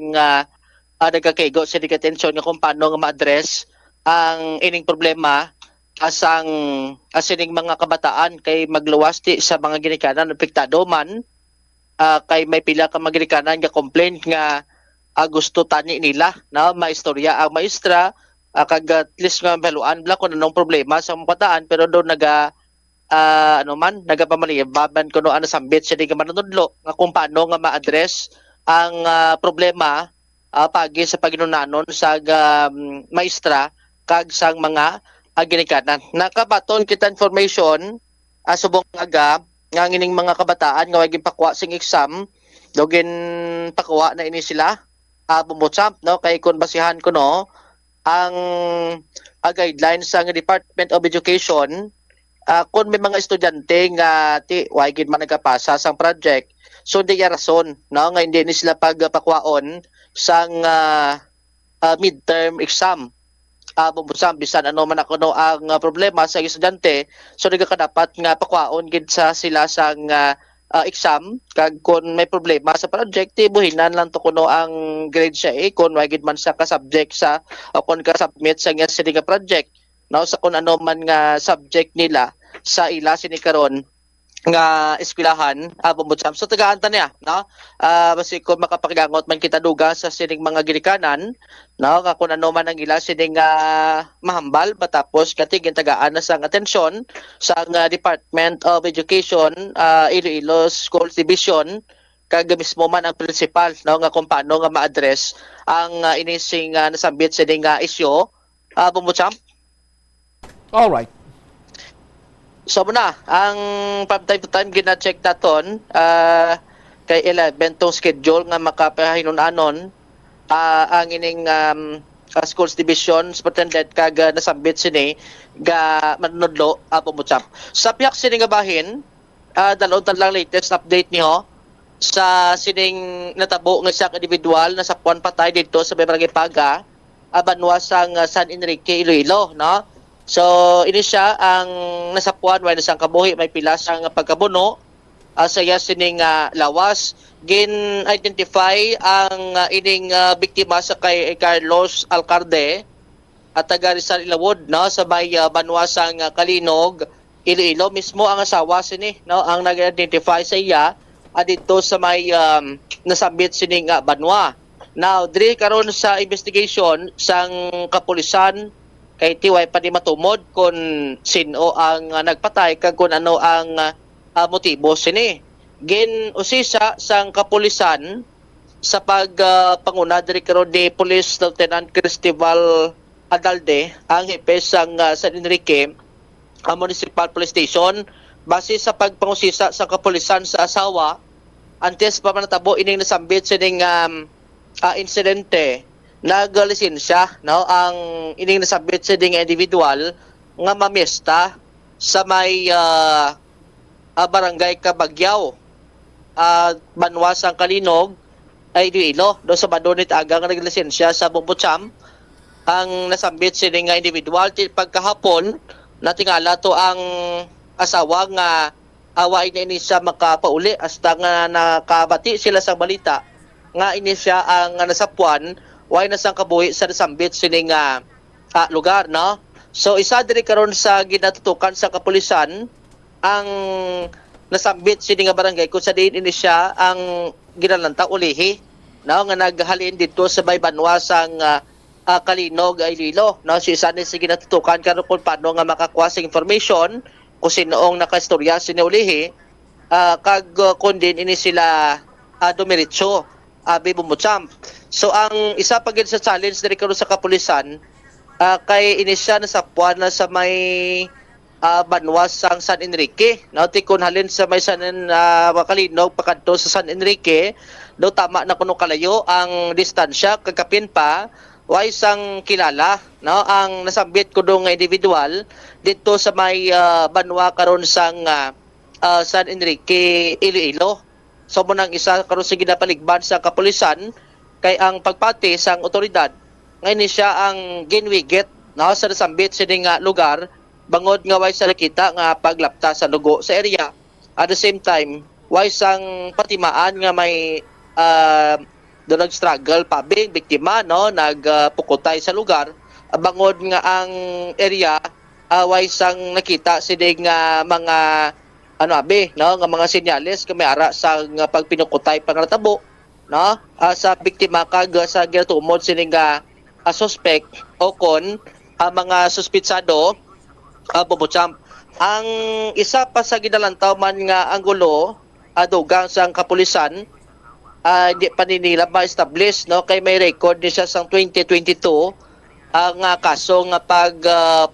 nagakaigo sa attention nga kung paano nga ma-address ang ining problema asining mga kabataan kay magluwasti sa mga ginikanan apektado man kay may pila ka mga ginikanan nga complaint nga gusto tani nila na maistorya ang maestra kag at least nga baluan bla kung anong problema sa mga kabataan pero do nagapamalibaban kuno ana sambit siya di ka manunodlo nga kung paano nga ma-address ang problema pagi sa paginunanon sa maestra kag sang mga ginikanan. Nakabaton kita information subong nga ngining mga kabataan nga waging pakwa sing exam dogin pakwa na ini sila bumutsam no kay kun basihan ko no ang guidelines sa Department of Education kung may mga estudyante nga wagin man nagapasa sang project so di rason no nga hindi ni sila pagpakwaon sang midterm exam bumutsam bisan ano man ako no ang problema sa estudyante so nagakadapat nga pakwaon gid sa sila sang exam kag kung may problema sa project buhinan lang to kuno ang grade siya kung wagid man sa ka subject sa kung ka submit sa nga sila project no sa kung ano man nga subject nila sa ila sini karon nga eskwelahan bumutsam so tagaanta niya no basi kung makapagangot man kita duga sa sining mga ginikanan no kung ano man ang ila sining mahambal matapos katigin tagaan na sang atensyon sa Department of Education Iloilo Schools Division kag mismo man ang principal no nga kung paano nga ma-address ang inising nasambit sining issue bumutsam. All right. So muna, ang from time to time gina-check naton kay 11 tong schedule nga makapahinunanon ang ining schools division superintendent kag nasambit sini ga manunodlo bumutsap. Sa piyak sini nga bahin dalon lang latest update niyo sa sining natabo nga sa individual na sapuan patay dito sa Barangay Paga Banwa sang San Enrique Iloilo no. So, ini siya ang nasapuan way nasang kabuhi may pila sang pagkabuno saya sining lawas gin-identify ang ining biktima sa kay Carlos Alcarde at taga Rizal Ilawod no sa may Banwa sang Kalinog Iloilo mismo ang asawa sini no ang nag-identify sa iya dito sa may nasambit sining Banwa. Now, diri karon sa investigation sang kapulisan kay tiway pa di matumod kung sino ang nagpatay kag kung ano ang motibo sini. Gin usisa sang kapulisan sa panguna diri karon ni Police Lieutenant Cristival Adalde, ang hepe sang San Enrique Municipal Police Station, base sa pagpangusisa sa kapulisan sa asawa antes pa manatabo ining nasambit sining insidente, naglisensya no ang ining nasambit sining individual nga mamesta sa may barangay Kabagyaw, Banwa sang Kalinog ay Iloilo, do sa Badonit Agang naglisensya sa Bumbucham ang nasambit sining individual. Pagkahapon natingala to ang asawa nga away na ini siya makapauli hasta nga nakabati sila sa balita nga ini siya ang nasapuan way na sang kabuhi sa nasambit sining lugar, no? So isa diri karon sa ginatutukan sa kapulisan ang nasambit sining barangay kung sa diin ini siya ang ginalanta ulihi, no, nga naghalin dito sa may Banwa sang Kalinog ay Iloilo, no? So isa ni sa ginatutukan karon kung paano nga makakuha sa information kung sinoong nakaistorya sinulihi, kag kung din ini sila dumiritso Bumbucham. So ang isa pa gid sa challenge diri karon sa kapulisan kay ini siya nasapuan na sa may Banwa sang San Enrique, no? Tikon halin sa may Kalinog pakadto sa San Enrique, do tama na kuno kalayo ang distansya kagkapin pa way sang kilala, no, ang nasambit ko do nga individual dito sa may Banwa karon sang San Enrique Iloilo. So mo nang isa karon sa ginapaligban sa kapulisan kay ang pagpati sang otoridad ngayon siya ang ginwigit, no, sa nasambit sining lugar bangod nga way sa nakita nga paglapta sa lugo sa area. At the same time way sang patimaan nga may do nag-struggle pabing biktima, no, nagpukutay sa lugar bangod nga ang area way sang nakita sining mga no, nga mga senyales nga may ara sa pagpinukutay pangatabo, no, sa biktima kag sa ginatumod sining suspect o kon mga suspitsado Bumbucham. Ang isa pa sa ginalantaw man nga anggulo dugang sang kapulisan hindi pa nila ma-establish, no, kay may record ni siya sang 2022 ang kaso nga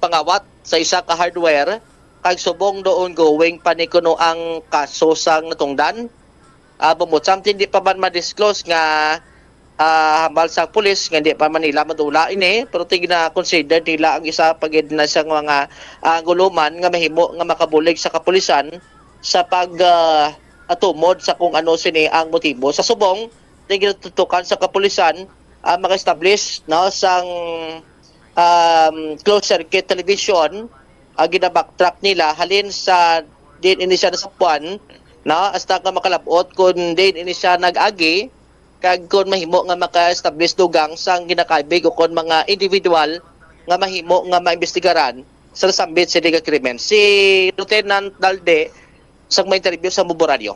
pangawat sa isa ka hardware kag subong doon going pa ni kuno ang kaso sang natungdan Bumbucham. Hindi pa man ma-disclose nga hambal sa pulis nga hindi pa man nila madula ini, pero tingna consider nila ang isa pagid na siyang mga guluman nga mahimo nga makabulig sa kapulisan sa pag atumod sa kung ano sini ang motibo sa subong. Ginatutukan sa kapulisan maka-establish, no, sang closed circuit television gina-backtrack nila halin sa din ini siya nasapuan, no, hasta ka makalabot kung din ini siya nag-agi kag kung mahimo nga maka-establish dugang sang ginakaibig o kung mga individual nga mahimo nga maimbestigaran sa nasambit sa diga krimen. Si Lieutenant Dalde sa may interview sa Bumbo Radio.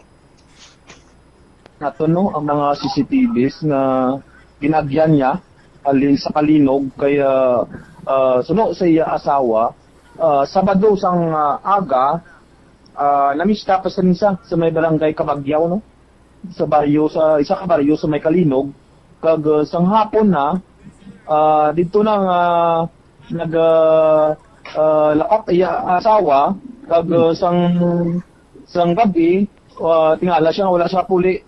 Nato, no, ang mga CCTVs na ginagyan niya alin sa Kalinog kaya suno sa iya asawa Sabado sang aga namista pa sa nisa sa may barangay Kabagyaw, no, sa baryo sa isa ka baryo sa may Kalinog kag sang hapon na dito nang lapak iya asawa kag sang gabi tingala siya wala siya puli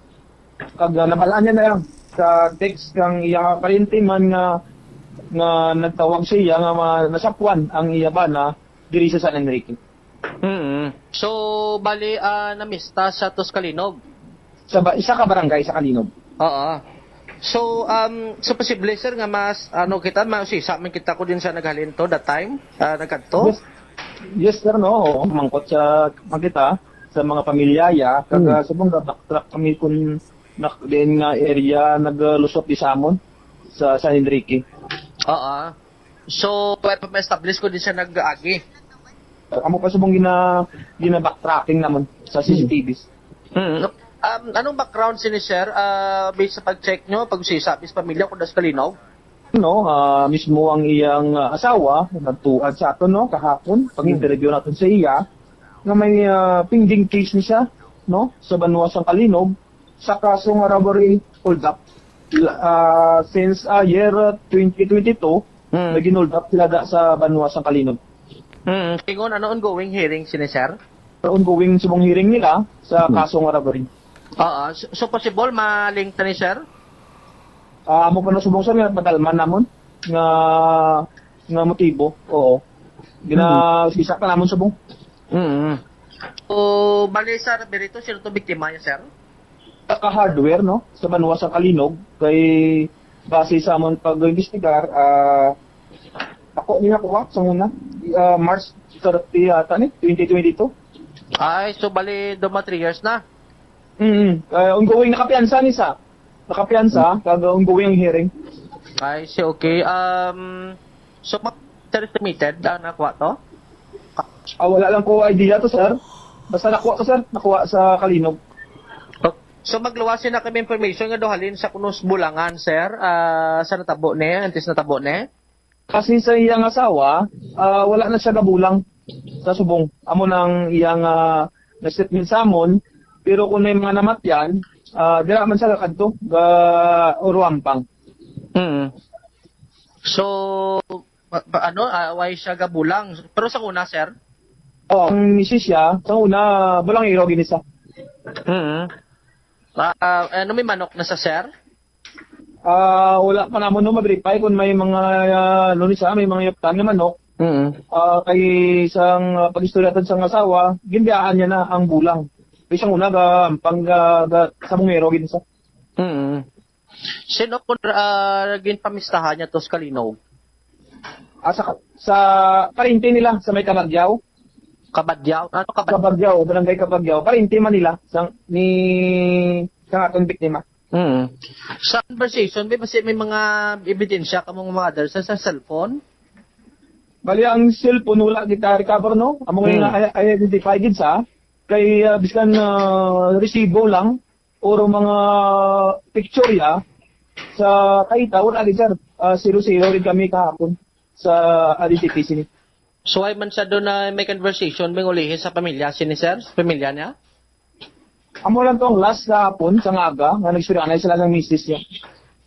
kag nabalaan niya na lang sa text kang iya parente man nga nagtawag siya nga nasapuan ang iya bana diri sa San Enrique. So bali namista sa Kalinog sa isa ka barangay sa Kalinog. Oo. So posible sir nga mas kita mausisa man kita ko din sa naghalin to that time nagkadto. Yes sir, no, mangkot sa makita sa mga pamilyaya kag subong backtrack kami kun din nga area naglusot di Samon sa San Enrique. Oo. So pa establish ko din siya nag-agi. Amo pa subong gina-backtracking namon sa CCTVs. Anong background sini sir based sa pag-check nyo pag-usisa bis pamilya ko das Kalinog? mismo ang iyang asawa nagtuad sa aton kahapon pag-interview natin sa iya nga may pending case ni siya sa Banwa sang Kalinog sa kaso nga robbery hold up since year 2022 naging hold up sila sa Banwa sang Kalinog. Tingon ano ongoing hearing sini sir? Ongoing subong hearing nila sa kaso nga robbery. So possible ma-link ta ni sir? Amo pa na subong sir nga madalman namon nga motibo. Oo. Gina-sisa ka namon subong. So bali sir, berito sino to biktima niya sir? Ka-hardware sa Banwa sa Kalinog kay base sa amon pag-investigar ako ni nakuha sa muna March 30 yata 2022. Ay, so bali duma 3 years na. Ongoing nakapiansa ni sa. Nakapiansa, ongoing ang hearing. Ay, si okay. So estimated nakuha to? Wala lang ko idea to sir. Basta nakuha ko sir, nakuha sa Kalinog. So magluwasin na kami information nga dohalin sa kunos Bulangan sir. Sa natabo ne, antes natabo ne? Kasi sa iyang asawa, wala na siya nabulang sa subong. Amo nang iyang na-statement sa amon, pero kung may mga namatyan, dira man siya kadto ga Uruampang. So why siya gabulang? Pero sa una sir? Ang misis siya, sa una bulang iro ginisa. Ano may manok na sa sir? Wala pa namon ma-verify kung may mga may mga yaptan nga manok. Kay isang pag-istoryatan sa asawa, ginbiyaan niya na ang bulang. Kaya siyang una sa mungero ginisa. Sino kung naging pamistahan niya to sa Kalinog? Sa parinti nila, sa may Kabagyaw. Kabagyaw? Ano Kabagyaw, barangay Kabagyaw. Parinti man nila ni atong biktima. Sa conversation, may mga ebidensya kamong mga others sa cellphone? Bali, ang cellphone wala kita recover among identify gid sa kay biskan resibo lang or mga picture sa kaita wala gid sir. 0-0 rin kami kahapon sa identity sini. So ay man siya doon na may conversation may ulihin sa pamilya sini sir? Sa pamilya niya? Amo lang to ang last na hapon sa ngaga nga nagsurianay sila ng misis niya.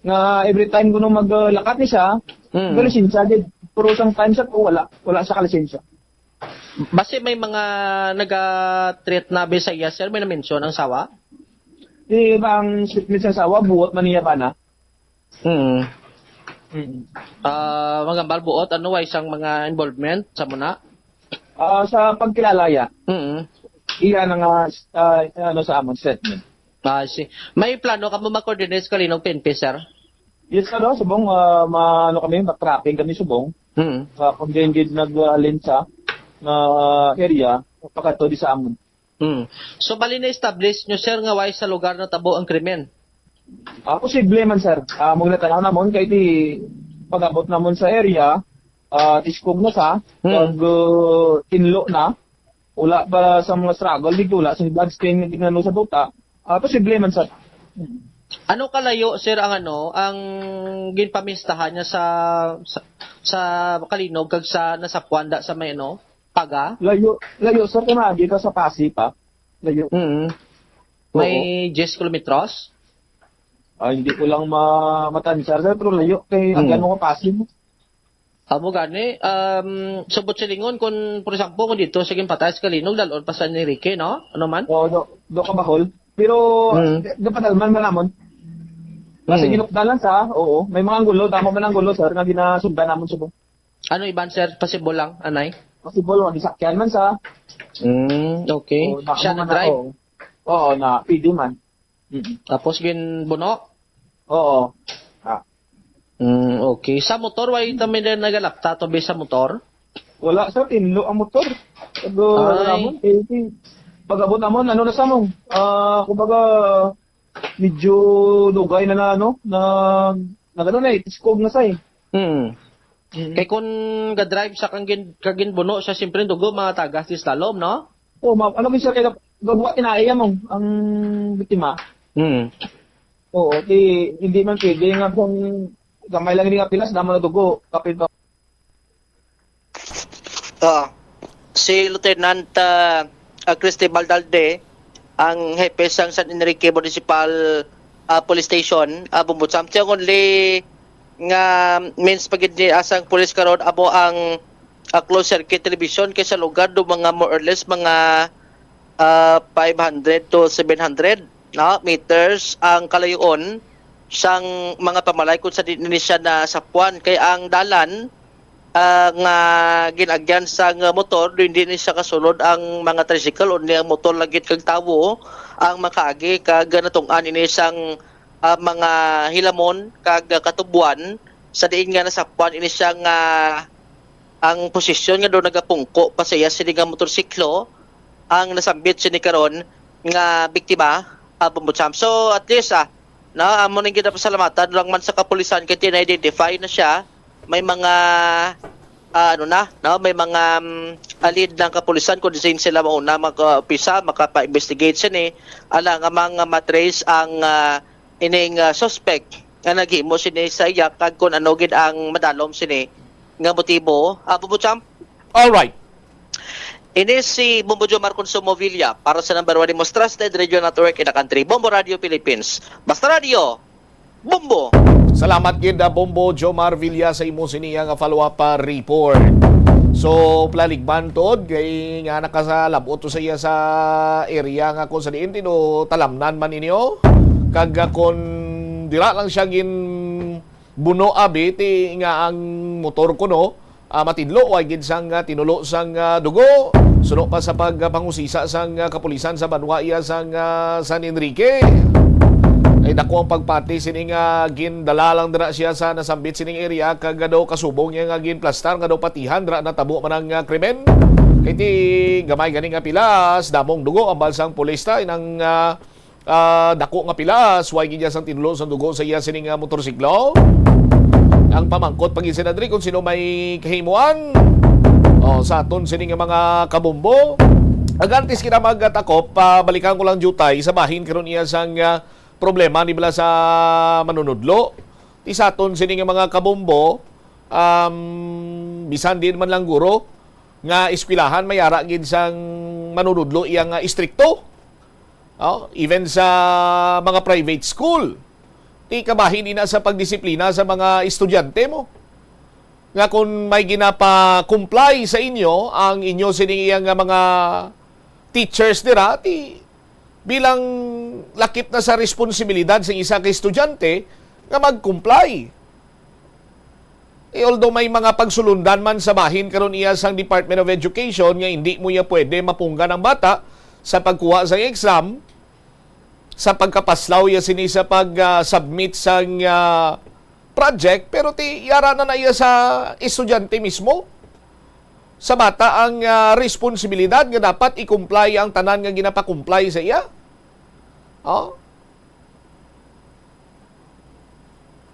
Nga every time kuno maglakat ni siya, lisensya gid. Pero sang time siya wala sa lisensya. Basta may mga naga-treat na sa iya sir, may na-mention ang sawa? Di ba ang statement sa sawa buot man niya pa na? Mga balbuot ano wa isang mga involvement sa muna? Sa pagkilalaya. Iyan ang sa amon statement. May plano ka mo ma-coordinate sa Kalinog PNP, sir? Yes, subong mag-trapping kami subong. Kung din nag-alin sa area, pagkato di sa amon. So, bali na-establish nyo, sir, nga why sa lugar na tabo ang krimen? Posible man, sir. Muna tanaw namon, kaya pag-abot namon sa area, tiskog na sa, tinlo na, wala para sa mga struggle, di wala sa blood stain na tingnan sa tuta. Posible man, sir. Ano kalayo, sir, ang ang ginpamistahan niya sa Kalinog kag sa nasapuanda sa may Paga? Layo, sir, kumagi ka sa Pasig pa. Layo. May 10 kilometros? Hindi ko lang matansar, sir, pero layo kay ang gano'n ka Pasig. Amo gani, subot silingon kung for example kung dito sige patay sa Kalinog dalon pa sa ni Ricky, no? Ano man? Do ka bahol. Pero gapadalman man namon. Kasi ginukdalan sa, may mga anggulo, tama man anggulo sir nga ginasugdan namon subong. Ano iban sir, possible lang anay? Possible man disakyan man sa. Okay. Siya na drive. Na PD man. Tapos ginbuno? Oo. Okay. Sa motor, why kami na nagalapta to be sa motor? Wala, sir. Tinlo ang motor. Pag-abot namon, ano na sa mong? Kumbaga, medyo dugay na gano'n na tiskog na sa Kaya kung ga-drive sa kagin buno, siya siyempre dugo, mga tagas di slalom, no? Ano minsan kaya gagawa kinaya mo ang biktima? Hindi man pwede nga kung Gamay lang nga pilas, damo na dugo. Kapit ba? Si Lieutenant Cristobal Dalde, ang hepe sang San Enrique Municipal Police Station, bumbutsam siya only nga means pagid ni asang police karon abo ang closed circuit television kaysa lugar do mga more or less mga 500 to 700 meters ang kalayon sang mga pamalay kung sa dinhi siya na sapuan kay ang dalan nga ginagyan sa motor hindi ni siya kasulod ang mga tricycle o ang motor lagit kag tawo ang makaagi kag natung-an ini sang mga hilamon kag katubuan sa diin nga nasapuan ini siya nga ang posisyon nga do nagapungko pa sa iya sini nga motorsiklo ang nasambit sini karon nga biktima bumbutsam. So at least amo ning ginapasalamatan lang man sa kapulisan kay tina-identify na siya. May mga may mga lead ng kapulisan kung design sila mauna mag-upisa, makapa-investigate sini alang mga matrace ang ining suspect nga naghimo sini sa iya kag kung ano gid ang madalom sini nga motibo. Bumbutsam. All right. Ini si Bombo Jomar Consumo Villa para sa number 1 most trusted radio network in the country, Bombo Radio Philippines. Basta Radio, Bombo! Salamat gid Bombo Jomar Villa sa imo siniya nga follow-up report. So, plaligban tod kay nga nakasalabot to sa iya sa area nga kung sa diin tino talamnan man inyo. Kag kon dira lang siya gin buno abi ti nga ang motor ko no. Matidlo o gid sang tinulo sang dugo. Suno pa sa pagpangusisa sang kapulisan sa Banwa iya sang San Enrique. Ay dako ang pagpati sining gindala lang dira siya sa nasambit sining area kag daw kasubong niya nga ginplastar nga daw patihan dira natabo man ang krimen. Kay ti gamay ganing nga pilas damong dugo ang balsang pulista inang dako nga pilas way gid sang tinulo sang dugo sa iya sining motorsiklo. Ang pamangkot pag isinadri kung sino may kahimuan sa aton sining mga kabumbo agantis kita magtakop balikan ko lang jutay sa bahin karon iya sang problema ni bala sa manunudlo ti sa aton sining mga kabumbo bisan din man lang guro nga eskwelahan mayara gid sang manunudlo iyang istrikto even sa mga private school. Ti kabahin ina sa pagdisiplina sa mga estudyante mo. Nga kung may ginapa-comply sa inyo, ang inyo siningiyang mga teachers dira, ti bilang lakip na sa responsibilidad sa isa ka estudyante, nga mag-comply. Although may mga pagsulundan man sa bahin karon iya sang Department of Education, nga hindi mo ya pwede mapunggan ang bata sa pagkuha sa exam, sa pagkapaslaw ya sini sa pag-submit sa project, pero ti yara na iya sa estudyante mismo. Sa bata ang responsibilidad nga dapat i-comply ang tanan nga ginapa-comply sa iya.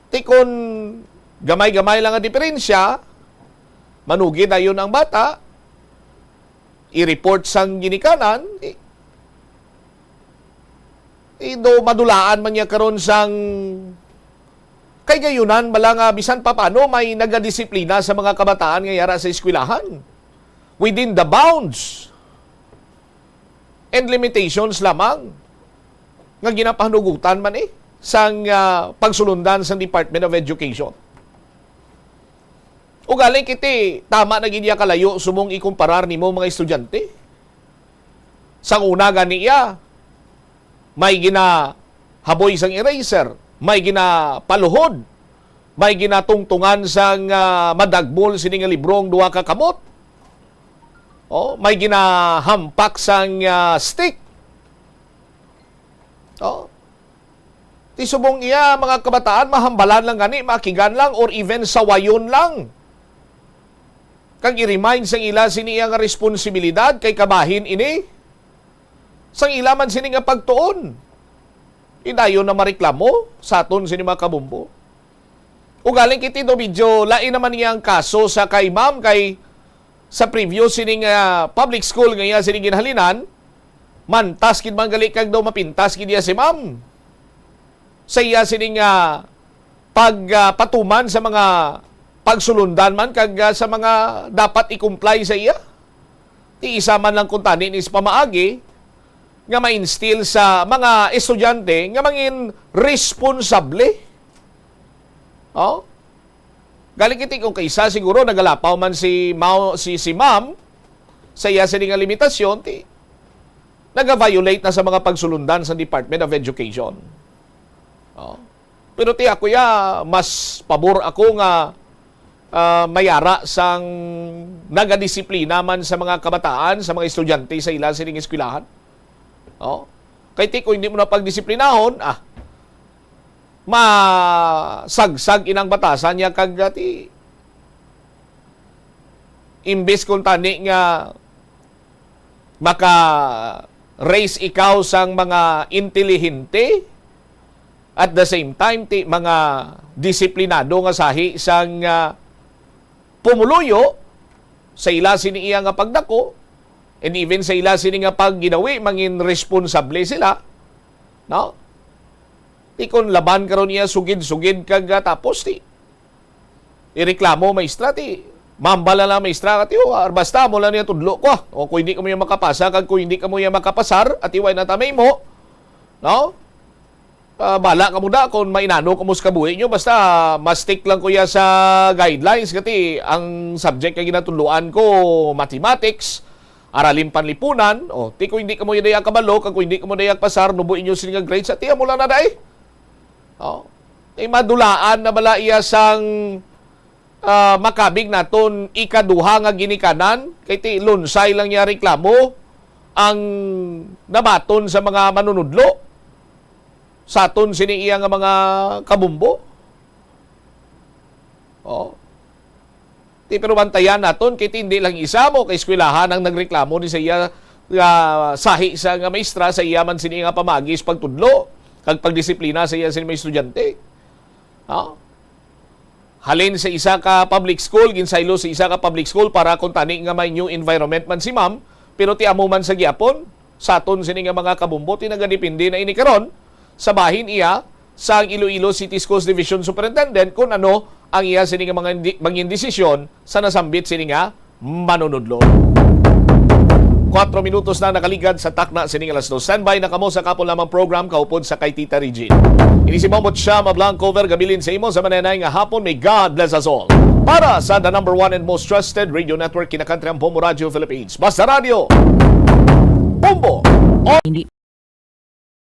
Ti kon gamay-gamay lang ang diferensya, manugid na yun ang bata, i-report sang ginikanan, do madulaan man niya karon sang kay gayunan bala nga bisan pa paano may nagadisiplina sa mga kabataan nga yara sa eskwelahan within the bounds and limitations lamang nga ginapahanugutan man sang pagsulundan sa Department of Education. Ugaling kiti tama na gid ya kalayo sumong ikumparar nimo mga estudyante. Sang una ganiya may ginahaboy sang eraser, may ginapaluhod, may ginatungtungan sang madagbol sining librong duha ka kamot. May ginahampak sang stick. Ti subong iya mga kabataan mahambalan lang gani, makigan lang or even sawayon lang. Kag i-remind sang ila sini nga responsibilidad kay kabahin ini. Sang ilaman sini nga pagtuon. Idayon na mareklamo sa aton sini mga kabumbo. Ugaling kiti do video, lain naman niya ang kaso sa kay ma'am kay sa previous sini nga public school nga iya sini ginhalinan, mantas kid man gali kag daw mapintas kid iya si ma'am. Sa iya sini nga pagpatuman sa mga pagsulundan man kag sa mga dapat i-comply sa iya. Ti isa man lang kuntani is pamaagi nga ma-instill sa mga estudyante nga mangin responsable. Oh? Galing kiti kung kaysa siguro nagalapaw man si ma'am sa iya sa nga limitasyon ti naga-violate na sa mga pagsulundan sa Department of Education. Oh. Pero ti ako mas pabor ako nga mayara sang nagadisiplina man sa mga kabataan, sa mga estudyante sa ilang sining eskwelahan. Oh. Kay ti kung hindi mo na pagdisiplinahon, masagsag inang batasan niya kagati. Imbes kung tani nga maka-raise ikaw sang mga intelihente, at the same time, ti mga disiplinado nga sahi sang pumuluyo sa ila sini iya nga pagdako, and even sa ila sini nga pagginawi, mangin responsable sila. No? Ti kon laban karon niya sugid-sugid kag tapos ti ireklamo maestra ti mambala lang maestra kati basta mo lang niya tudlo ko o kung hindi ka mo yung makapasa kag kung hindi ka mo yung makapasar at iway na tamay mo, no? Bala ka muna kung mainano ka mo sa kabuhi nyo, basta ma-stick lang ko ya sa guidelines kati ang subject na ginatuluan ko mathematics, aralin panlipunan, o ti kung hindi ka mo yung dayak kabalo, kung hindi ka mo dayak pasar, nubuin nyo sila grades at tiya mo lang na dahi. O, madulaan na bala iya sang makabig naton ikaduha nga ginikanan, kay ti lunsay lang niya reklamo ang nabaton sa mga manunudlo sa aton sini iya nga mga kabumbo. Oh. Ti pero bantayan naton kay hindi lang isa mo kay eskwelahan ang nagreklamo ni sa iya sahi sa nga maestra sa iya man sini nga pamagis pagtudlo kag pagdisiplina sa iya sini mga estudyante. Oh. Halin sa isa ka public school, ginsaylo sa isa ka public school para kung tani nga may new environment man si ma'am, pero ti amo man sa gyapon sa aton sini nga mga kabumbo ti nagadepende na ini karon sa bahin iya sa Iloilo City Schools Division Superintendent kung ano ang iya sini nga mga mangin desisyon sa nasambit sini nga manunudlo. 4 minutos na nakaligad sa takna sini nga alas 2. Standby na kamo sa kapon lamang program kaupod sa kay Tita Regine. Ini si Momot Shama Blanco Cover gabilin sa imo sa mananay nga hapon. May God bless us all. Para sa the number 1 and most trusted radio network kinakantri ang Bombo Radio Philippines. Basta Radio Bombo. Hindi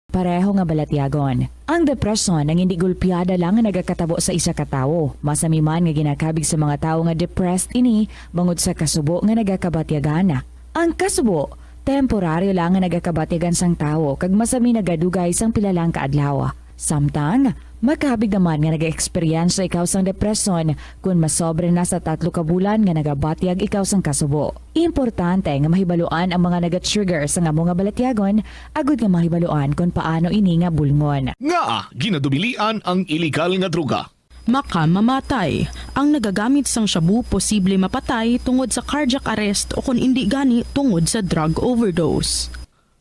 pareho nga balatyagon. Ang depresyon ang hindi gulpiyada lang nga nagakatabo sa isa ka tawo. Masami man nga ginakabig sa mga tawo nga depressed ini bangod sa kasubo nga nagakabatyagana. Ang kasubo, temporaryo lang nga nagakabatyagan sang tawo kag masami nagadugay sang pilalang kaadlaw. Samtang, makabig naman nga nag-experience ikaw sang depresyon kung masobre na sa 3 ka bulan nga nagabatyag ikaw sang kasubo. Importante nga mahibaluan ang mga naga-trigger sa nga mga balatyagon agud nga mahibaluan kung paano ini nga bulngon. Nga, ginadubilian ang illegal nga droga. Mamatay. Ang nagagamit sang shabu posible mapatay tungod sa cardiac arrest o kung hindi gani tungod sa drug overdose.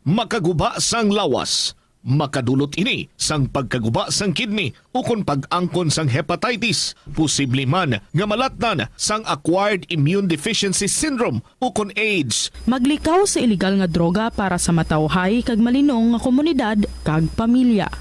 Makaguba sang lawas. Makadulot ini sang pagkaguba sang kidney o kung pag-angkon sang hepatitis. Posible man nga malatnan sang acquired immune deficiency syndrome o kung AIDS. Maglikaw sa illegal nga droga para sa matawhay kag malinong nga komunidad kag pamilya.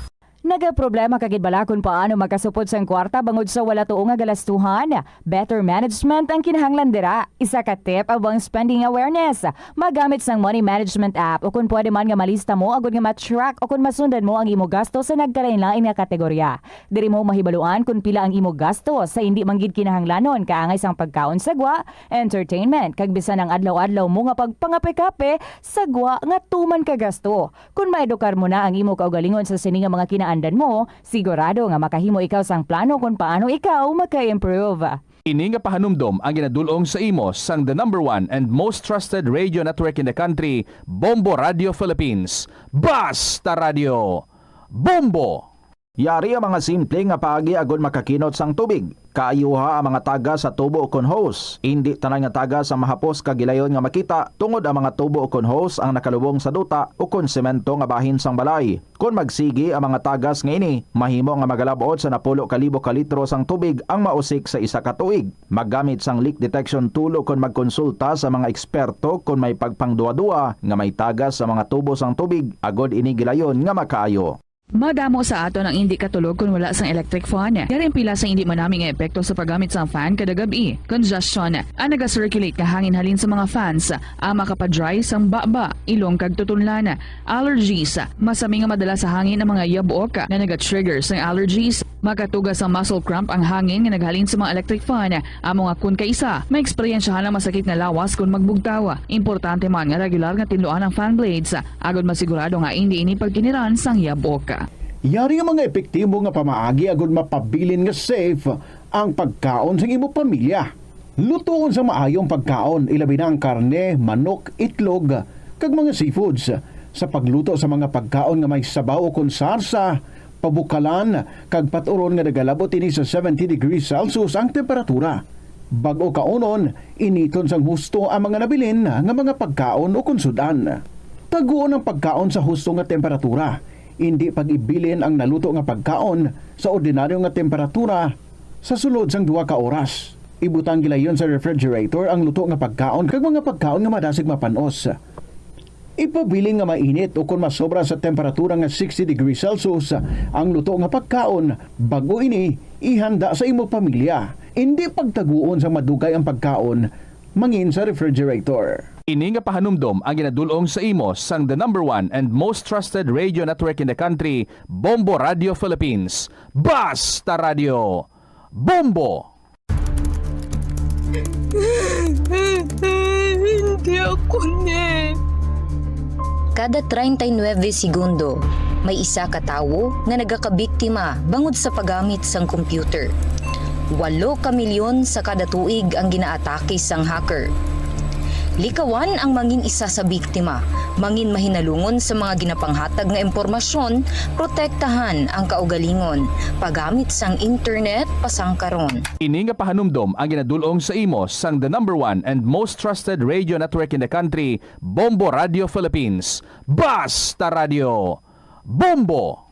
Nagaproblema kagid bala kung paano makasupod sang kwarta bangod sa wala tuong nga galastuhan. Better management ang kinahanglan dira. Isa ka tip abang spending awareness. Magamit sang money management app o kung pwede man nga malista mo agud nga ma-track o kung masundan mo ang imo gasto sa nagkalain-lain nga kategorya. Diri mo mahibaluan kung pila ang imo gasto sa hindi manggid kinahanglanon kaangay sang pagkaon sagwa, entertainment kag bisan ang adlaw-adlaw mo nga pagpangape-kape sagwa nga tuman ka gasto. Kung maedukar mo na ang imo kaugalingon sa sini nga mga andan mo, sigurado nga makahimo ikaw sang plano kung paano ikaw maka-improve. Ini nga pahanumdom ang ginadulong sa imo sang the number 1 and most trusted radio network in the country, Bombo Radio Philippines. Basta Radio Bombo! Yari ang mga simple nga paagi agud makakinot sang tubig. Kaayuha ang mga taga sa tubo kon hose. Hindi tanan nga taga sa mahapos kagilayon nga makita tungod ang mga tubo kon hose ang nakalubong sa duta o kon semento nga bahin sang balay. Kung magsigi ang mga tagas nga ini, mahimo nga magalabot sa 10,000 ka litro sang tubig ang mausik sa isa ka tuig. Maggamit sang leak detection tool o kon magkonsulta sa mga eksperto kung may pagpangduwa-duwa nga may tagas sa mga tubo sang tubig agod ini gilayon nga makaayo. Madamo sa ato ng hindi katulog kung wala sang electric fan. Yaring pila sa hindi manaming epekto sa paggamit sang fan kada gabi. Congestion, ang naga-circulate ka hangin halin sa mga fans, ang makapadry sang baba, ilong kag tutunlan. Allergies, masami nga madala sa hangin ang mga yabuok na naga-trigger sang allergies. Makatugas ang muscle cramp ang hangin nga naghalin sa mga electric fan. Ang mga kun kaisa, may eksperyensyahan ng masakit na lawas kung magbugtaw. Importante man nga regular nga tinluan ang fan blades, agad masigurado nga hindi ini pagkiniran sang yabuok. Yari ang mga epektibo nga pamaagi agud mapabilin nga safe ang pagkaon sa imo pamilya. Lutoon sa maayong pagkaon, ilabi na ang karne, manok, itlog, kag mga seafoods. Sa pagluto sa mga pagkaon nga may sabaw o konsarsa, pabukalan, kag paturon nga nagalabot ini sa 70 degrees Celsius ang temperatura. Bago kaunon, initon sang husto ang mga nabilin nga mga pagkaon o konsudan. Taguon ang pagkaon sa husto nga temperatura. Hindi pag-ibilin ang naluto nga pagkaon sa ordinaryo nga temperatura sa sulod sang 2 ka oras. Ibutang gilayon sa refrigerator ang luto nga pagkaon kag mga pagkaon nga madasig mapanos. Ipabilin nga mainit o kung masobra sa temperatura nga 60 degrees Celsius ang luto nga pagkaon, bago ini ihanda sa imo pamilya. Hindi pagtaguon sa madugay ang pagkaon mangin sa refrigerator. Ini nga pahanumdom ang ginadulong sa imo sang the #1 and most trusted radio network in the country, Bombo Radio Philippines. Basta Radio Bombo! Hindi ako Kada 39 segundo, may isa ka tawo nga nagakabiktima bangod sa paggamit sang computer. 8 ka milyon sa kada tuig ang ginaatake sang hacker. Likawan ang mangin isa sa biktima, mangin mahinalungon sa mga ginapanghatag nga impormasyon, protektahan ang kaugalingon, paggamit sang internet pasangkaron. Ini nga pahanumdom ang ginadulong sa imo sang the #1 and most trusted radio network in the country, Bombo Radio Philippines. Basta Radio Bombo!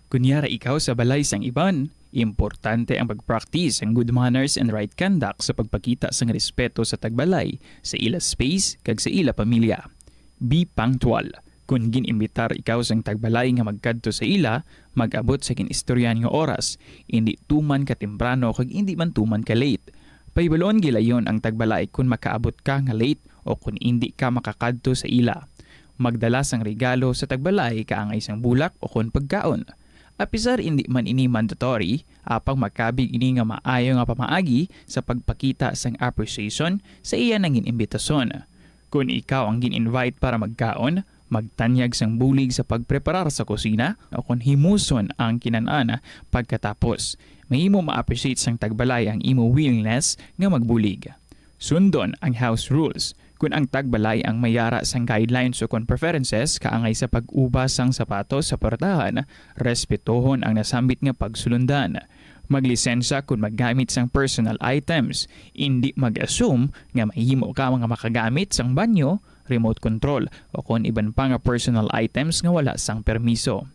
Kunyara ikaw sa balay sang iban, importante ang pag-practice ang good manners and right conduct sa pagpakita sang respeto sa tagbalay, sa ila space, kag sa ila pamilya. Be punctual. Kung ginimbitar ikaw sang tagbalay nga magkadto sa ila, mag-abot sa kinistoryan nga oras, hindi tuman ka temprano kag hindi man tuman ka late. Paibaloon gilayon ang tagbalay kung makaabot ka nga late o kung hindi ka makakadto sa ila. Magdala sang regalo sa tagbalay kaangay sang bulak o kung pagkaon. Apisar hindi man ini mandatory, apang makabig ini nga maayo nga pamaagi sa pagpakita sang appreciation sa iya nangin imbitasyon. Kung ikaw ang gin-invite para magkaon, magtanyag sang bulig sa pagpreparar sa kusina o kung himuson ang kinanana pagkatapos. Mahimo ma-appreciate sang tagbalay ang imo willingness nga magbulig. Sundon ang house rules. Kung ang tagbalay ang mayara sang guidelines o kung preferences kaangay sa pag-ubas sang sapatos sa portahan, respetohon ang nasambit nga pagsulundan. Maglisensya kung maggamit sang personal items, hindi mag-assume nga mahimo ka mga makagamit sang banyo, remote control o kung iban pa nga personal items nga wala sang permiso.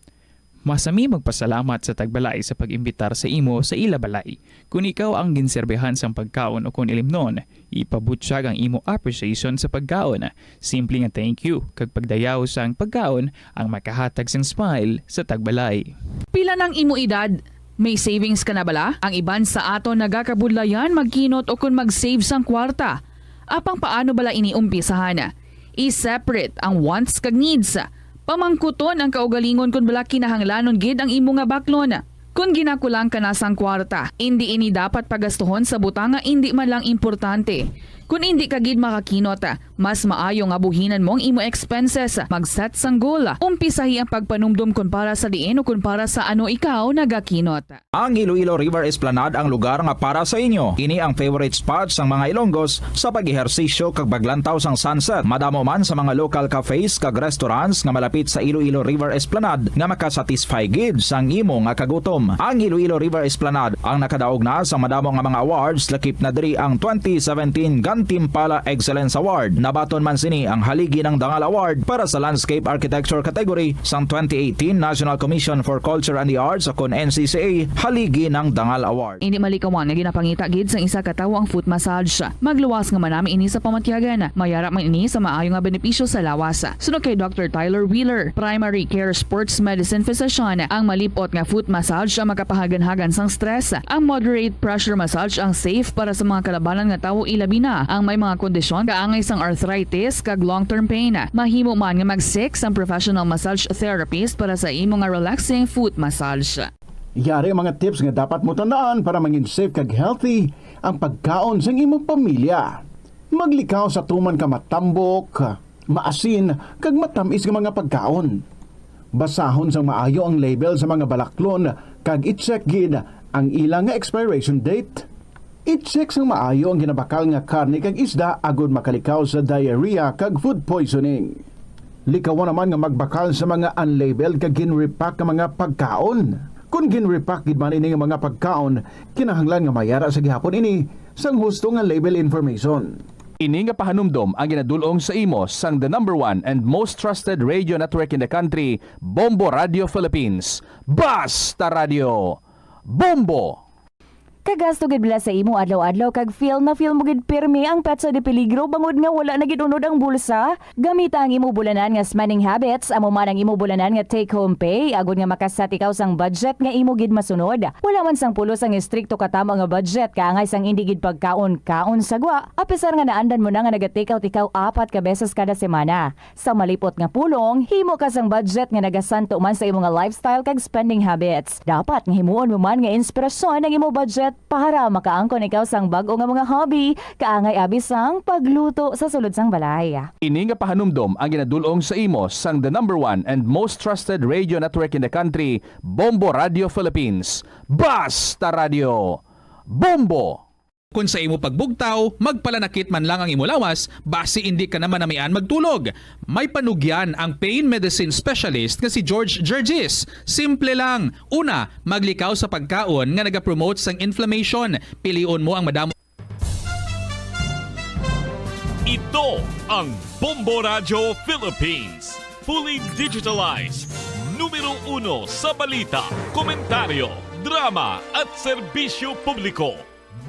Masami magpasalamat sa tagbalay sa pag-imbitar sa imo sa ila balay. Kung ikaw ang ginserbehan sang pagkaon o kung ilimnon, ipabutsyag ang imo appreciation sa pagkaon. Simple nga thank you kag pagdayaw sang pagkaon ang makahatag sang smile sa tagbalay. Pila ng imo edad? May savings ka na bala? Ang iban sa ato nagakabudlayan magkinot o kung mag-save sang kwarta. Apang paano bala iniumpisahan? I-separate ang wants kag needs. Pamangkuton ang kaugalingon kung bala kinahanglanon gid ang imo nga baklon. Kung ginakulang ka na sang kwarta, hindi ini dapat pagastuhon sa butanga hindi man lang importante. Kung hindi ka gid makakinot, mas maayo nga buhinan mong imo expenses. Mag-set sang goal. Umpisahi ang pagpanumdum kung para sa diin o kung para sa ano ikaw nagakinot. Ang Iloilo River Esplanade ang lugar nga para sa inyo. Ini ang favorite spot sang mga Ilonggos sa pag-ehersisyo kag paglantaw sang sunset. Madamo man sa mga local cafes kag restaurants nga malapit sa Iloilo River Esplanade nga makasatisfy gid sang imo nga kagutom. Ang Iloilo River Esplanade ang nakadaog na sa madamo nga mga awards, lakip na diri ang 2017 Gantimpala Excellence Award. Nabaton man sini ang haligi ng Dangal Award para sa Landscape Architecture category sang 2018 National Commission for Culture and the Arts o kon NCCA haligi ng Dangal Award. Hindi malikawan nga ginapangita gid sa isa ka tawo ang foot massage. Magluwas nga manami ini sa pamatyagan. Mayara man ini sa maayo nga benepisyo sa lawas. Sunod kay Dr. Tyler Wheeler, Primary Care Sports Medicine Physician, ang malipot nga foot massage ang makapahagan-hagan sang stress. Ang moderate pressure massage ang safe para sa mga kalabanan nga tawo ilabi na ang may mga kondisyon kaangay sang arthritis kag long-term pain. Mahimo man nga mag-seek ang professional massage therapist para sa imo nga relaxing foot massage. Yari ang mga tips nga dapat mo tandaan para maging safe kag healthy ang pagkaon sa imong pamilya. Maglikaw sa tuman ka matambok, maasin, kag matamis nga mga pagkaon. Basahon sang maayo ang label sa mga balaklon kag i-check gid ang ilang nga expiration date. I-check sang maayo ang ginabakal nga karne kag isda agud makalikaw sa diarrhea kag food poisoning. Likawan naman nga magbakal sa mga unlabeled kag ginrepack nga mga pagkaon. Kung ginrepack gid man ini nga mga pagkaon, kinahanglan nga mayara sa gihapon ini sang husto nga label information. Ini nga pahanumdom ang ginadulong sa imo sang the number 1 and most trusted radio network in the country, Bombo Radio Philippines. Basta Radio! Bombo! Kagasto gid bila sa imo adlaw-adlaw kag feel mo gid pirmi ang petsa de peligro bangod nga wala na gid unod ang bulsa. Gamita ang imo bulanan nga spending habits, amo man ang imo bulanan nga take home pay agud nga makasat ikaw sang budget nga imo gid masunod. Wala man sang pulos ang istrikto katama nga budget kaangay sang indi gid pagkaon sagwa. Apisar nga naandan mo na nga naga-take out ikaw 4 ka beses kada semana. Sa malipot nga pulong, himo ka sang budget nga nagasanto man sa imo nga lifestyle kag spending habits. Dapat nga himuon mo man nga inspirasyon ang imo budget para makaangkon ikaw sang bag-o nga mga hobby, kaangay abis sang pagluto sa sulod sang balay. Ini nga pahanumdom ang ginadulong sa imo sang the number 1 and most trusted radio network in the country, Bombo Radio Philippines. Basta Radio! Bombo! Kung sa imo pagbugtaw, magpalanakit man lang ang imo lawas, basi hindi ka naman namian magtulog. May panugyan ang pain medicine specialist nga si George Gergis. Simple lang. Una, maglikaw sa pagkaon nga nagapromote sang inflammation. Pilion mo ang madamo. Ito ang Bombo Radio Philippines. Fully digitalized. Numero 1 sa balita, komentaryo, drama at serbisyo publiko.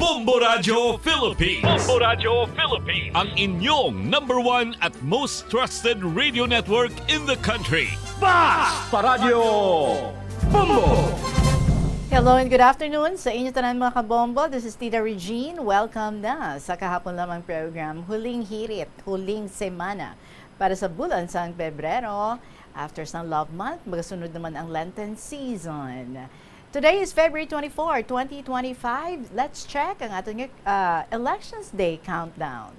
Bombo Radio Philippines. Bombo Radio Philippines. Ang inyong number 1 at most trusted radio network in the country. Basta Radio! Bombo! Hello and good afternoon sa inyo tanan mga kabombo. This is Tita Regine. Welcome na sa kahapon lamang program Huling Hirit, Huling Semana para sa bulan sang Pebrero. After sang Love Month, magasunod naman ang Lenten season. Today is February 24, 2025. Let's check ang ating Elections Day countdown.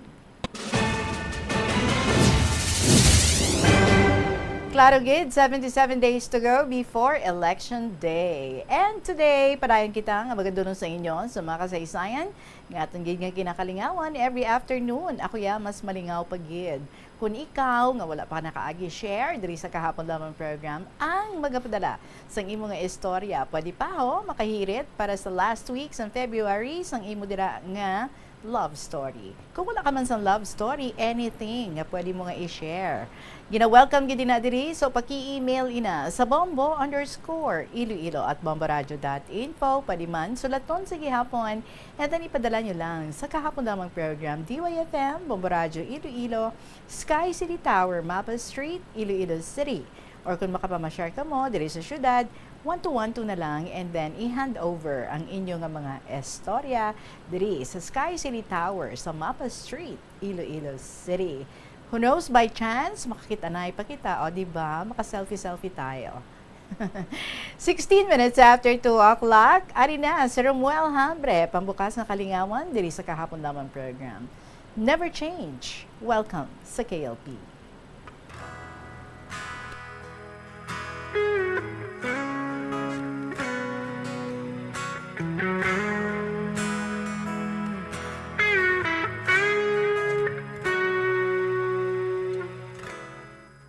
Klaro gid, 77 days to go before Election Day. And today, padayon kita nga magadulong sa inyo sa mga kasaysayan nga atong gid nga kinakalingawan every afternoon. Ako ya mas malingaw pa gid. Kung ikaw nga wala pa nakaagi share diri sa kahapon lamang program ang magapadala sang imo nga istorya, pwede pa makahirit para sa last week sa February sang imo dira nga love story. Kung wala ka man sa love story, anything nga pwede mo nga i-share. Gina-welcome gid na diri, so paki-email ina sa bombo_iloilo@bomboradio.info. Pwede man sulaton sa gihapon and then ipadala nyo lang sa kahapon lamang program DYFM, Bombo Radio Iloilo, Sky City Tower, Mapa Street, Iloilo City. Or kung makapamashare ka mo diri sa syudad, 1212 na lang and then i-hand over ang inyo nga mga estorya diri sa Sky City Tower sa Mapa Street, Iloilo City. Who knows, by chance, makakita na ipakita, o diba, maka-selfie tayo. 16 minutes after 2 o'clock, ari na si Romuel Hambre, pambukas ng kalingawan diri sa kahapon lamang program. Never change. Welcome sa KLP.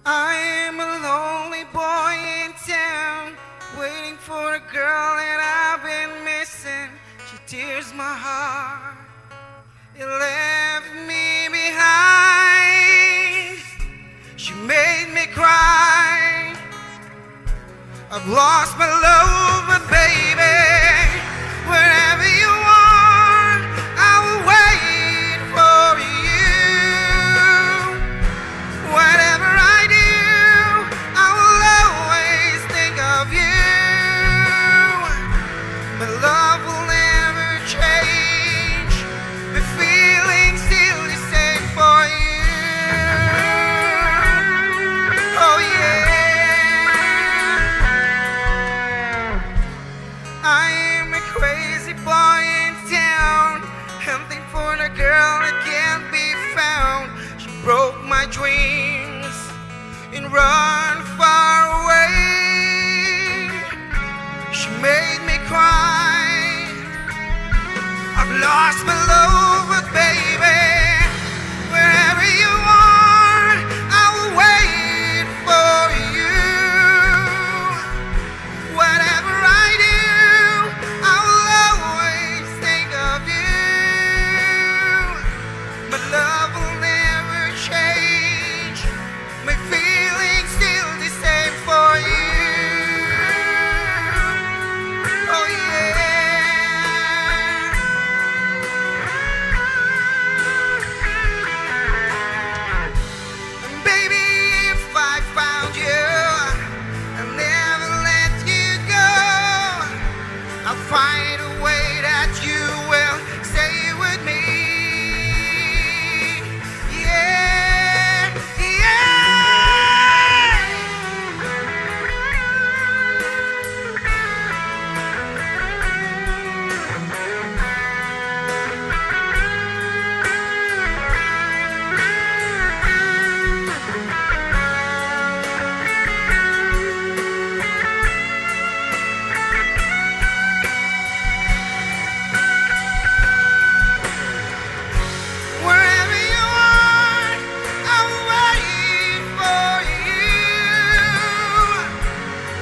I'm a lonely boy in town, waiting for a girl that I've been missing. She tears my heart, it left me behind. She made me cry, I've lost my love, but baby, wherever you are, I will wait for you. Whatever I do, I will always think of you. My love will never change, the feeling's still the same for you. Oh yeah, I am a crazy boy in town, hunting for the girl that can't be found. She broke my dreams and run far away. She made me cry, I've lost my love, but baby, wherever you are, I will wait for you. Whatever I do, I will always think of you. My love will never change, my feelings still the same for you. Oh yeah. And baby, if I found you, I'll never let you go. I'll find a way that you will stay with me. Yeah, wherever you are, I will wait for you.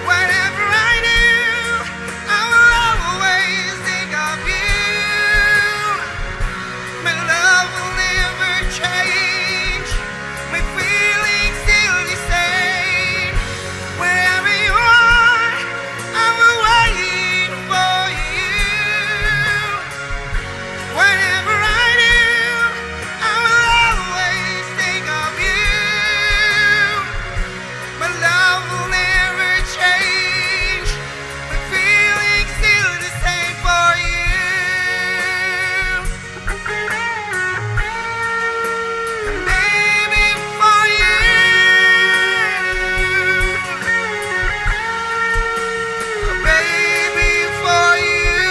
Whatever I do, I will always think of you. My love will never change, my feelings still the same. Wherever you are, I will wait for you. Whatever I do, I will always think of you. My love will never change, my feelings still the same for you. And baby, for you. Baby, for you.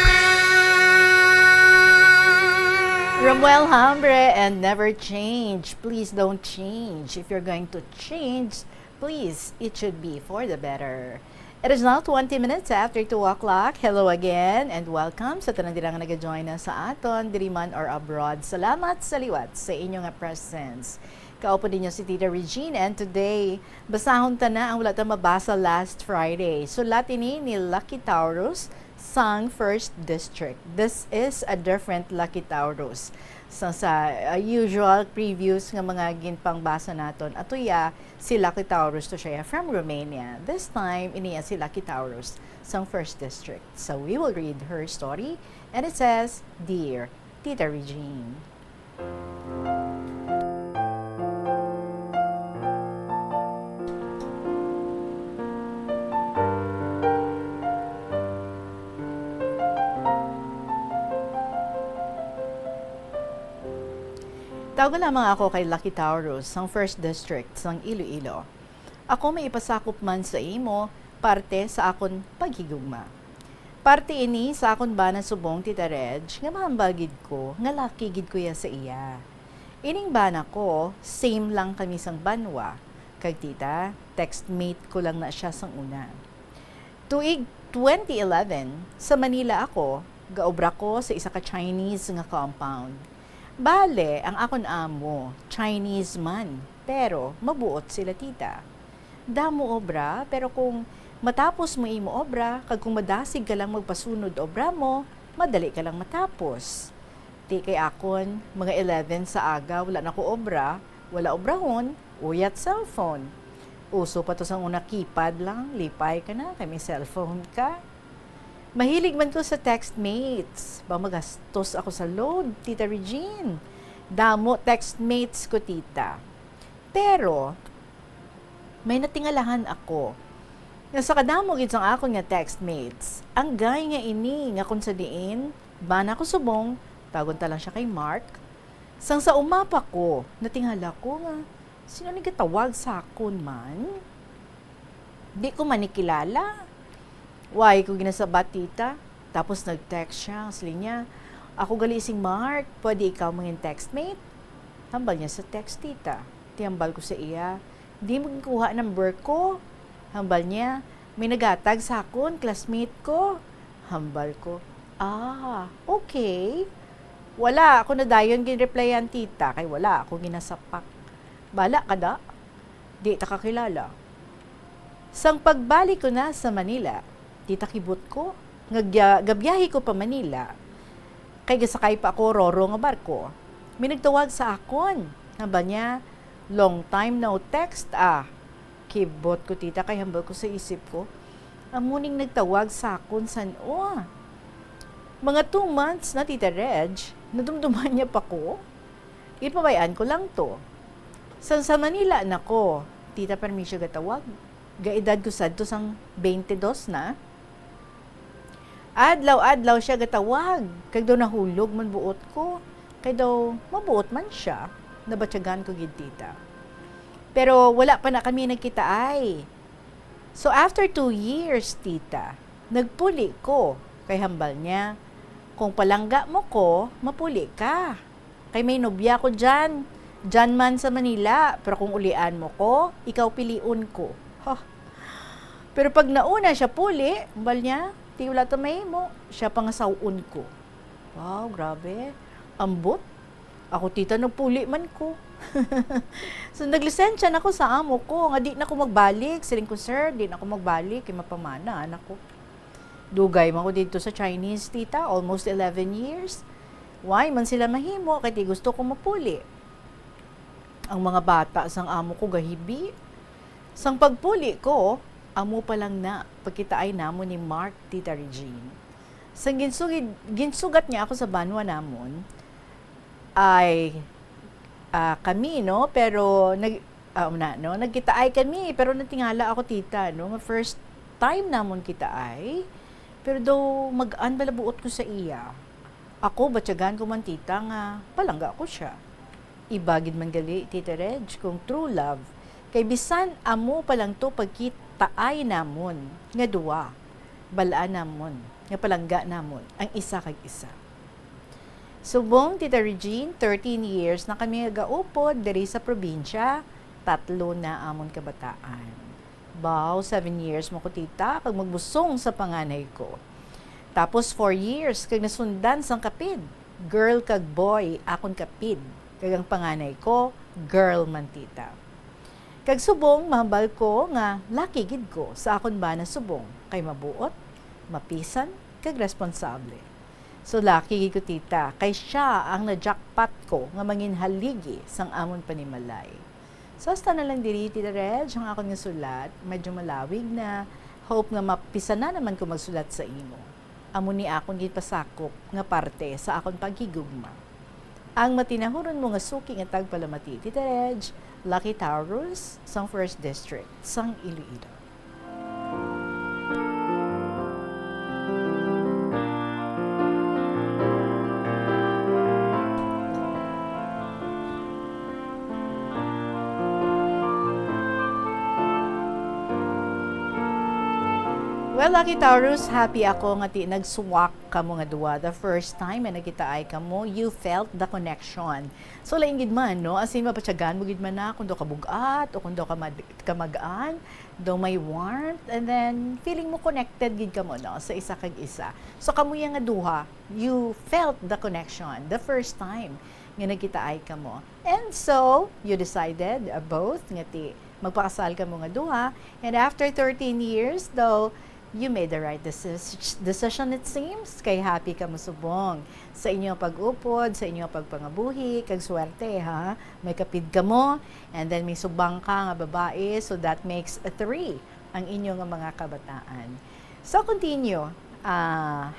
Romuel Hambre and Never Change. Please don't change. If you're going to change, please, it should be for the better. It is now 20 minutes after 2 o'clock. Hello again and welcome sa tanan dirang nag-join na sa aton, diri man or abroad. Salamat sa liwat sa inyong presence. Kaupo ninyo si Tita Regine and today, basahon ta na ang wala ta mabasa last Friday. Sulat ini ni Lucky Taurus sang 1st District. This is a different Lucky Taurus. Sa usual previews nga mga ginpangbasa naton, atoya si Lucky Taurus to siya from Romania. This time, iniya si Lucky Taurus sang 1st District. So we will read her story and it says, Dear Tita Regine. Tawagan lamang ako kay Lucky Taurus, sang 1st District, sang Iloilo. Ako may ipasakop man sa imo, parte sa akon paghigugma. Parte ini sa akon ba na subong Tita Reg, nga mahambagid ko, nga laki gid ko ya sa iya. Ining bana ko, same lang kami sang banwa. Kag tita, textmate ko lang na siya sang una. Tuig 2011, sa Manila ako, gaobra ko sa isa ka Chinese nga compound. Bale, ang akon amo, Chinese man, pero mabuot sila tita. Damo obra, pero kung matapos mo imo obra, kag kung madasig ka lang magpasunod obra mo, madali ka lang matapos. Di kay akon, mga 11 sa aga, wala na ko obra, wala obrahon, uyat cellphone. Uso pa to sa una keypad lang, lipay ka na, kay may cellphone ka. Mahilig man ko sa textmates. Ba magastos ako sa load, Tita Regine. Damo textmates ko, tita. Pero, may natingalahan ako. Nga sa kadamo gid sang akon nga textmates, ang gay nga ini nga kung sa diin, ba na ko subong, tagon ta lang siya kay Mark. Sang sa umapa ko, natingala ko nga, sino ni katawag sa akon man? Di ko manikilala. Why ko ginasabat tita? Tapos nag-text siya, ang niya, ako galising Mark, pwede ikaw mong textmate? Hambal niya sa text tita. Tiyambal ko sa iya, di mo kuha number ko. Hambal niya, may nagatag sa akon, classmate ko. Hambal ko, okay. Wala, ako na dayon gin-replyan tita, kay wala ako ginasapak. Bala ka da? Di ta kakilala. Sang pagbalik ko na sa Manila, tita kibot ko, gabyahe ko pa Manila, kay gasakay pa ako roro nga barko. May nagtawag sa akon. Hamba niya, long time no text Kibot ko tita, kay hambal ko sa isip ko. Amuning nagtawag sa akon san Mga 2 months na Tita Reg, nadumduman niya pa ko. Ipabayaan ko lang to. Sa Manila na ko, tita permisyo gatawag. Gaedad ko sadto sang 22 na. Adlaw-adlaw siya gatawag. Kag daw nahulog man buot ko. Kay daw mabuot man siya. Nabatyagan ko gid tita. Pero wala pa na kami nagkita ay. So after 2 years, tita, nagpuli ko. Kay hambal niya, kung palangga mo ko, mapuli ka. Kay may nobya ko dyan. Dyan man sa Manila. Pero kung ulian mo ko, ikaw piliun ko. Pero pag nauna siya puli, hambal niya, ti wala tamay mo, siya pangasawun ko. Wow, grabe. Ambot. Ako tita nagpuli man ko. So naglisensya na ko sa amo ko, nga di na ko magbalik. Siling ko, sir, di na ko magbalik, kay mapamana, anak ko. Dugay man ko dito sa Chinese, tita, almost 11 years. Why man sila mahimo, kay di gusto ko mapuli. Ang mga bata sang amo ko gahibi. Sang pagpuli ko, amo pa lang na pagkitaay namo ni Mark, Tita Regine. Sang ginsugat niya ako sa banwa namon, ay kami, no? Pero nagkitaay kami, pero natingala ako tita, no? First time namon kitaay, pero daw mag-an balabuot ko sa iya. Ako, batyagan ko man tita nga, palangga ko siya. Ibagid man gali, Tita Reg, kung true love. Kay bisan, amo pa lang to pagkitaay namon, nga duwa, balaan namon, nga palangga namon, ang isa kag isa. Subong, Tita Regine, 13 years na kami nagaupod diri sa probinsya, 3 na amon kabataan. Baw, 7 years mo ko tita, kag magbusong sa panganay ko. Tapos 4 years, kag nasundan sang kapid. Girl kag boy, akon kapid. Kag ang panganay ko, girl man tita. Kag subong, mahambal ko nga, laki gid ko sa akon ba na subong. Kay mabuot, mapisan, kag responsable. So laki gid ko tita, kay siya ang na-jackpot ko nga mangin haligi sang amon panimalay. So hasta na lang diri, Tita Reg, ang akon nga sulat, medyo malawig na, hope nga mapisa na naman ko magsulat sa imo. Amo ni akon gid pasakop nga parte sa akon paghigugma. Ang matinahuron mo nga suki nga tagpalamati, Tita Reg, Lucky Taurus, sang 1st District, sang Iloilo. Well, Lucky Taurus, happy ako nga ti nagswak ka mo nga duwa. The first time na nakita ay ka mo, you felt the connection. So, laing gid man, no? As in, mapatsagan mo gid man na kung do ka bugat o kung do ka magaan, do may warmth, and then feeling mo connected gid ka mo, no? Sa isa kag isa. So, kamuya nga duha, you felt the connection the first time nga nakita ay ka mo. And so, you decided both nga ti magpakasal ka mo nga duha, and after 13 years, though, you made the right decision, it seems. Kay happy ka musubong sa inyong pag-upod, sa inyong pagpangabuhi, kag swerte, ha? May kapid ka mo, and then may subang ka nga babae, so that makes 3 ang inyong mga kabataan. So, continue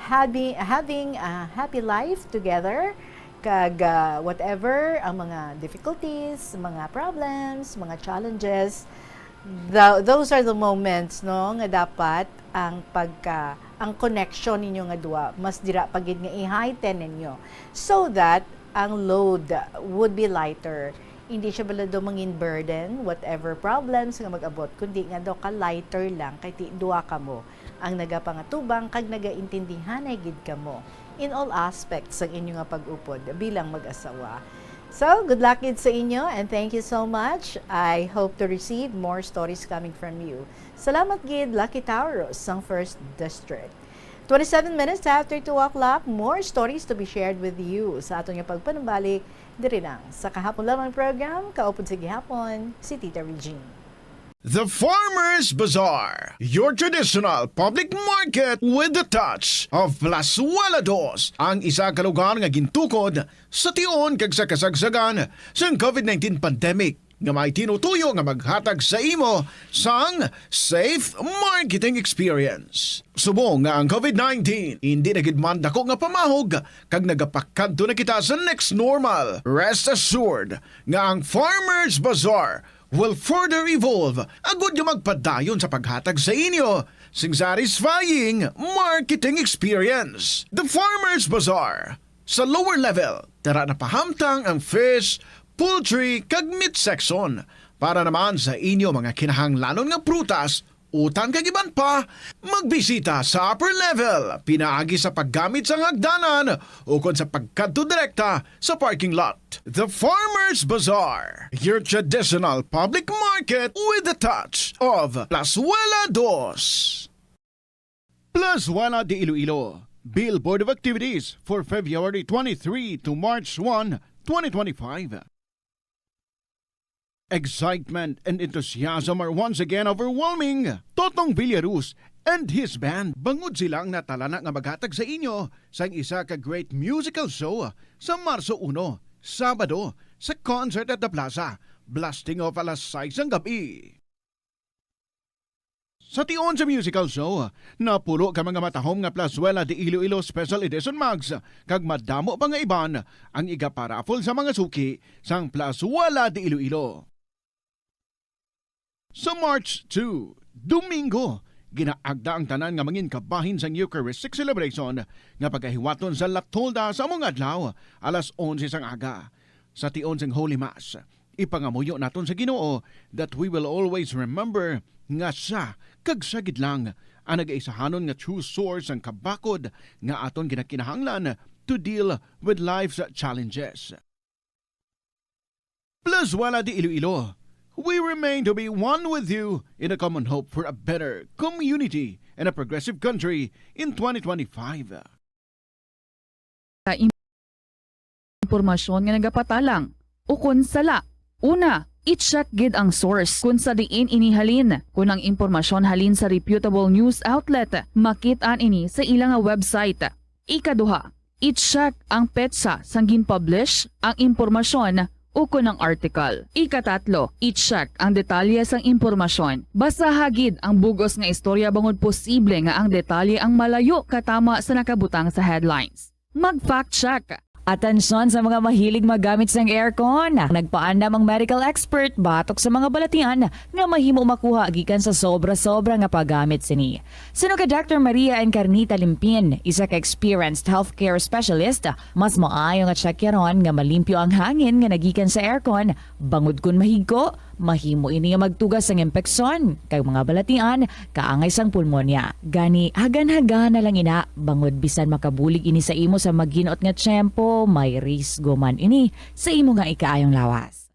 having a happy life together, kag whatever ang mga difficulties, mga problems, mga challenges, those are the moments, no, nga dapat ang connection ninyo nga duwa mas dira pagid nga i-heighten ninyo so that ang load would be lighter. Hindi siya bala do mangin burden whatever problems nga mag-abot, kundi nga do ka lighter lang kay ti duwa ka mo ang nagapangatubang kag nagaintindihan ay gid ka mo in all aspects ng inyo nga pag-upod bilang mag-asawa. So, good luck gid sa inyo and thank you so much. I hope to receive more stories coming from you. Salamat gid, Lucky Taurus, ang 1st District. 27 minutes after 2 o'clock, more stories to be shared with you sa atong pagpanumbalik diri lang sa kahapon lamang program, Kaupod sa Gihapon, si Tita Regine. The Farmers Bazaar, your traditional public market with the touch of Plazuela Dos, ang isa ka lugar nga gintukod sa tion kag sa kasagsagan sa COVID-19 pandemic nga may tinutuyo nga maghatag sa imo sang safe marketing experience. Subong nga ang COVID-19 hindi na gid man dako nga pamahog kag nagapakadto na kita sa next normal. Rest assured nga ang Farmers Bazaar will further evolve agud nga magpadayon sa paghatag sa inyo sing satisfying marketing experience. The Farmers Bazaar. Sa lower level, tara na pahamtang ang fish, poultry, kag meat section para naman sa inyo mga kinahanglanon nga prutas, utan kag iban pa, magbisita sa upper level, pinaagi sa paggamit sa hagdanan o kon sa pagkadto direkta sa parking lot. The Farmers Bazaar, your traditional public market with a touch of Plazuela Dos. Plazuela de Iloilo, Billboard of Activities for February 23 to March 1, 2025. Excitement and enthusiasm are once again overwhelming. Totong Villaruz and his band bangod silang natalana nga maghatag sa inyo sa isa ka great musical show sa Marso 1, Sabado, sa Concert at the Plaza, blasting off alas 6 ang gabi. Sa tion sa musical show, napulo ka mga matahom nga Plazuela de Iloilo Special Edition Mags kag madamo pa nga iban ang igaparafol sa mga suki sang Plazuela de Iloilo. Sa March 2, Domingo, ginaagda ang tanan nga mangin kabahin sang Eucharistic celebration nga pagahiwaton sa Latolda sa among adlaw alas 11 sang aga. Sa tion sang Holy Mass, ipangamuyo naton sa Ginoo that we will always remember nga siya kag sagid lang ang nag-aisahanon nga true source ang kabakod nga aton ginakinahanglan to deal with life's challenges. Plazuela de Iloilo, we remain to be one with you in a common hope for a better community and a progressive country in 2025. Impormasyon nga nagapatalang ukon sala. Una, i-check gid ang source kung sa diin inihalin. Kung ang impormasyon halin sa reputable news outlet, makitaan ini sa ilang website. Ikaduha, i-check ang petsa sang gin-publish ang impormasyon ukon ng article. Ikatatlo, i-check ang detalye sang impormasyon. Basta hagid ang bugos nga istorya bangod posible nga ang detalye ang malayo katama sa nakabutang sa headlines. Mag-fact check. Atensyon sa mga mahilig magamit sang aircon. Nagpaandam ang medical expert batok sa mga balatian nga mahimo makuha gikan sa sobra-sobra nga paggamit sini. Sino ka Dr. Maria Encarnita Limpin, isa ka experienced healthcare specialist, mas maayo nga checkyaron nga malimpyo ang hangin nga nagikan sa aircon bangod kun mahigko, mahimo ini nga magtugas sang impeksyon kay mga balatian kaangay sang pulmonya. Gani hagan-hagan na lang ina bangod bisan makabulig ini sa imo sa maghinot nga tiyempo, may risgo man ini sa imo nga ikaayong lawas.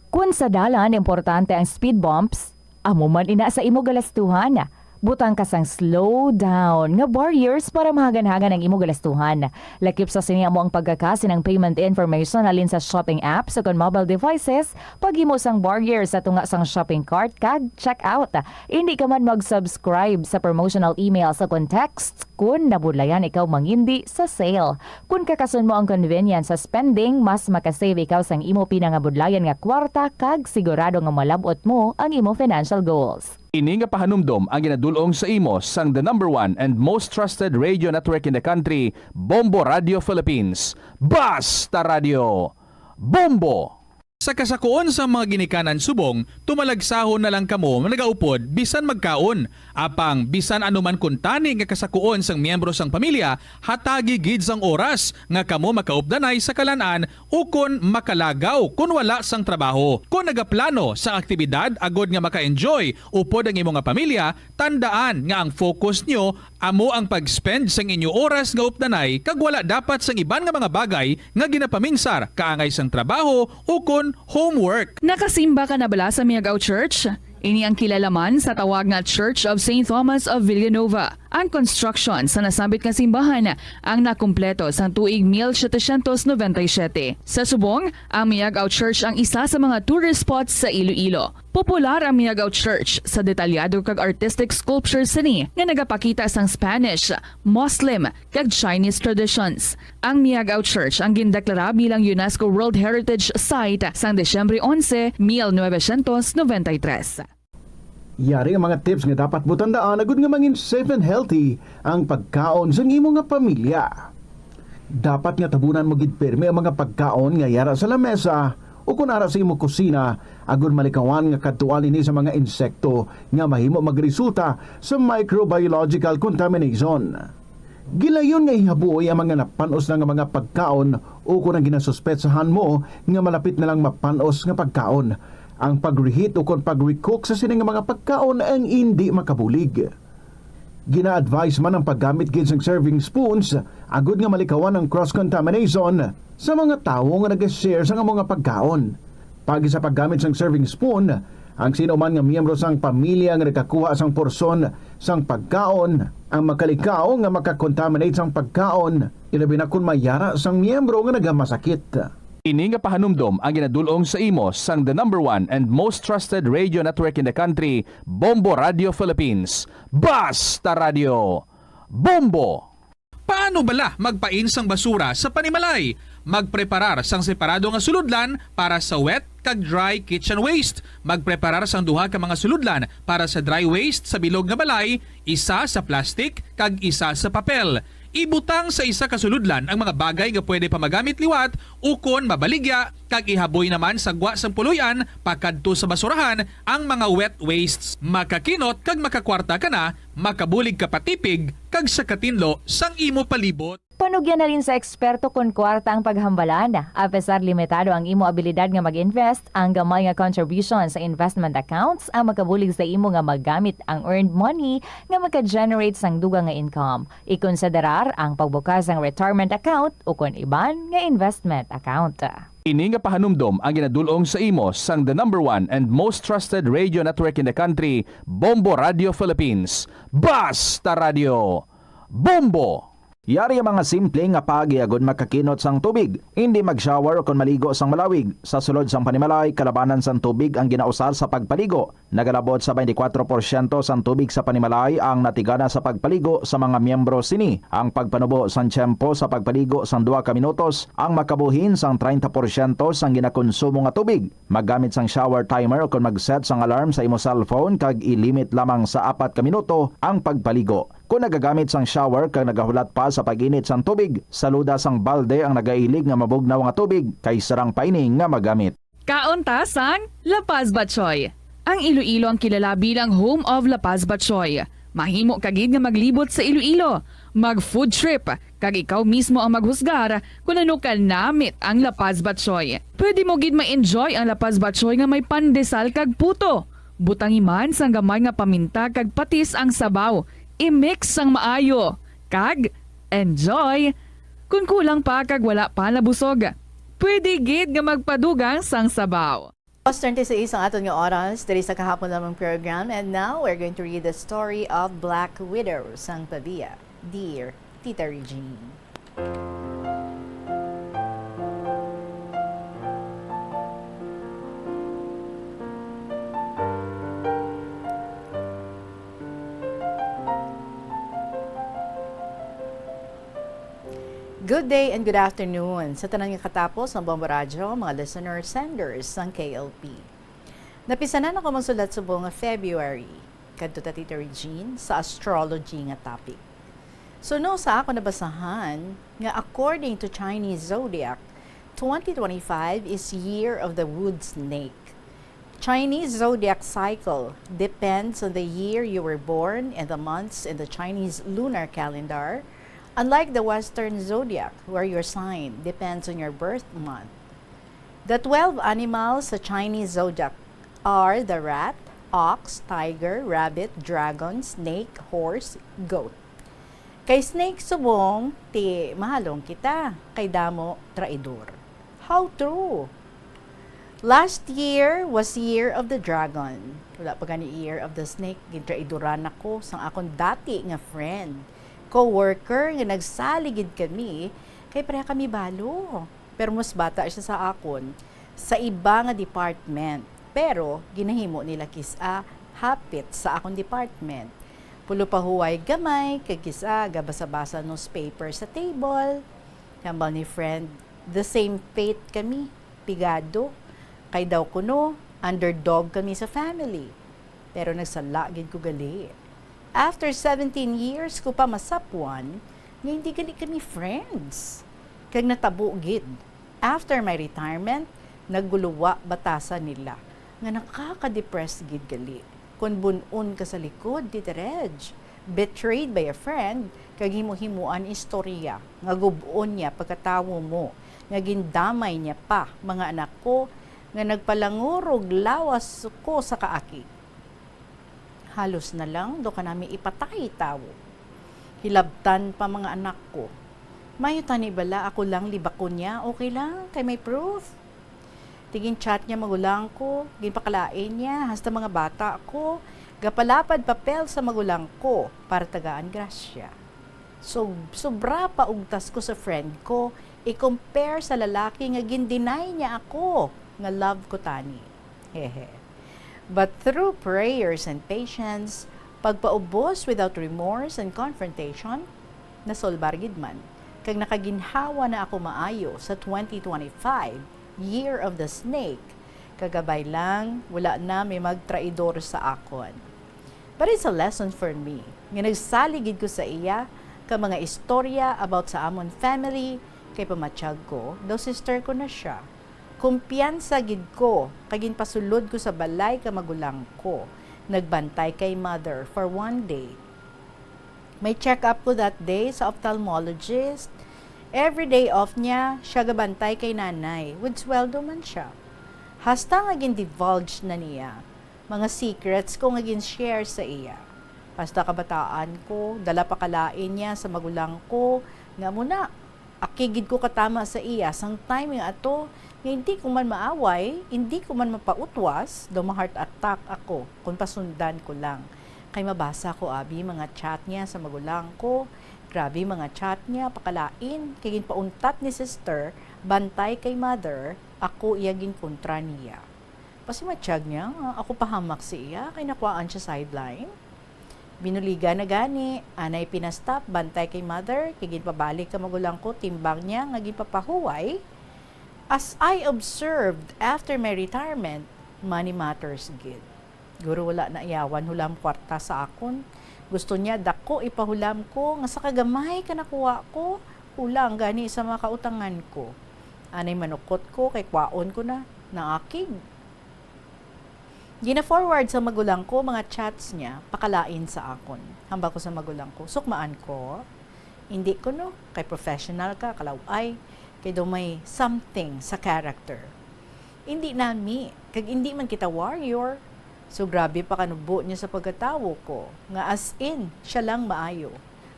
Kung sa dalan importante ang speed bumps, amo man ina sa imo galastuhan. Butang ka sang slow down nga barriers para mahagan-hagan ang imo galastuhan. Lakip sa sini mo ang pagkakasin ng payment information alin sa shopping apps o kon mobile devices, paghimo sang barriers sa tunga sang shopping cart kag check out. Hindi ka man mag-subscribe sa promotional email sa text kun nabudlayan ikaw mangindi sa sale. Kung kakasun mo ang convenience sa spending, mas makasave ikaw sang imo pinangabudlayan nga kwarta kag sigurado nga malabot mo ang imo financial goals. Ini nga pahanumdom ang ginadulong sa imo sang the number 1 and most trusted radio network in the country, Bombo Radio Philippines. Basta Radio! Bombo! Sa kasakuon sa mga ginikanan subong, tumalagsahon na lang kamo nagaupod bisan magkaon. Apang bisan anuman kuntani nga kasakuon sang miyembro sang pamilya, hatagi gid sang oras nga kamo makaupdanay sa kalanan o kon makalagaw kun wala sang trabaho. Kung nagaplano sa aktibidad agod nga maka-enjoy upod ang imo nga pamilya, tandaan nga ang focus nyo amo ang pag-spend sang inyo oras nga updanay kag wala dapat sang iban nga mga bagay nga ginapaminsar kaangay sang trabaho o kon homework. Nakasimba ka na bala sa Miagao Church? Ini ang kilalaman sa tawag nga Church of St. Thomas of Villanueva. Ang construction sa nasabit nga simbahan ang nakumpleto sa tuig 1797. Sa subong, ang Miagao Church ang isa sa mga tourist spots sa Iloilo. Popular ang Miagao Church sa detalyado kag artistic sculptures sini nga nagapakita sang Spanish, Muslim kag Chinese traditions. Ang Miagao Church ang gindeklara bilang UNESCO World Heritage Site sang Desyembre 11, 1993. Yari ang mga tips nga dapat mo tandaan agud nga mangin safe and healthy ang pagkaon sa imo nga pamilya. Dapat nga tabunan mo gid pirmi ang mga pagkaon nga yara sa lamesa o kung ara sa imo kusina agud malikawan nga kadtuan ini sa mga insekto nga mahimo magresulta sa microbiological contamination. Gilayon nga ihabuoy ang mga napanos na nga mga pagkaon o kung ang ginasuspetsahan mo nga malapit na lang mapanos nga pagkaon. Ang pag-reheat o kung pag-recook sa sining mga pagkaon ang hindi makabulig. Gina-advise man ang paggamit gid sang serving spoons agud nga malikawan ang cross-contamination sa mga tawo nga nag-share sa mga pagkaon. Pag sa paggamit sang serving spoon, ang sino man nga miyembro sang pamilya nga nagkakuha sang porsyon sang pagkaon ang makalikaw nga makakontaminate sang pagkaon, ilabi na kung mayara sang miyembro nga nagamasakit. Ini nga pahanumdom ang ginadulong sa imo sang the number 1 and most trusted radio network in the country, Bombo Radio Philippines. Basta Radio! Bombo! Paano bala magpain sang basura sa panimalay? Magpreparar sang separado nga suludlan para sa wet kag dry kitchen waste. Magpreparar sang duha ka mga suludlan para sa dry waste sa bilog nga balay, isa sa plastic kag isa sa papel. Ibutang sa isa ka suludlan ang mga bagay nga pwede pa magamit liwat ukon mabaligya kag ihaboy naman sa gwa sang puluyan pakadto sa basurahan ang mga wet wastes. Makakinot kag makakwarta ka na, makabulig ka patipig kag sa katinlo sang imo palibot. Panugyan na rin sa eksperto kung kwarta ang paghambalan. Apesar limitado ang imo abilidad nga mag-invest, ang gamay nga contribution sa investment accounts ang makabulig sa imo nga maggamit ang earned money nga maka-generate sang dugang nga income. Ikonsiderar ang pagbukas ng retirement account o kung iban nga investment account. Ini nga pahanumdom ang ginadulong sa imo sang the number 1 and most trusted radio network in the country, Bombo Radio Philippines. Basta Radio! Bombo! Yari ang mga simple nga pagi agud makakinot sang tubig. Hindi mag-shower o kon maligo sang malawig. Sa sulod sang panimalay, kalabanan sang tubig ang ginausar sa pagpaligo. Nagalabot sa 24% sang tubig sa panimalay ang natigana sa pagpaligo sa mga miyembro sini. Ang pagpanubo sang tiyempo sa pagpaligo sang 2 ka minutos ang makabuhin sang 30% sang ginakonsumo nga tubig. Maggamit sang shower timer o kon mag-set sang alarm sa imo cellphone kag ilimit lamang sa 4 ka minuto ang pagpaligo. Kung nagagamit sang shower kag nagahulat pa sa pag-init sang tubig, saluda sang balde ang nagailig nga mabugnaw nga tubig kay sarang paining nga magamit. Kaunta sang La Paz Batchoy. Ang Iloilo ang kilala bilang Home of La Paz Batchoy. Mahimo kagid nga maglibot sa Iloilo. mag-food trip, kag ikaw mismo ang maghusgar kung ano ka namit ang lapas batsoy. Pwede mo gid ma-enjoy ang lapas batsoy nga may pandesal kag puto. Butang iman sang gamay nga paminta kag patis ang sabaw. I-mix sang maayo. Kag, enjoy! Kung kulang pa kag wala pa nabusog, pwede gid nga magpadugang sang sabaw. 36 ang aton nga oras, diri sa kahapon lamang program. And now, we're going to read the story of Black Widow sang Pavia. Dear Tita Regine. Good day and good afternoon sa tanan nga katapos ng Bombo Radio, mga listener senders ng KLP. Napisanan ako magsulat sa buong February, kadto ta Tita Regine, sa astrology nga topic. So no sa ako nabasahan nga according to Chinese zodiac, 2025 is year of the wood snake. Chinese zodiac cycle depends on the year you were born and the months in the Chinese lunar calendar. Unlike the Western zodiac, where your sign depends on your birth month. The 12 animals sa Chinese zodiac are the rat, ox, tiger, rabbit, dragon, snake, horse, goat. Kay snake subong, ti mahalong kita, kay damo traidor. How true! Last year was year of the dragon. Wala pa gani year of the snake, gintraidoran ako sang akong dati nga friend. Co-worker nga nagsaligid kami, kay pareha kami balo. Pero mas bata siya sa akon, sa iba nga department. Pero ginahimo nila kisa hapit sa akong department. Pulo pa huway gamay, kay kisa gabasa-basa newspaper sa table. Kambal ni friend, the same fate kami, pigado. Kay daw kuno, underdog kami sa family. Pero nagsalagid ko gali. After 17 years ko pa masapwan, nga hindi gali kami friends. Kag natabo gid. After my retirement, nagguluwa batasan nila. Nga nakaka-depress gid gali. Kung bunon ka sa likod, Tita Reg. Betrayed by a friend, kag himo-himuan istorya. Nga gubon niya pagkatawo mo. Nga gindamay niya pa mga anak ko, nga nagpalangurog lawas ko sa kaaki. Halos na lang, do ka namin ipatay tawo. Hilabtan pa mga anak ko. Mayutan ni bala, ako lang libakon niya, okay lang, kay may proof. Tiging chat niya magulang ko, ginpakalain niya, hasta mga bata ko, gapalapad papel sa magulang ko, para tagaan grasya. So, sobra pa ugtas ko sa friend ko, i-compare sa lalaki nga gindinay niya ako, nga love ko tani. Hehe. But through prayers and patience, pagpaubos without remorse and confrontation, nasolbar gid man. Kag nakaginhawa na ako maayo sa 2025, year of the snake, kagabay lang, wala na may magtraidor sa akon. But it's a lesson for me. Nga nagsaligid ko sa iya, ka mga istorya about sa amon family, kay pamatsyag ko, daw sister ko na siya. Kumpiyansa gid ko, kagin pasulod ko sa balay ka magulang ko. Nagbantay kay mother for one day. May check-up ko that day sa ophthalmologist. Every day off niya, siya gabantay kay nanay. With sweldo man siya. Hasta nga gin-divulge na niya. Mga secrets ko nga gin-share sa iya. Hasta kabataan ko, dala pa kalain niya sa magulang ko. Nga muna, akigid ko katama sa iya. Sang time nga ato, hindi ko man maaway, hindi ko man mapautwas, daw ma-heart attack ako kung pasundan ko lang. Kay mabasa ko abi mga chat niya sa magulang ko, grabe mga chat niya, pakalain, kay pauntat ni sister, bantay kay mother, ako iyagin kontra niya. Pasimatsyag niya, ako pahamak si iya, kay nakuhaan siya sideline. Binuliga na gani, anay pinastap, bantay kay mother, kay pabalik ka magulang ko, timbang niya, nga gipapahuway. As I observed after my retirement, money matters gid. Guro wala na iyawan hulam kwarta sa akon. Gusto niya dako ipahulam ko nga sa kagamay ka nakuha ko, ulang gani sa mga kautangan ko. Anay manukot ko kay kwaon ko na naakig. Gina-forward sa magulang ko mga chats niya, pakalain sa akon. Hamba ko sa magulang ko, sukmaan ko. Hindi ko no, kay professional ka, kalaway, kay daw may something sa character. Hindi nami, kag hindi man kita warrior. So grabe pa kanubo niya sa pagkatawo ko. Nga as in, siya lang maayo.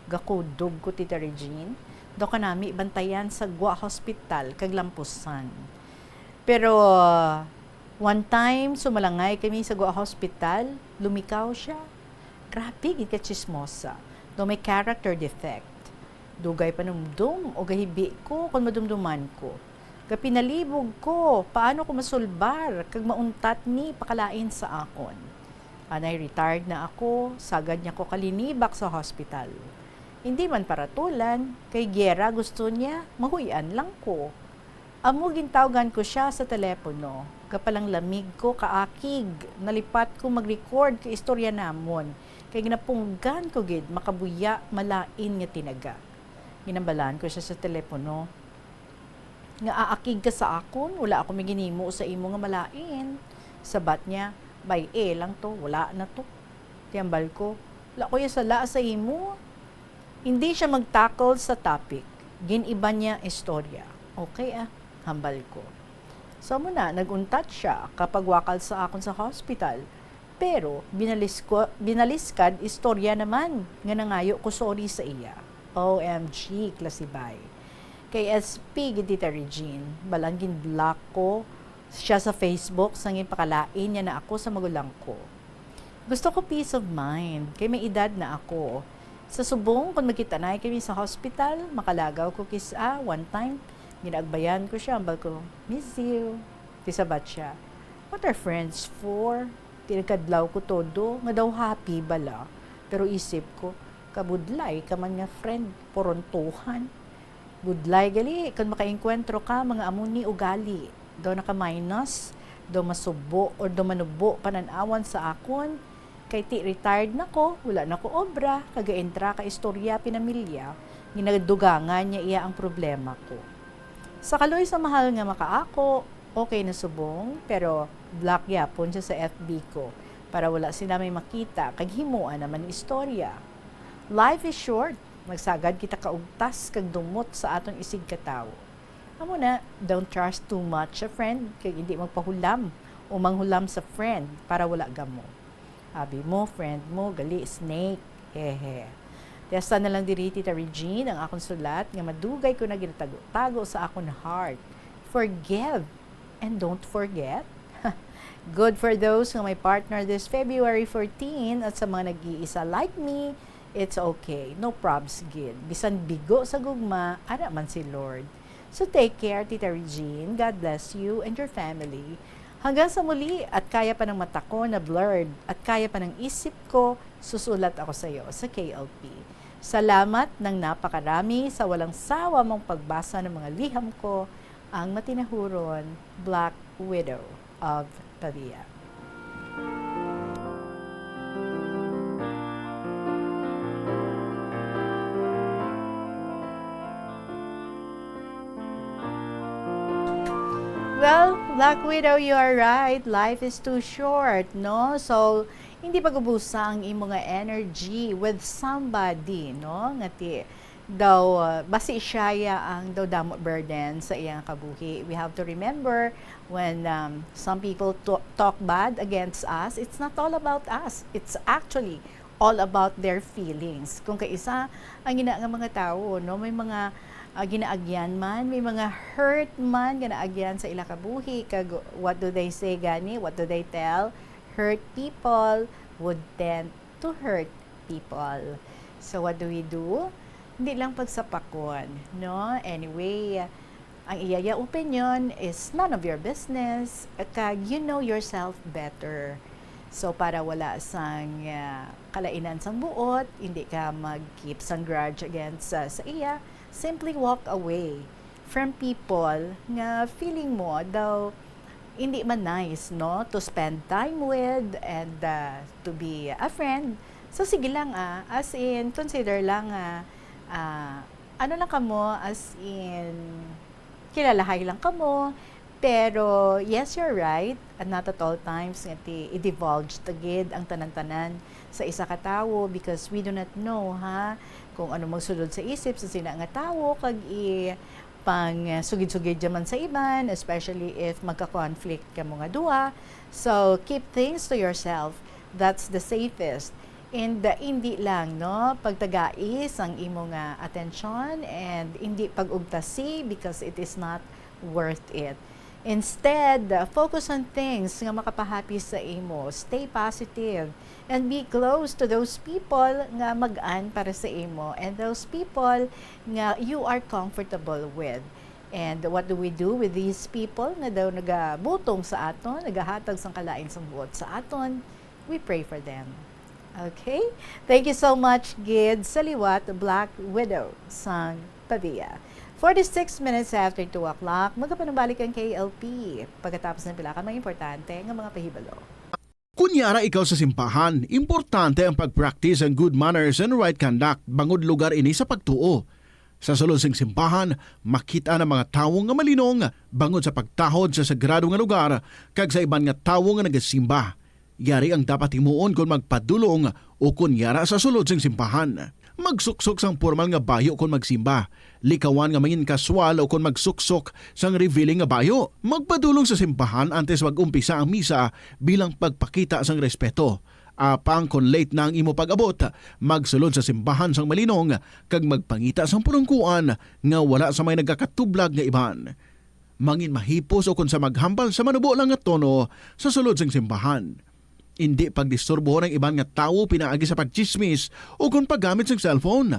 Gakudog ko Tita Regine. Do ka nami bantayan sa Gwa Hospital, kag lampusan. Pero one time, sumalangay kami sa Gwa Hospital, lumikaw siya. Grabe, gid ka chismosa. Do may character defect. Dugay panumdum o gahibi ko kung madumduman ko. Kapinalibog ko, paano ko masulbar kag mauntat ni pakalain sa akon. Anay retired na ako, sagad niya ko kalinibak sa hospital. Hindi man paratulan, kay Gera gusto niya, mahuyan lang ko. Amo gintawgan ko siya sa telepono, kapalang lamig ko kaakig, nalipat ko mag-record kay istorya namon, kay ginapunggan ko gid makabuya malain nga tinaga. Ginambalan ko siya sa telepono. Nga aakig ka sa akon, wala ako may ginimo sa imo nga malain. Sabat niya, by lang to, wala na to. Tiyambal ko, wala ko yung sala sa imo. Hindi siya mag-tackle sa topic. Giniba niya istorya. Okay hambal ko. So muna, nag-untat siya kapag wakal sa akon sa hospital. Pero, binaliskad istorya naman nga nangayo ko sorry sa iya. OMG, klasibay. Kay SP, Tita Regine, balangin block ko siya sa Facebook, sangin pakalain niya na ako sa magulang ko. Gusto ko peace of mind, kay may edad na ako. Sa subong, kung magkita na kami sa hospital, makalagaw ko kisa, one time, ginagbayan ko siya, ambal ko, miss you. Tisabat siya, what are friends for? Tinagkadlaw ko todo, nga daw happy bala. Pero isip ko, kabudlay ka man nga friend, porontuhan. Budlay gali, kung makainkwentro ka, mga amuni ugali. Daw naka-minus, daw masubo, or daw manubo, pananawan sa akon. Kay ti retired na ko, wala na ko obra, kaga-entra ka istorya, pinamilya, ginadugangan niya iya ang problema ko. Sa kaloy sa mahal nga makaako, okay na subong, pero block yapon siya sa FB ko, para wala sila may makita, kag himuan naman istorya. Life is short. Magsagad kita kaugtas kag dumot sa atong isig katawo. Amo na, don't trust too much a friend kay hindi magpahulam o manghulam sa friend para wala gamo. Abi mo, friend mo, gali, snake, hehe. Testa na lang diri Tita Regine ang akong sulat nga madugay ko na ginatago-tago sa akong heart. Forgive and don't forget. Good for those nga may partner this February 14 at sa mga nag-iisa like me, it's okay. No probs gid. Bisan bigo sa gugma, ara man si Lord. So take care, Tita Regine. God bless you and your family. Hanggang sa muli at kaya pa ng mata ko na blurred at kaya pa ng isip ko, susulat ako sa iyo sa KLP. Salamat ng napakarami sa walang sawa mong pagbasa ng mga liham ko, ang matinahuron, Black Widow of Pavia. Well, Black Widow, you are right. Life is too short, no? So, hindi pag-ubusa ang imo nga energy with somebody, no? Ngati daw basi siya ang daw damot burden sa iyang kabuhi. We have to remember when some people talk bad against us, it's not all about us. It's actually all about their feelings. Kung kaisa ang gina nga mga tao, no, may mga ginaagyan man, may mga hurt man ginaagyan sa ila kabuhi. Kag what do they say gani? What do they tell? Hurt people would tend to hurt people. So what do we do? Hindi lang pagsapakon, no? Anyway, ang iyaya opinion is none of your business. Kag you know yourself better. So para wala sang kalainan sang buot, hindi ka mag-keep sang grudge against sa iya, simply walk away from people nga feeling mo daw hindi man nice, no, to spend time with and to be a friend. So sige lang as in consider lang ano lang kamo, as in kilalahay lang kamo. Pero yes, you're right, and not at all times nga i-divulge tagid ang tanan-tanan sa isa ka tawo because we do not know kung ano magsulod sa isip sa sila nga tawo kag pang sugid-sugid man sa iban, especially if magka-conflict ka mga duha. So keep things to yourself. That's the safest. And hindi lang no pagtagais ang imo nga attention and hindi pag-ugtasi because it is not worth it. Instead, focus on things nga makapahappy sa imo. Stay positive and be close to those people nga mag-an para sa imo and those people nga you are comfortable with. And what do we do with these people nga daw nagabutong sa aton, nagahatag sang kalain sang buot sa aton? We pray for them. Okay? Thank you so much, Gid Saliwat, Black Widow, sang Pavia. 46 minutes after 2 o'clock, magapanubalik ang KLP pagkatapos ng pila ka mga importante ng mga pahibalo. Kunyara ikaw sa simbahan, importante ang pag-practice ang good manners and right conduct bangod lugar ini sa pagtuo. Sa sulod sing simbahan, makita ng mga tawo nga malinong bangod sa pagtahod sa sagrado nga lugar kag sa iban nga tawo nga nagasimba. Yari ang dapat himuon kung magpadulong o kunyara sa sulod sing simbahan. Magsuksok sang formal nga bayo kung magsimba. Likawan nga mangin kaswal o kung magsuksok sang revealing nga bayo. Magpadulong sa simbahan antes mag-umpisa ang misa bilang pagpakita sang respeto. Apang kung late na ang imo pag-abot, magsulod sa simbahan sang malinong kag magpangita sang pulungkuan nga wala sa may nagkakatublag nga iban. Mangin mahipos o kung sa maghambal sa manubo lang nga tono sa sulod sang simbahan. Hindi pagdisturbo ng ibang nga tao pinaagi sa pagchismis o kung paggamit ng cellphone.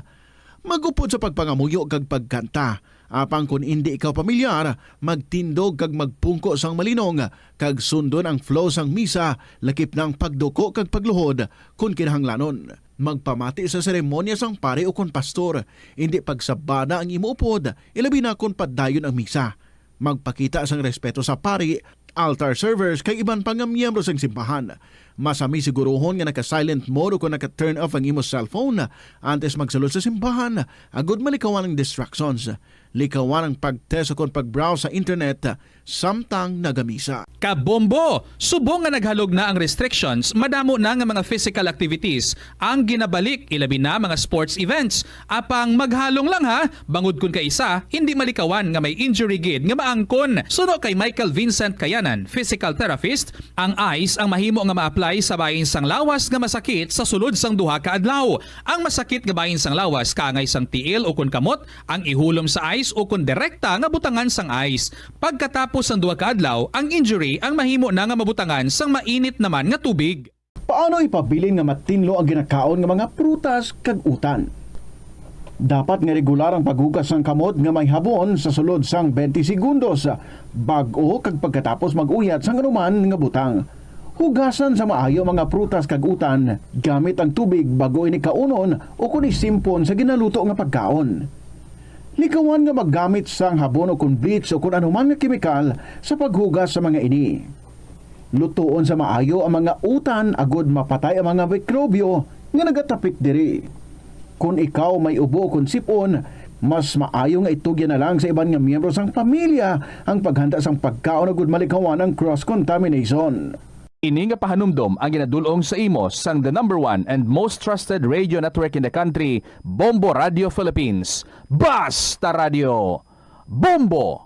Magupod sa pagpangamuyo kag pagkanta. Apang kung hindi ikaw pamilyar, magtindog kag magpungko sang malinong kag sundon ang flow sang misa lakip ng pagduko kag pagluhod kung kinahanglanon. Magpamati sa seremonya sang pare o kung pastor. Hindi pagsabada ang imuupod, ilabi na kung padayon ang misa. Magpakita sang respeto sa pari, altar servers kay iban pang miyembro sang simbahan. Masami siguruhon nga naka-silent mode o kung naka-turn off ang imo cellphone antes magsulod sa simbahan. Agud malikawan ang distractions. Likawan ang pag-test o kung pag-browse sa internet samtang nagamisa. Kabombo! Subong nga naghalog na ang restrictions, madamo na nga mga physical activities ang ginabalik ilabi na mga sports events. Apang maghalong lang ha, bangod kun kaisa, hindi malikawan nga may injury gid nga maangkon. Suno kay Michael Vincent Kayanan, physical therapist, ang ice ang mahimo nga ma-apply sa bahin sang lawas nga masakit sa sulod sang duha ka adlaw. Ang masakit nga bahin sang lawas kaangay sang tiil o kun kamot, ang ihulom sa ice o kun direkta nga butangan sang ice. Pagkatapos ang duha ka adlaw, ang injury ang mahimo na nga mabutangan sang mainit naman nga tubig. Paano ipabilin nga matinlo ang ginakaon nga mga prutas kag utan? Dapat nga regular ang paghugas ng kamot nga may habon sa sulod sang 20 segundos bag-o kag pagkatapos mag-uyat sang anuman nga butang. Hugasan sa maayo mga prutas kag utan gamit ang tubig bago ini kaunon o kun isimpon sa ginaluto nga pagkaon. Likawan nga maggamit sang habon o kun bleach o kun anuman nga kemikal sa paghugas sa mga ini. Lutuon sa maayo ang mga utan agud mapatay ang mga mikrobyo nga nagatapik diri. Kung ikaw may ubo o kun sipon, mas maayo nga itugyan na lang sa iban nga miyembro sang pamilya ang paghanda sang pagkaon agud malikawan ang cross-contamination. Ini nga pahanumdom ang ginadulong sa imo sang the number 1 and most trusted radio network in the country, Bombo Radio Philippines. Basta Radio! Bombo!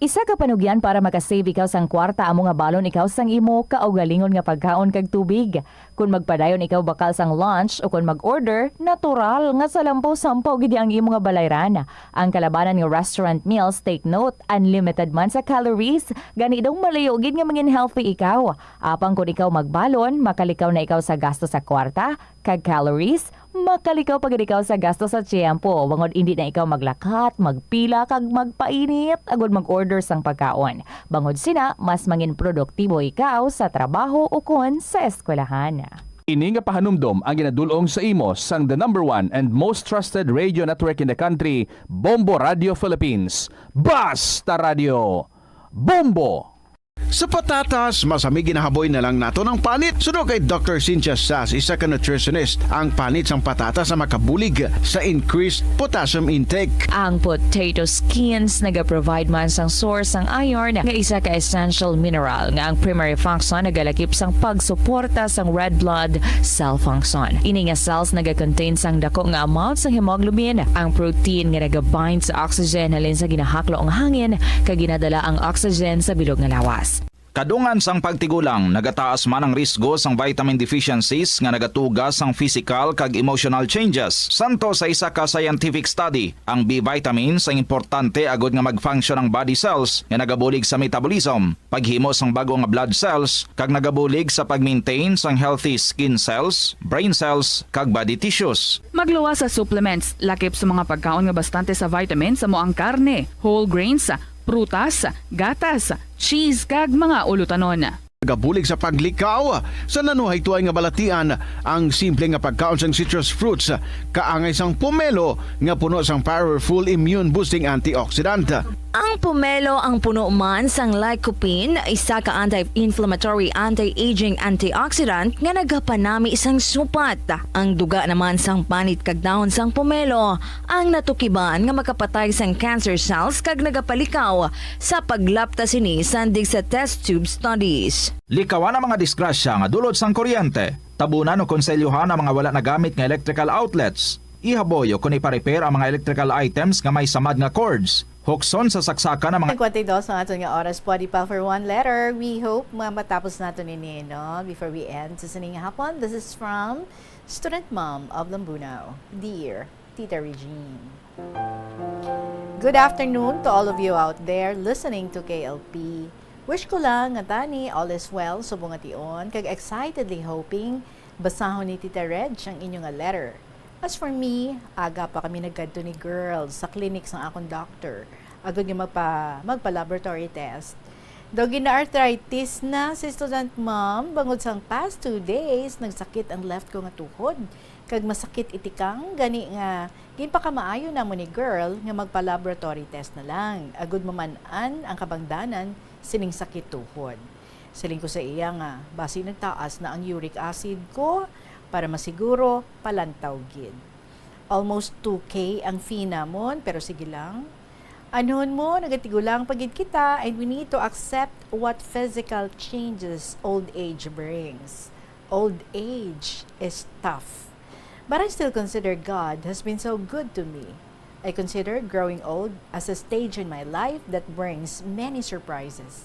Isa ka panugyan para makasave ikaw sang kwarta amo nga balon ikaw sang imo kaugalingon nga pagkaon kag tubig. Kung magpadayon ikaw bakal sang lunch o kung mag-order, natural nga sa lampaw-sampaw gidi ang imo nga balayran. Ang kalabanan nga restaurant meals, take note, unlimited man sa calories, gani daw malayo gid nga mangin healthy ikaw. Apang kung ikaw magbalon, makalikaw na ikaw sa gasto sa kwarta, kag calories, makalikaw pag ikaw sa gasto sa tiyempo. Wangod hindi na ikaw maglakat, magpila, kag magpainit, agod mag-order sang pagkaon. Bangod sina, mas mangin produktibo ikaw sa trabaho o kon sa eskwelahan. Ini nga pahanumdom ang ginadulong sa imo sang the number 1 and most trusted radio network in the country, Bombo Radio Philippines. Basta Radio! Bombo! Sa patatas, masami ginahaboy na lang nato ng panit. Suno kay Dr. Cynthia Sass, isa ka nutritionist, ang panit sang patatas sa makabulig sa increased potassium intake. Ang potato skins nagaprovide man sang source ng iron nga isa ka essential mineral nga ang primary function nagalakip sang pagsuporta sang red blood cell function. Ini nga cells nagakontain sang dako nga amount sang hemoglobin, ang protein nga nagabind sa oxygen halin sa ginahaklo ang hangin kag ginadala ang oxygen sa bilog nga lawas. Kadungan sang pagtigulang, nagataas man ang risgo sang vitamin deficiencies nga nagatugas sang physical kag emotional changes. Santo sa isa ka scientific study, ang B vitamins ang importante agod nga mag-function ang body cells nga nagabulig sa metabolism, paghimo sang bago nga blood cells, kag nagabulig sa pag-maintain sang healthy skin cells, brain cells, kag body tissues. Magluwas sa supplements, lakip sa mga pagkaon nga bastante sa vitamins sa moang karne, whole grains, prutas, gatas, cheese kag mga ulutanon. Gabulig sa paglikaw sa nanuhay tuay nga balatian ang simple nga pagkaon sang citrus fruits kaangay sang pomelo nga puno sang powerful immune boosting antioxidant. Ang pomelo ang puno man sang lycopene, isa ka anti-inflammatory, anti-aging antioxidant nga nagapanami isang supat. Ang duga naman sang panit kag dahon sang pomelo ang natukiban nga makapatay sang cancer cells kag nagapalikaw sa paglapta sini sandig sa test tube studies. Likawan ang mga disgrasya nga dulot sang kuryente. Tabunan o konselyuhan ang mga wala nagamit nga electrical outlets. Ihaboy o kung ipa-repair ang mga electrical items nga may samad nga cords. Hukson sa saksakan ng mga... 52 ang ato nga oras po, di pa for one letter. We hope matapos nato nini, no? Before we end sa sining hapon. This is from Student Mom of Lambunaw. Dear Tita Regine. Good afternoon to all of you out there listening to KLP. Wish ko lang nga tani all is well subong ation kag excitedly hoping basahon ni Tita Reg ang inyong nga letter. As for me, aga pa kami nagkadto ni girls sa clinic sa akong doctor. Agad nga magpa-laboratory test. Daw gina-arthritis na si student mom bangod sang past 2 days nagsakit ang left ko nga tuhod. Kag masakit itikang gani nga ginpa ka maayo na mo ni girl nga magpa-laboratory test na lang. Agud mamanan ang kabangdanan sining sakit tuhod. Siling ko sa iya nga basi nagtaas na ang uric acid ko para masiguro palantaw gid. Almost 2K ang fee namon, pero sige lang. Anuhon mo, nagatigulang pagid kita and we need to accept what physical changes old age brings. Old age is tough. But I still consider God has been so good to me. I consider growing old as a stage in my life that brings many surprises.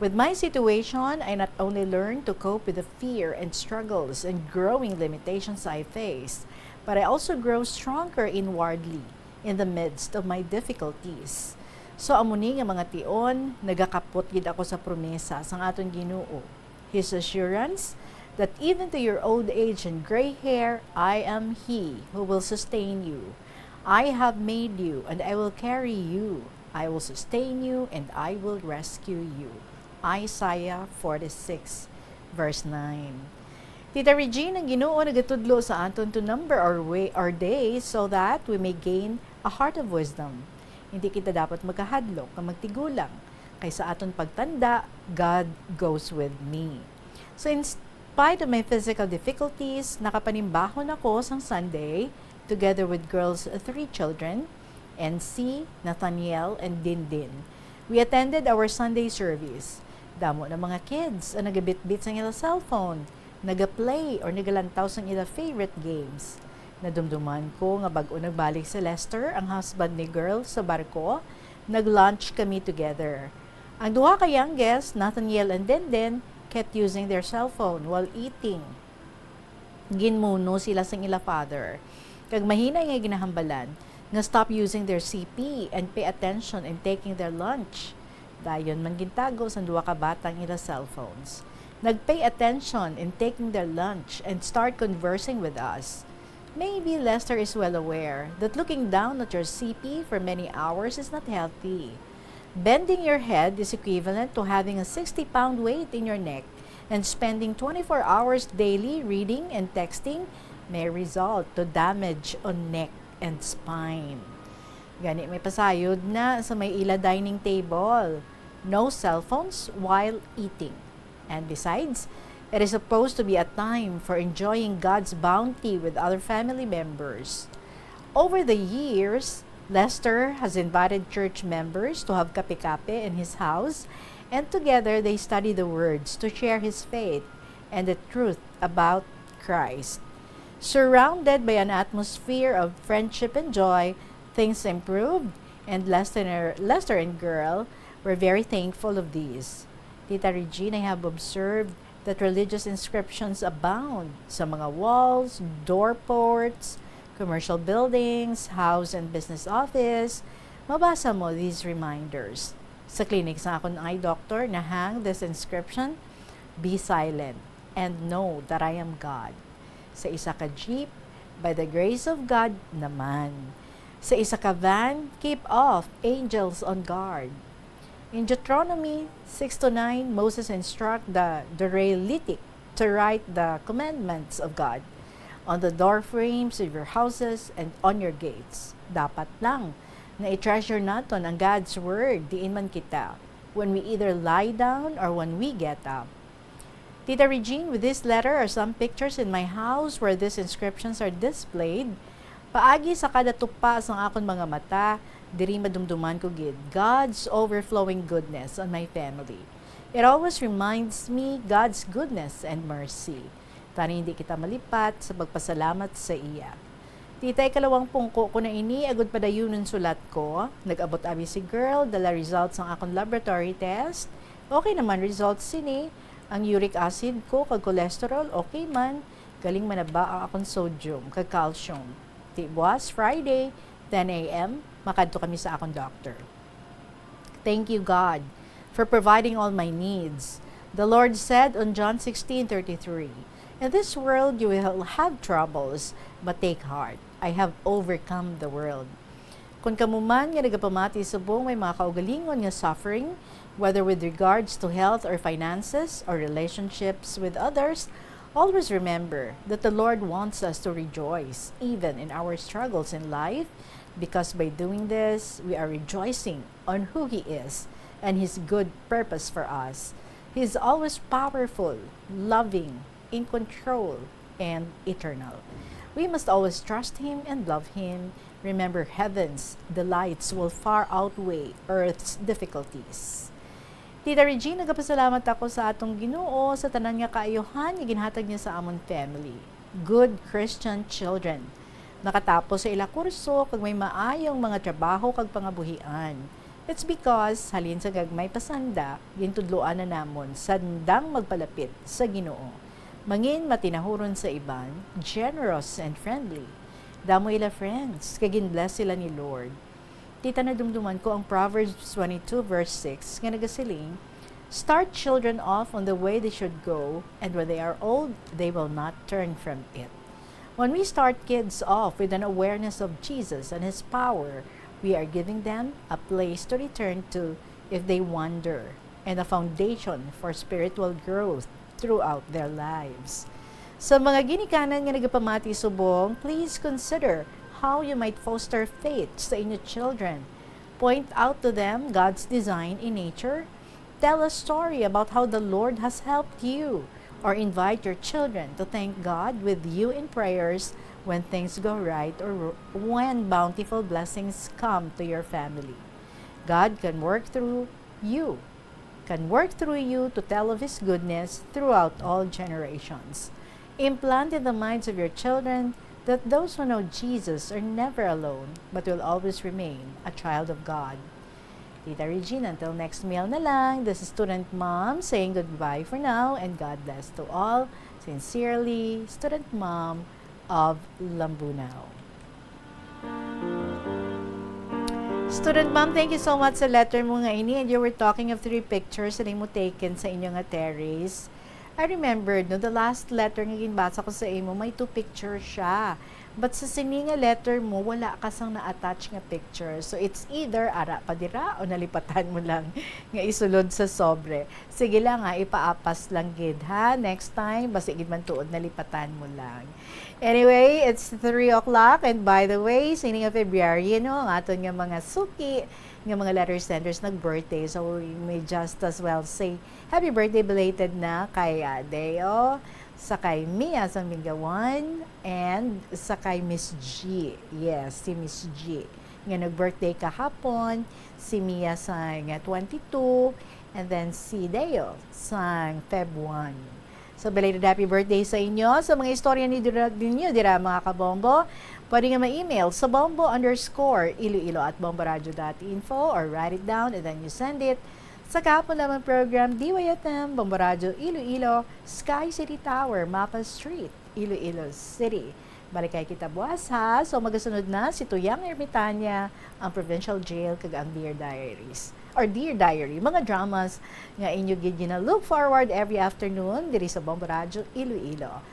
With my situation, I not only learned to cope with the fear and struggles and growing limitations I face, but I also grow stronger inwardly in the midst of my difficulties. So amuni nga mga tion, nagakapot gid ako sa promesa sang aton Ginoo. His assurance that even to your old age and gray hair, I am He who will sustain you. I have made you and I will carry you. I will sustain you and I will rescue you. Isaiah 46 verse 9. Tita Regine, ang Ginoo nagatudlo sa aton to number our days so that we may gain a heart of wisdom. Hindi kita dapat magkahadlok na magtigulang. Kaysa aton pagtanda, God goes with me. So in spite of my physical difficulties, nakapanimbahon ako sang Sunday together with girls' 3 children, NC, Nathaniel, and Dindin. We attended our Sunday service. Damo na mga kids ang nagabit-bit sa ila cellphone, nagaplay or nagalantaw sa ila favorite games. Nadumduman ko nga bag-o nagbalik si Lester, ang husband ni girl, sa barko. Nag-lunch kami together. Ang duha ka youngest, Nathaniel and Denden, kept using their cellphone while eating. Ginmuno sila sa ila father. Kag mahina nga ginahambalan, nga stop using their CP and pay attention in taking their lunch. Dayon man gintago sa duha ka batang ila cellphones. Nagpay attention in taking their lunch and start conversing with us. Maybe Lester is well aware that looking down at your CP for many hours is not healthy. Bending your head is equivalent to having a 60-pound weight in your neck, and spending 24 hours daily reading and texting may result to damage on neck and spine. Gani may pasayod na sa may ila dining table. no cell phones while eating. And besides, it is supposed to be a time for enjoying God's bounty with other family members. Over the years, Lester has invited church members to have kape-kape in his house, and together they study the words to share his faith and the truth about Christ. Surrounded by an atmosphere of friendship and joy, things improved, and Lester and girl were very thankful of these. Tita Regina, I have observed that religious inscriptions abound sa mga walls, doorports, commercial buildings, house and business office. Mabasa mo these reminders. Sa clinic sa akong eye doctor, nahang this inscription, "Be silent and know that I am God." Sa isa ka jeep, "By the grace of God naman." Sa isa ka van, "Keep off, angels on guard." In Deuteronomy 6-9, Moses instruct the Israelitic to write the commandments of God on the door frames of your houses and on your gates. Dapat lang na i-treasure natin ang God's word, diin man kita, when we either lie down or when we get up. Tita Regine, with this letter are some pictures in my house where these inscriptions are displayed. Paagi sa kada tupa sa akong mga mata, diri madumduman ko gid God's overflowing goodness on my family. It always reminds me God's goodness and mercy. Tani hindi kita malipat sa pagpasalamat sa iya. Tita, ikalawang pungko ko na ini, agud padayunon sulat ko. Nag-abot abi si girl, dala results ang akong laboratory test. Okay naman results sini. Ang uric acid ko, kag cholesterol, okay man. Galing manaba ang akong sodium, kag calcium. Tibuas, Friday, 10 a.m., makadto kami sa akong doctor. Thank you, God, for providing all my needs. The Lord said on John 16:33, "In this world you will have troubles, but take heart. I have overcome the world." Kung kamuman nga nagapamati subong may mga kaugalingon nga suffering, whether with regards to health or finances or relationships with others, always remember that the Lord wants us to rejoice even in our struggles in life, because by doing this, we are rejoicing on who He is and His good purpose for us. He is always powerful, loving, in control, and eternal. We must always trust Him and love Him. Remember, heaven's delights will far outweigh earth's difficulties. Tita Regina, nagapasalamat ako sa atong Ginoo sa tanan nga kaayohan nga ginhatag niya sa amon family. Good Christian children. Nakatapos sa ila kurso kag may maayong mga trabaho kag pangabuhian. It's because halin sa gagmay pasanda, gintudloan na namon sandang magpalapit sa Ginoo. Mangin matinahuron sa iban, generous and friendly. Damo ila friends, kag bless sila ni Lord. Tita, nadumduman ko ang Proverbs 22 verse 6 nga nagasiling, "Start children off on the way they should go, and when they are old, they will not turn from it." When we start kids off with an awareness of Jesus and His power, we are giving them a place to return to if they wander, and a foundation for spiritual growth throughout their lives. Sa mga ginikanan nga nagapamati subong, please consider how you might foster faith sa inyo children. Point out to them God's design in nature. Tell a story about how the Lord has helped you, or invite your children to thank God with you in prayers when things go right or when bountiful blessings come to your family. God can work through you to tell of His goodness throughout all generations. Implant in the minds of your children that those who know Jesus are never alone, but will always remain a child of God. Tita Regina, until next meal na lang, this is Student Mom saying goodbye for now, and God bless to all. Sincerely, Student Mom of Lambunao. Student Mom, thank you so much sa letter mo nga ini, and you were talking of 3 pictures na mo taken sa inyo nga terrace. I remembered, no, the last letter nga ginbasa ko sa imo, may 2 pictures siya. But sa sini nga letter mo, wala ka sang na-attach nga picture. So it's either ara pa dira o nalipatan mo lang nga isulod sa sobre. Sige lang ha, ipaapas lang gid ha. Next time, basta gid man tuod nalipatan mo lang. Anyway, it's 3 o'clock, and by the way, sining of February, no, ang aton nga mga suki ng mga letter senders nag-birthday. So we may just as well say happy birthday belated na kay Deo, sa kay Mia sa Mingawan, and sa kay Miss G. Yes, si Miss G. Nga nag-birthday kahapon, si Mia sa 22, and then si Deo sa Feb 1. So, belated happy birthday sa inyo. Sa mga istorya ninyo, dira mga kabombo, pwede nga ma-email sa bombo_iloilo@bomboradio.info or write it down and then you send it sa kahapon lamang program DYFM, Bombo Radio Iloilo, Sky City Tower, Mapa Street, Iloilo City. Balik kay kita buwas ha. So magasunod na si Tuyang Ermitanya, ang Provincial Jail, kag ang Dear Diaries. Or Dear Diary, mga dramas nga inyo gid na look forward every afternoon diri sa Bombo Radio Iloilo.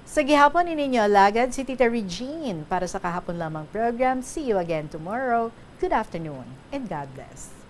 Sa gihapon ninyo lagad si Tita Regine para sa kahapon lamang program. See you again tomorrow. Good afternoon and God bless.